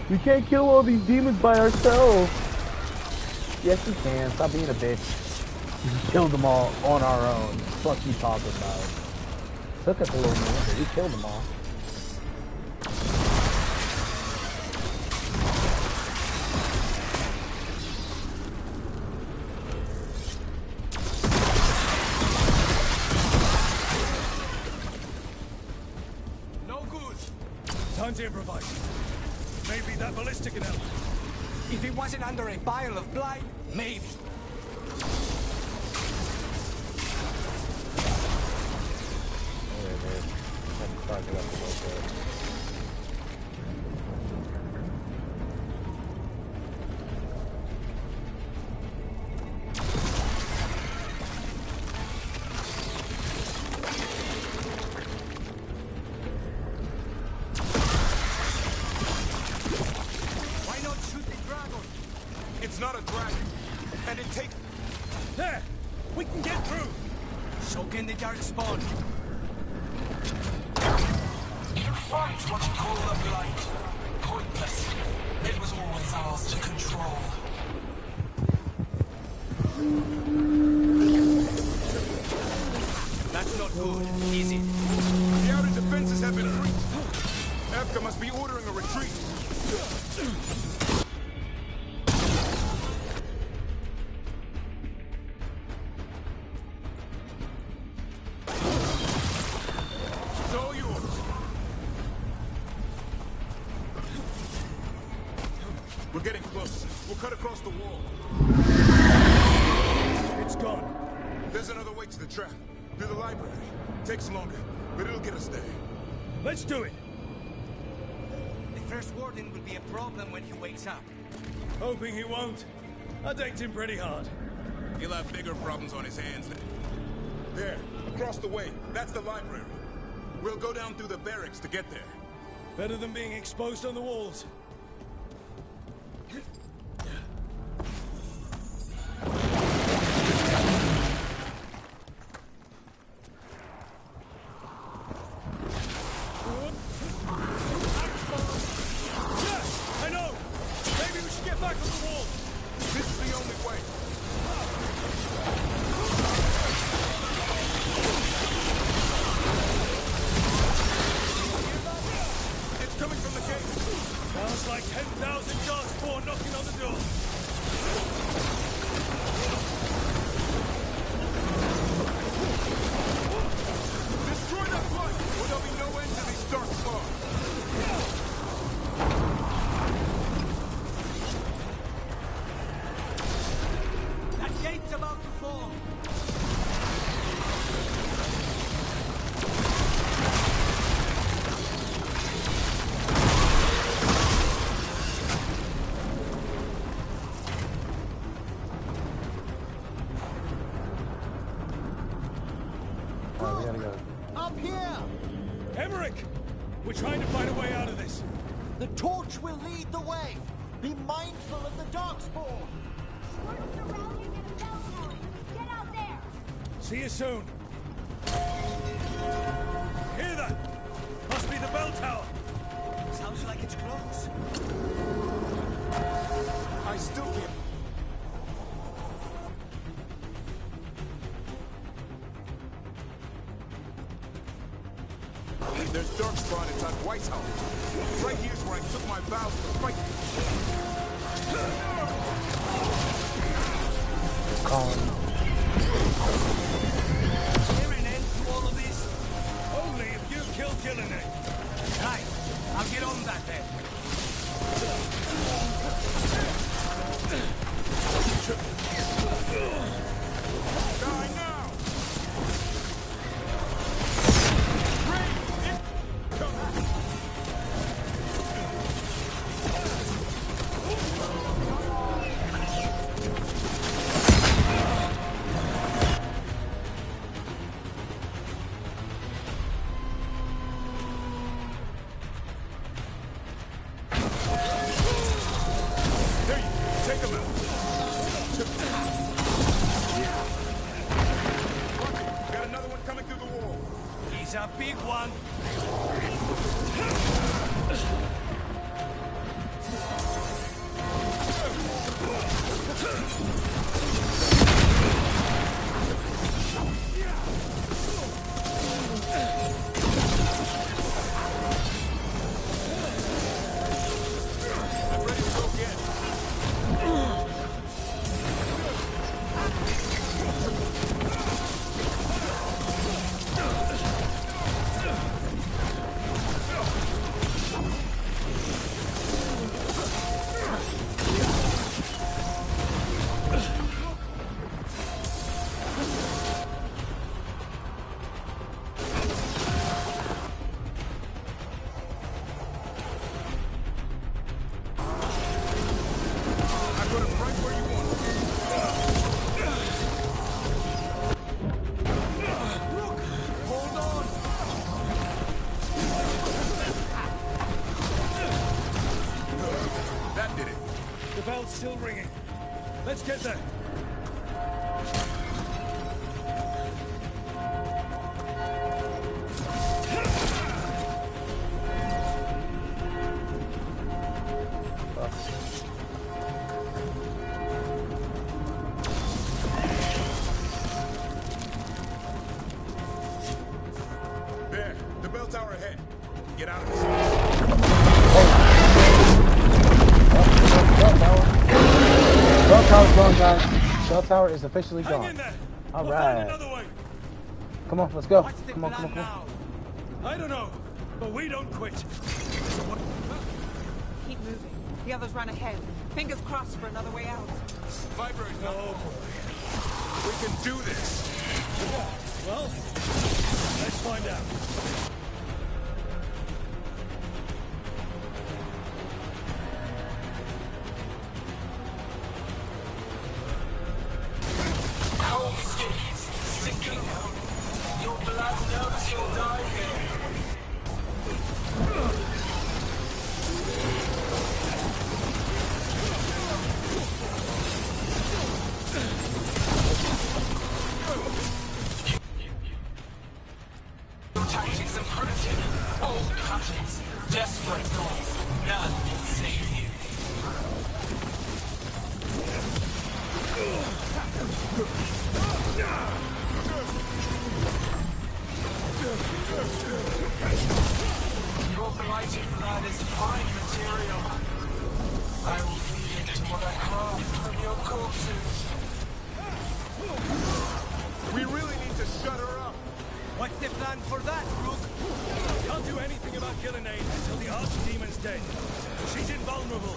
We can't kill all these demons by ourselves. Yes, we can. Stop being a bitch. We can kill them all on our own. Fuck you talking about. Took us a little minute, but we killed them all. Time to improvise. Maybe that ballistic can help. If it wasn't under a pile of blight, maybe. right there. Have to stock it up a little bit. Why not shoot the dragon? It's not a dragon. And it takes... There! We can get through! Soak in the dark spawn. You fight what you call the blight. Pointless. It was always ours to control. That's not good. Easy. The outer defenses have been breached. Evka must be ordering a retreat. It's all yours. We're getting close. We'll cut across the wall. It's gone. There's another way to the trap. Through the library. Takes longer, but it'll get us there. Let's do it. The first warden will be a problem when he wakes up. Hoping he won't. I decked him pretty hard. He'll have bigger problems on his hands than... There, across the way. That's the library. We'll go down through the barracks to get there. Better than being exposed on the walls. I know! Maybe we should get back on the wall! This is the only way. It's coming from the gate. Sounds like 10,000 darkspawn knocking on the door. Destroy that light, or there'll be no end to these dark spawns. That gate's about to fall. Oh, we gotta go. Up here! Emmerich! We're trying to find a way out of this. The torch will lead the way. Be mindful of the darkspawn. Get out there! See you soon. Hear that? Must be the bell tower. Sounds like it's close. I still can't... There's darkspawn inside White's house. Right here's where I took my vows to fight. Is there an end to all of this? Only if you kill Gillinan. Right. I'll get on that then. Die now! There you go. Take him out. Got another one coming through the wall. He's a big one. I'm ready to go again. put him right where you want him. Look! Hold on! That did it. The bell's still ringing. Let's get there. There, the bell tower ahead. Get out of this. Bell tower's gone, guys. Bell tower is officially gone. All right. Come on, let's go. Come on, come on, come on. I don't know, but we don't quit. Keep moving. The others ran ahead. Fingers crossed for another way out. Vibrate. Oh boy. We can do this. Yeah, well, let's find out. Cold skin, sinking. Your blood knows you'll die here. Your tactics are primitive. Old cuttings, desperate doors. None will save you. Your blighted blood is fine material. I will feed it to what I craft from your corpses. We really need to shut her up. What's the plan for that, Rook? Can't do anything about Gillenade until the Archdemon's dead. She's invulnerable.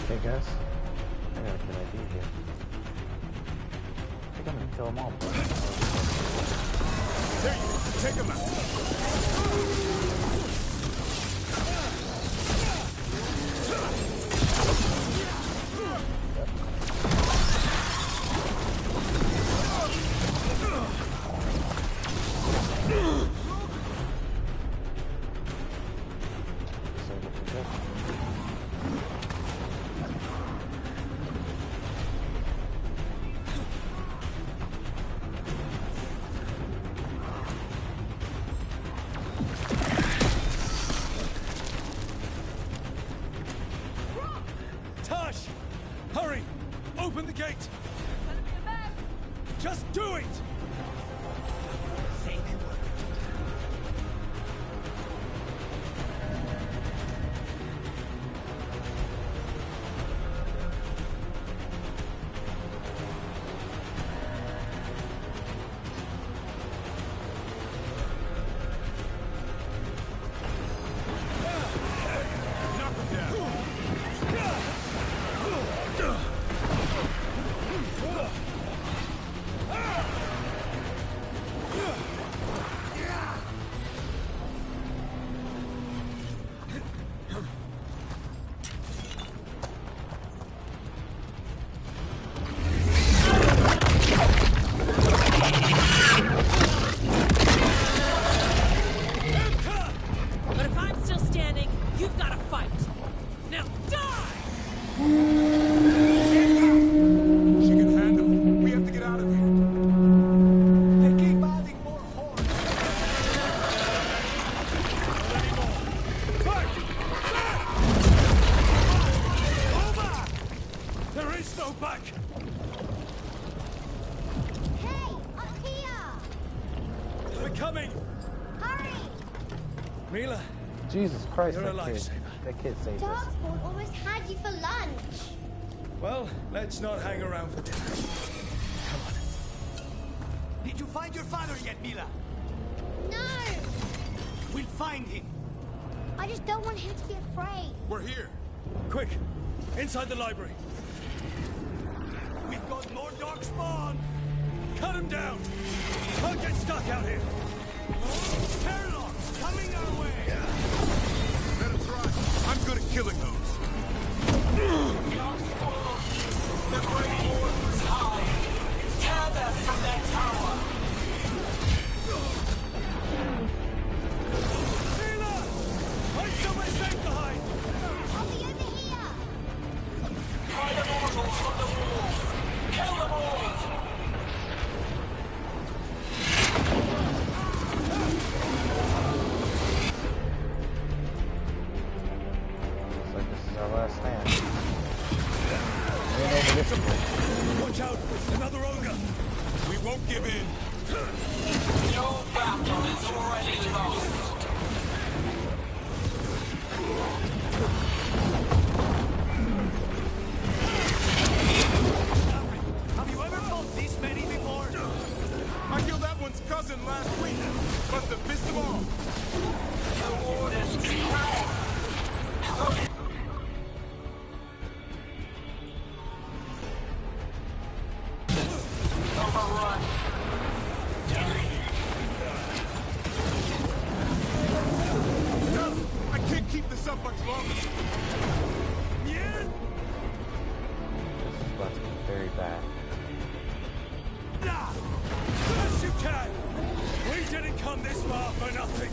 Hey guys, I got a good idea here. I think I'm gonna kill them all. There you go. Take them out. Tosh! Hurry! Open the gate! Just do it! But if I'm still standing, you've got to fight. Now die! She can handle it. We have to get out of here. They keep adding more horns. Not anymore. Back! Back! Over! There is no back! Hey, up here! We're coming! Hurry! Mila, Jesus Christ, You're a that kid. lifesaver. That kid saved us. Darkspawn almost had you for lunch. Well, let's not hang around for dinner. Come on. Did you find your father yet, Mila? No! We'll find him. I just don't want him to be afraid. We're here. Quick, inside the library. We've got more darkspawn. Cut him down. Can't get stuck out here. Airlocks coming our way. Let him try. I'm good at killing those. The Great Ward was high. Tear them from that tower. Sheila! Find somewhere safe to hide! I'll be over here! Try the mortals from the walls. Kill them all. Looks like this is our last stand. Ain't over this one. Watch out! Another ogre! We won't give in. Your battle is already lost. Have you ever fought this many before? I killed that one's cousin last week. Must have missed them all. The ward is strong. Overrun. No, I can't keep this up much longer. Yeah? This is about to be very bad. Nah! Yes, you can! We didn't come this far for nothing!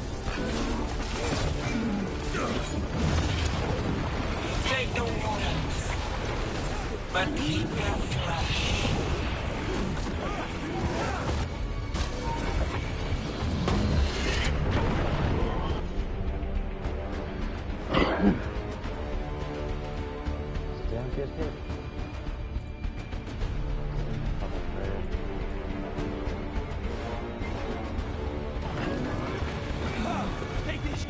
Take the warnings, but keep your flesh. Damn good hit. Take this!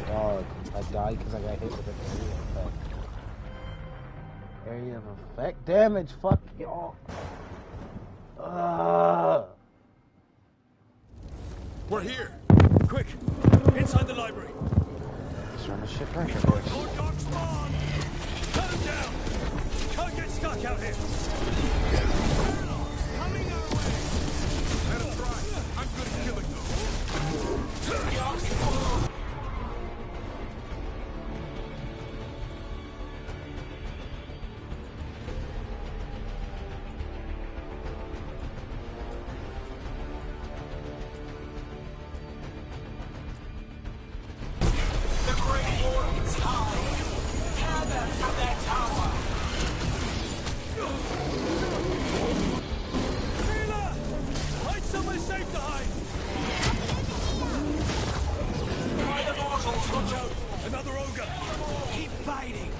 Dog, I died because I got hit with an area effect. Area of effect damage, fuck y'all. We're here. Quick! Inside the library! Just run the shit right here, More boys. darkspawn! Cut him down! Can't get stuck out here! Coming our way. Let him try. I'm good at killing those. The Great Ward is high. Tear them from that tower. Sheila! Find somewhere safe to hide! Try the mortals from Watch the out! Another ogre! Keep fighting.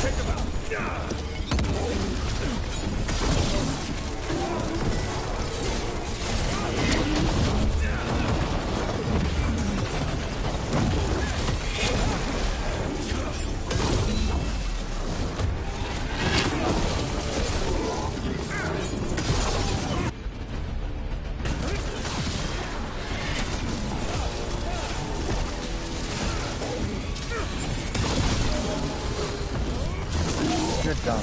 Take him out! You're done.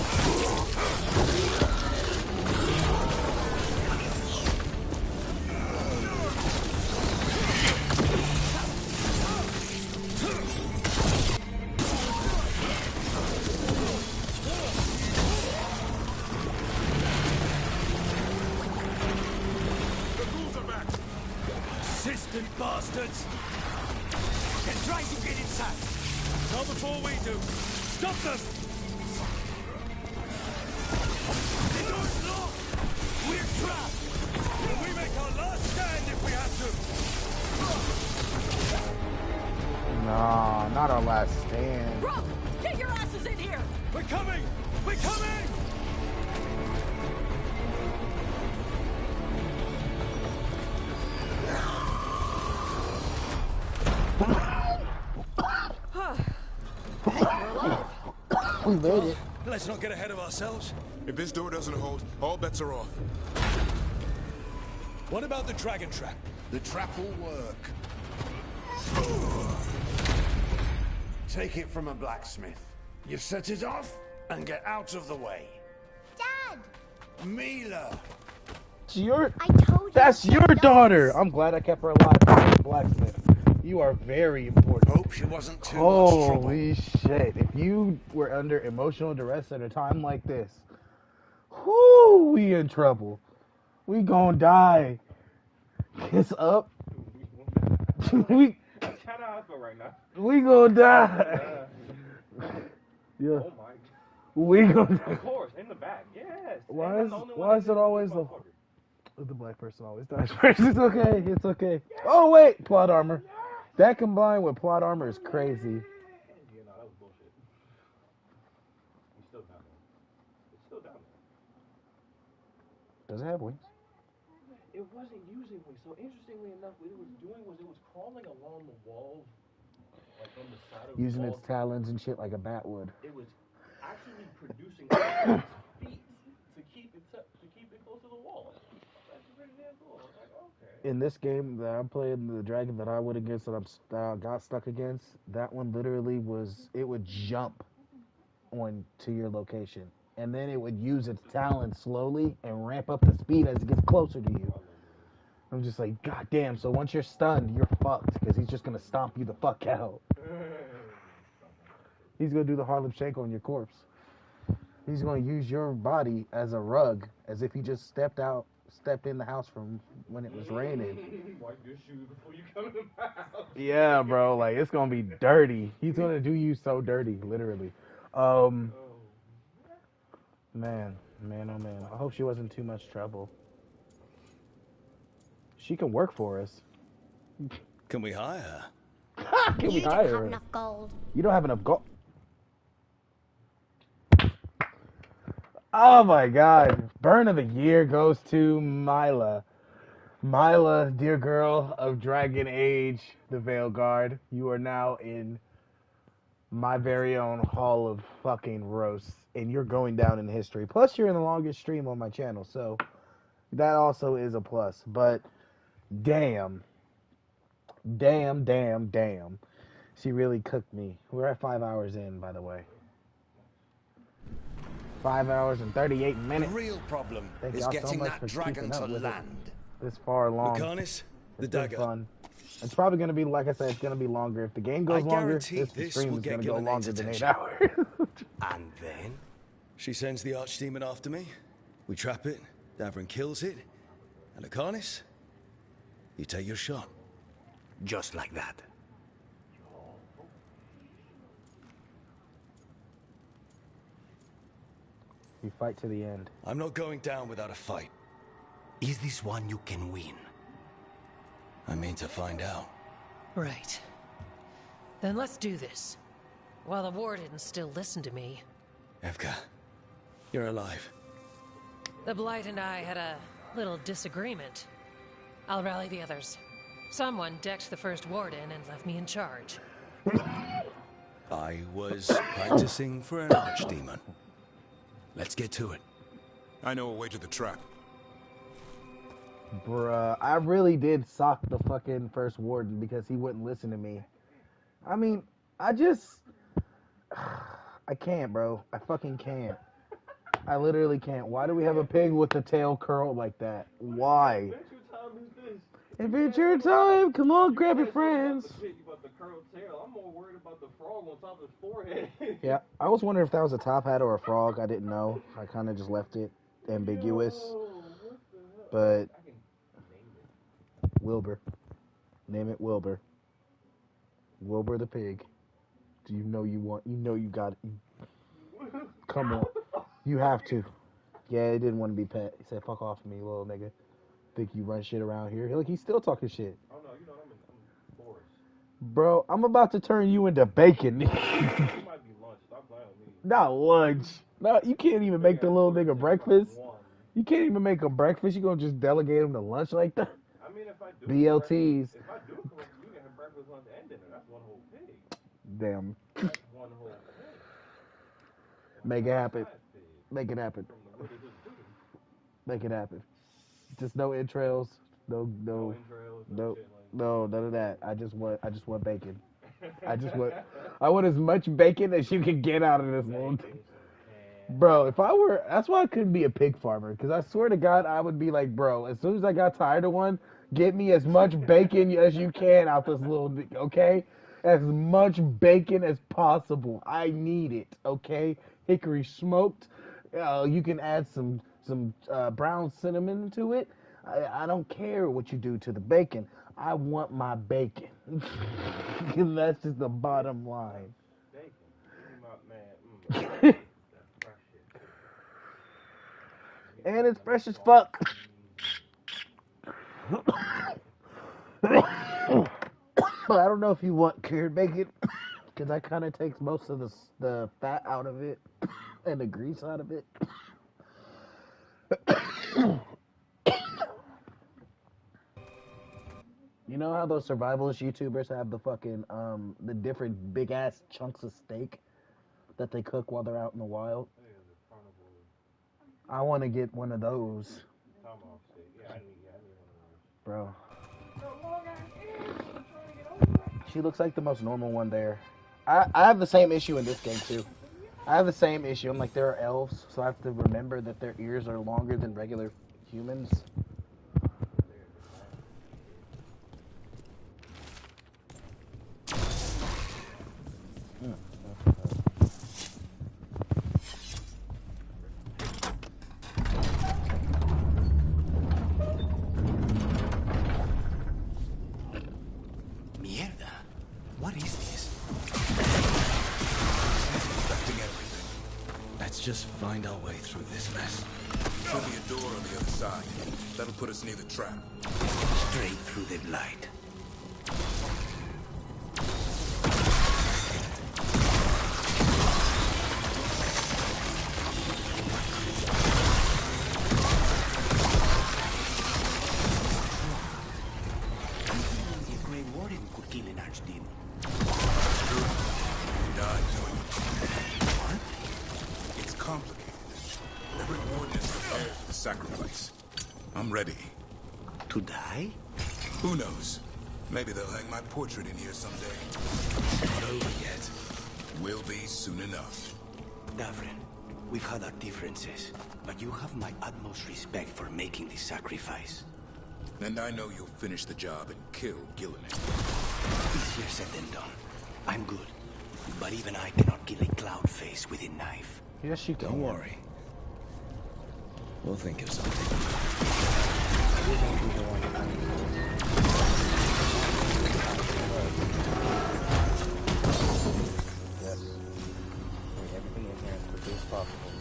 bastards! They're trying to get inside. Not before we do. Stop them! The door's locked! We're trapped! And we make our last stand if we have to! Nah, not our last stand. Rook, get your asses in here! We're coming! We're coming! We made it. Let's not get ahead of ourselves. If this door doesn't hold, all bets are off. What about the dragon trap? The trap will work. Take it from a blacksmith. You set it off and get out of the way. Dad! Mila! It's your. I told you. That's your daughter. I'm glad I kept her alive. Blacksmith. You are very important. Hope she wasn't too much trouble. Holy shit. If you were under emotional duress at a time like this, whoo, we in trouble. We gonna die. Kiss up. we gonna die. Yeah. Oh my. We gonna. Of course, in the back. Yes. Why is it always the black person always dies first? It's okay. It's okay. Oh wait, plot armor. That combined with plot armor is crazy. Yeah, no, that was bullshit. He's still down there. It's still down there. Does it have wings? It wasn't using wings. So interestingly enough, what it was doing was it was crawling along the walls, like on the side of Using the its talons and shit like a bat would. It was actually producing feet to keep it close to the wall. That's pretty damn cool. I was like, okay. In this game that I'm playing, the dragon that I would against that I got stuck against, that one literally it would jump on to your location, and then it would use its talons slowly and ramp up the speed as it gets closer to you. I'm just like, god damn. So once you're stunned, you're fucked because he's just gonna stomp you the fuck out. He's gonna do the Harlem Shake on your corpse. He's gonna use your body as a rug, as if he just stepped in the house from when it was raining. Wipe your shoes before you come in the house. Yeah, bro, like it's gonna be dirty. He's gonna do you so dirty, literally. Man, oh man. I hope she wasn't too much trouble. She can work for us. Can we hire her? Can we You don't hire have her? enough gold. You don't have enough gold. Oh my god. Burn of the year goes to Mila. Mila, dear girl of Dragon Age, the Veilguard. You are now in my very own Hall of fucking Roasts. And you're going down in history. Plus, you're in the longest stream on my channel. So, that also is a plus. But, damn. Damn. She really cooked me. We're at 5 hours in, by the way. 5 hours and 38 minutes. The real problem Thank is y'all getting so much that for dragon keeping to up with it land. this far along. Lucanus, the It's been dagger. fun. It's probably going to be, like I said, it's going to be longer. If the game goes longer, guarantee this this stream will is get going to go Gillenay's longer than 8 attention. hours. And then? She sends the archdemon after me. We trap it. Davrin kills it. And Lucanus, you take your shot. Just like that. You fight to the end. I'm not going down without a fight. Is this one you can win? I mean to find out. Right. Then let's do this. While the warden still listened to me. Evka, you're alive. The Blight and I had a little disagreement. I'll rally the others. Someone decked the first warden and left me in charge. I was practicing for an archdemon. Let's get to it. I know a way to the trap. Bruh, I really did sock the fucking first warden because he wouldn't listen to me. I mean, I can't, bro. I fucking can't. I literally can't. Why do we have a pig with the tail curled like that? Why? Adventure time! Come on, grab your friends. About the curled tail. I'm more worried about the frog on top of his forehead. Yeah, I was wondering if that was a top hat or a frog. I didn't know. I kind of just left it ambiguous. But Wilbur. Name it Wilbur. Wilbur the pig. Do you know you want? You know you got it. Come on. You have to. Yeah, he didn't want to be pet. He said, "Fuck off me, little nigga. Think you run shit around here?" He's still talking shit. Oh no, you know I'm in forest. Bro, I'm about to turn you into bacon. You might be lunch. Stop playing with me. Not lunch. No, you can't even make the little nigga breakfast. You can't even make a breakfast. You gonna just delegate him to lunch like that? I mean, if I do BLTs. If I do cook, you can have breakfast, lunch, and dinner. That's one whole pig. Damn. That's one whole pig. Make it happen. Make it happen. Make it happen. Just no entrails. No entrails. No, none of that. I just want bacon. I want as much bacon as you can get out of this little thing. Bro, that's why I couldn't be a pig farmer, because I swear to God, I would be like, bro, as soon as I got tired of one, get me as much bacon as you can out this little, okay? As much bacon as possible. I need it, okay? Hickory smoked. You can add some brown cinnamon to it. I don't care what you do to the bacon. I want my bacon. And that's just the bottom line. And it's fresh as fuck. But I don't know if you want cured bacon, because that kind of takes most of the fat out of it and the grease out of it. You know how those survivalist YouTubers have the fucking the different big ass chunks of steak that they cook while they're out in the wild? I want to get one of those. Bro. She looks like the most normal one there. I have the same issue in this game too. I have the same issue. I'm like, there are elves, so I have to remember that their ears are longer than regular humans. Mierda. What is this? Infecting everything. Let's just find our way through this mess. Should be a door on the other side. That'll put us near the trap. Straight through the light. Sacrifice. I'm ready. To die? Who knows? Maybe they'll hang my portrait in here someday. Not over yet. Will be soon enough. Davren, we've had our differences, but you have my utmost respect for making this sacrifice. And I know you'll finish the job and kill Gillinan. Easier said than done. I'm good, but even I cannot kill a cloud face with a knife. Yes, you can. Don't worry. We'll think of something. Yes. Bring everything in here as quickly as possible.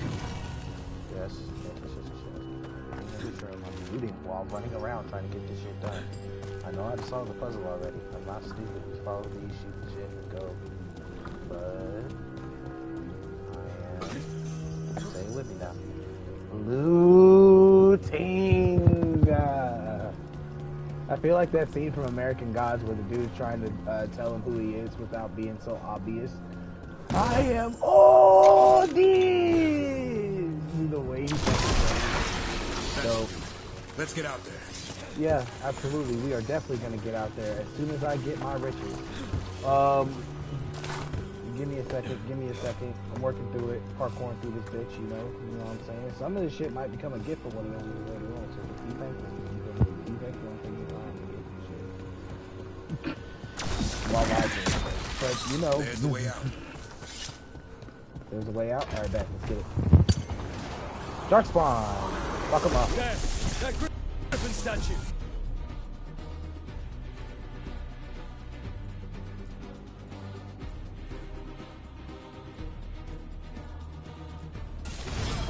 Yes. I'm looting while I'm running around trying to get this shit done. I know how to solve the puzzle already. I'm not stupid. Just follow these, shoot the shit, and go. But I am. Stay with me now. Looting. I feel like that scene from American Gods where the dude's trying to tell him who he is without being so obvious. I am all this. The way he says it. So, let's get out there. Yeah, absolutely. We are definitely gonna get out there as soon as I get my riches. Give me a second. I'm working through it, parkouring through this bitch, you know what I'm saying? Some of this shit might become a gift for one of them later on, so be thankful. Be thankful and take your time to get this shit. While I do it. But, you know. There's the way out. There's a way out? Alright, bet. Let's get it. Dark Spawn! Fuck him up. There! That griffin statue!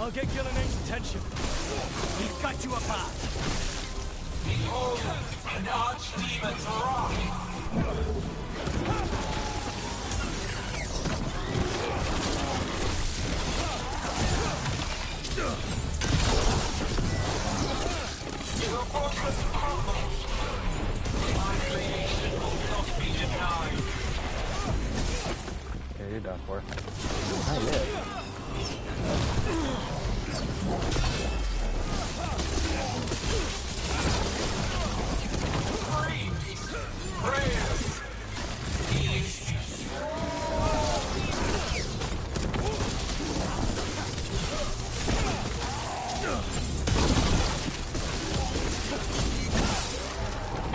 I'll get Gillenay's attention. We've got you apart. Behold, an archdemon's wrath. Your fortress crumbles. My creation will not be denied. Okay, you're done for. Not yet.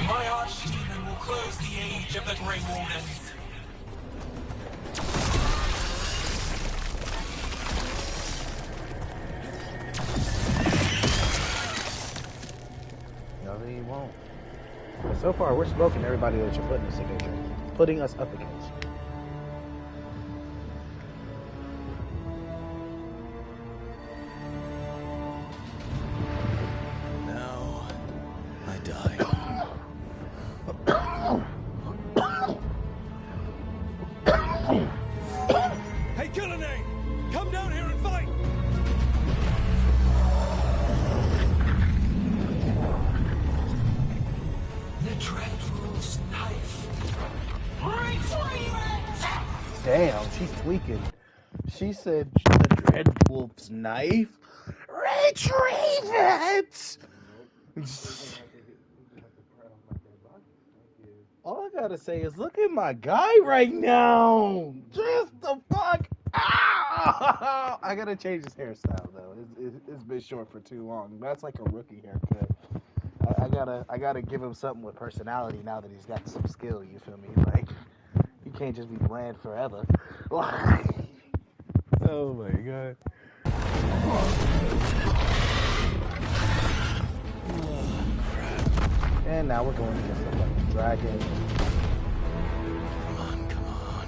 My archdemon will close the age of the Grey Wardens. No, he won't. But so far, we're smoking everybody that you're putting us up against. Now, I die. Hey, Gillenay! Come down here and fight! The Dreadwolf's knife. Retrieve it! Damn, she's tweaking. She said the Dreadwolf's knife. Retrieve it! All I gotta say is, look at my guy right now. Just the fuck out. I gotta change his hairstyle though. It's been short for too long. That's like a rookie haircut. I gotta give him something with personality now that he's got some skill. You feel me? Like, he can't just be bland forever. Oh my god. And now we're going against the fucking dragon. Come on, come on.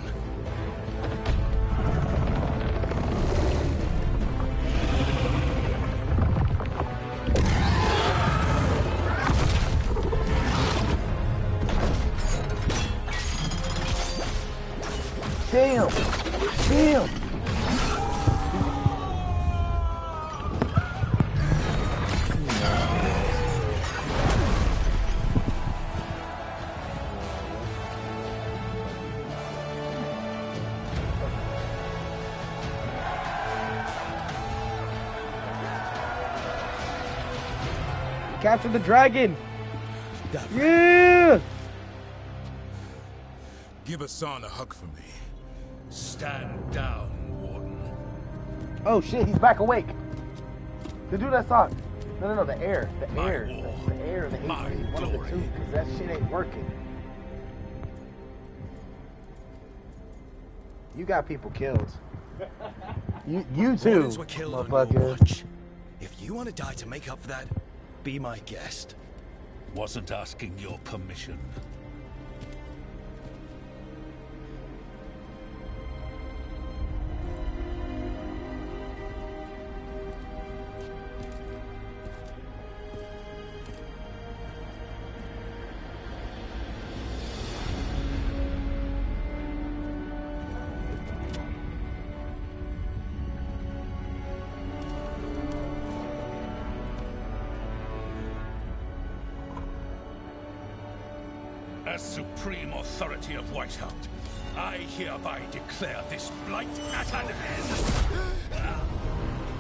Damn! Damn! Capture the dragon! Yeah! Give Hassan a hug for me. Stand down, Warden. Oh shit, he's back awake. The dude I saw. No, the air. The air. The air, the AC. One of the two, because that shit ain't working. You got people killed. You too, Wardens were killed on your motherfucker. watch. If you want to die to make up for that, be my guest. Wasn't asking your permission. As supreme authority of Whitehound, I hereby declare this blight at an end.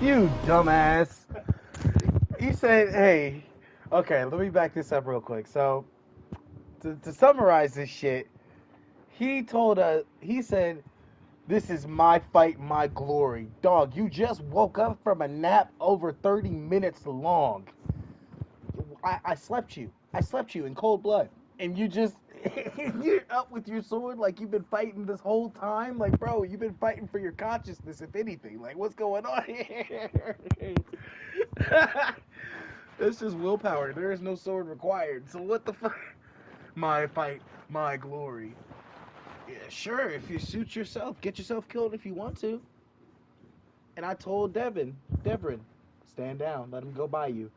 You dumbass. He said, hey, okay, let me back this up real quick. So, to summarize this shit, he told us, he said, this is my fight, my glory. Dog, you just woke up from a nap over 30 minutes long. I slept you. I slept you in cold blood. And you just, you're up with your sword like you've been fighting this whole time? Like, bro, you've been fighting for your consciousness, if anything. Like, what's going on here? This is willpower. There is no sword required. So what the fuck? My fight, my glory. Yeah, sure, if you suit yourself, get yourself killed if you want to. And I told Devin, stand down, let him go by you.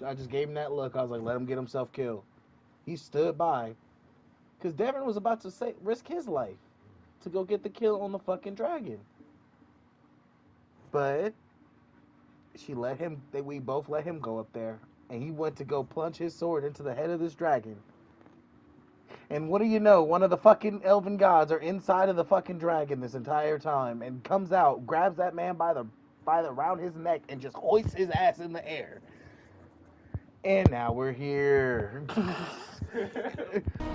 I just gave him that look. I was like, let him get himself killed. He stood by. Because Devin was about to risk his life to go get the kill on the fucking dragon. But we both let him go up there. And he went to go plunge his sword into the head of this dragon. And what do you know? One of the fucking elven gods are inside of the fucking dragon this entire time. And comes out, grabs that man by the around his neck and just hoists his ass in the air. And now we're here. No.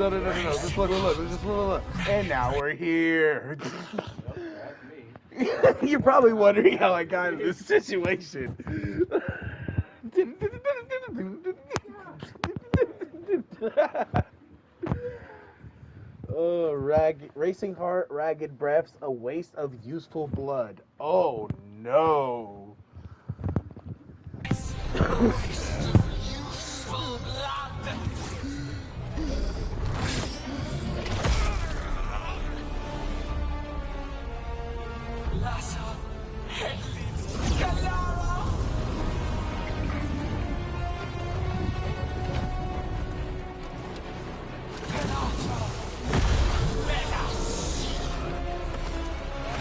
Just look. And now we're here. You're probably wondering how I got in this situation. Oh, racing heart, ragged breaths, a waste of useful blood. Oh no.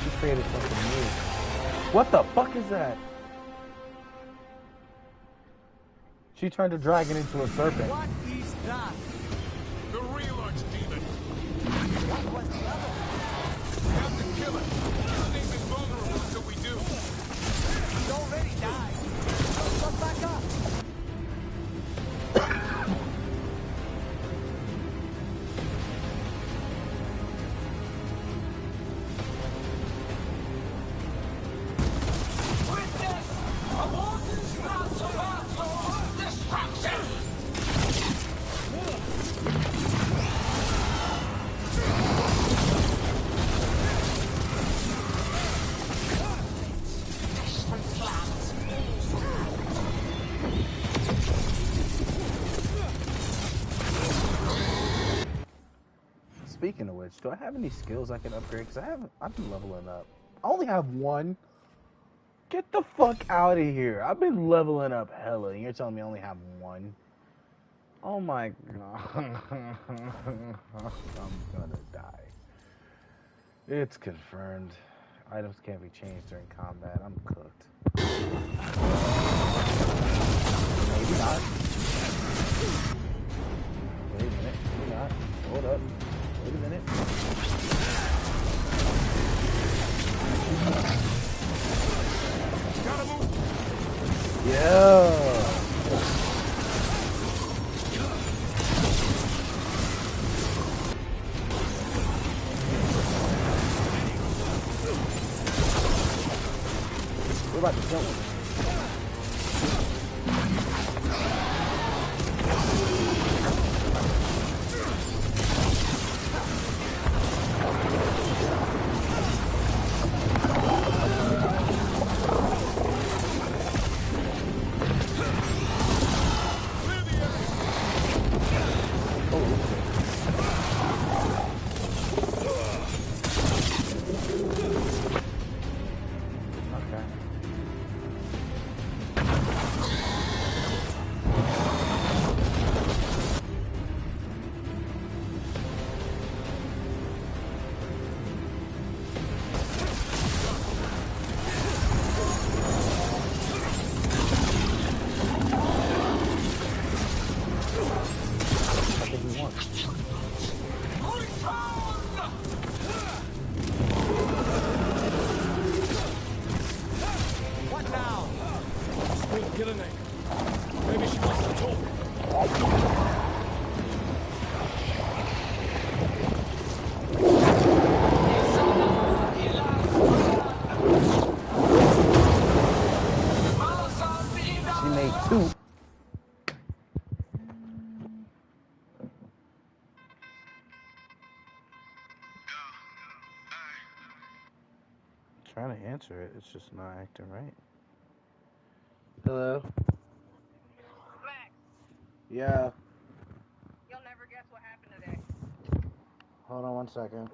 She created something new. What the fuck is that? She turned a dragon into a serpent. What is that? The real archdemon. What was the other? We have to kill it. Nothing's invulnerable until we do. He's already died. Come back up. Speaking of which, do I have any skills I can upgrade? Because I've been leveling up. I only have one. Get the fuck out of here. I've been leveling up hella, and you're telling me I only have one? Oh my god. I'm gonna die. It's confirmed. Items can't be changed during combat. I'm cooked. Maybe not. Wait a minute. Maybe not. Hold up. Wait a minute. Gotta move. Yeah. We're about to jump. What now? We'll kill an egg. Maybe she wants to talk. She made two. Trying to answer it, it's just not acting right. Hello? Max. Yeah. You'll never guess what happened today. Hold on one second.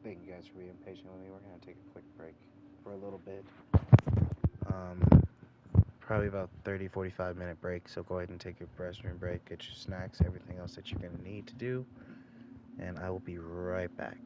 Thank you guys for being patient with me. We're going to take a quick break for a little bit. Probably about 30-45 minute break, so go ahead and take your restroom break, get your snacks, everything else that you're going to need to do, and I will be right back.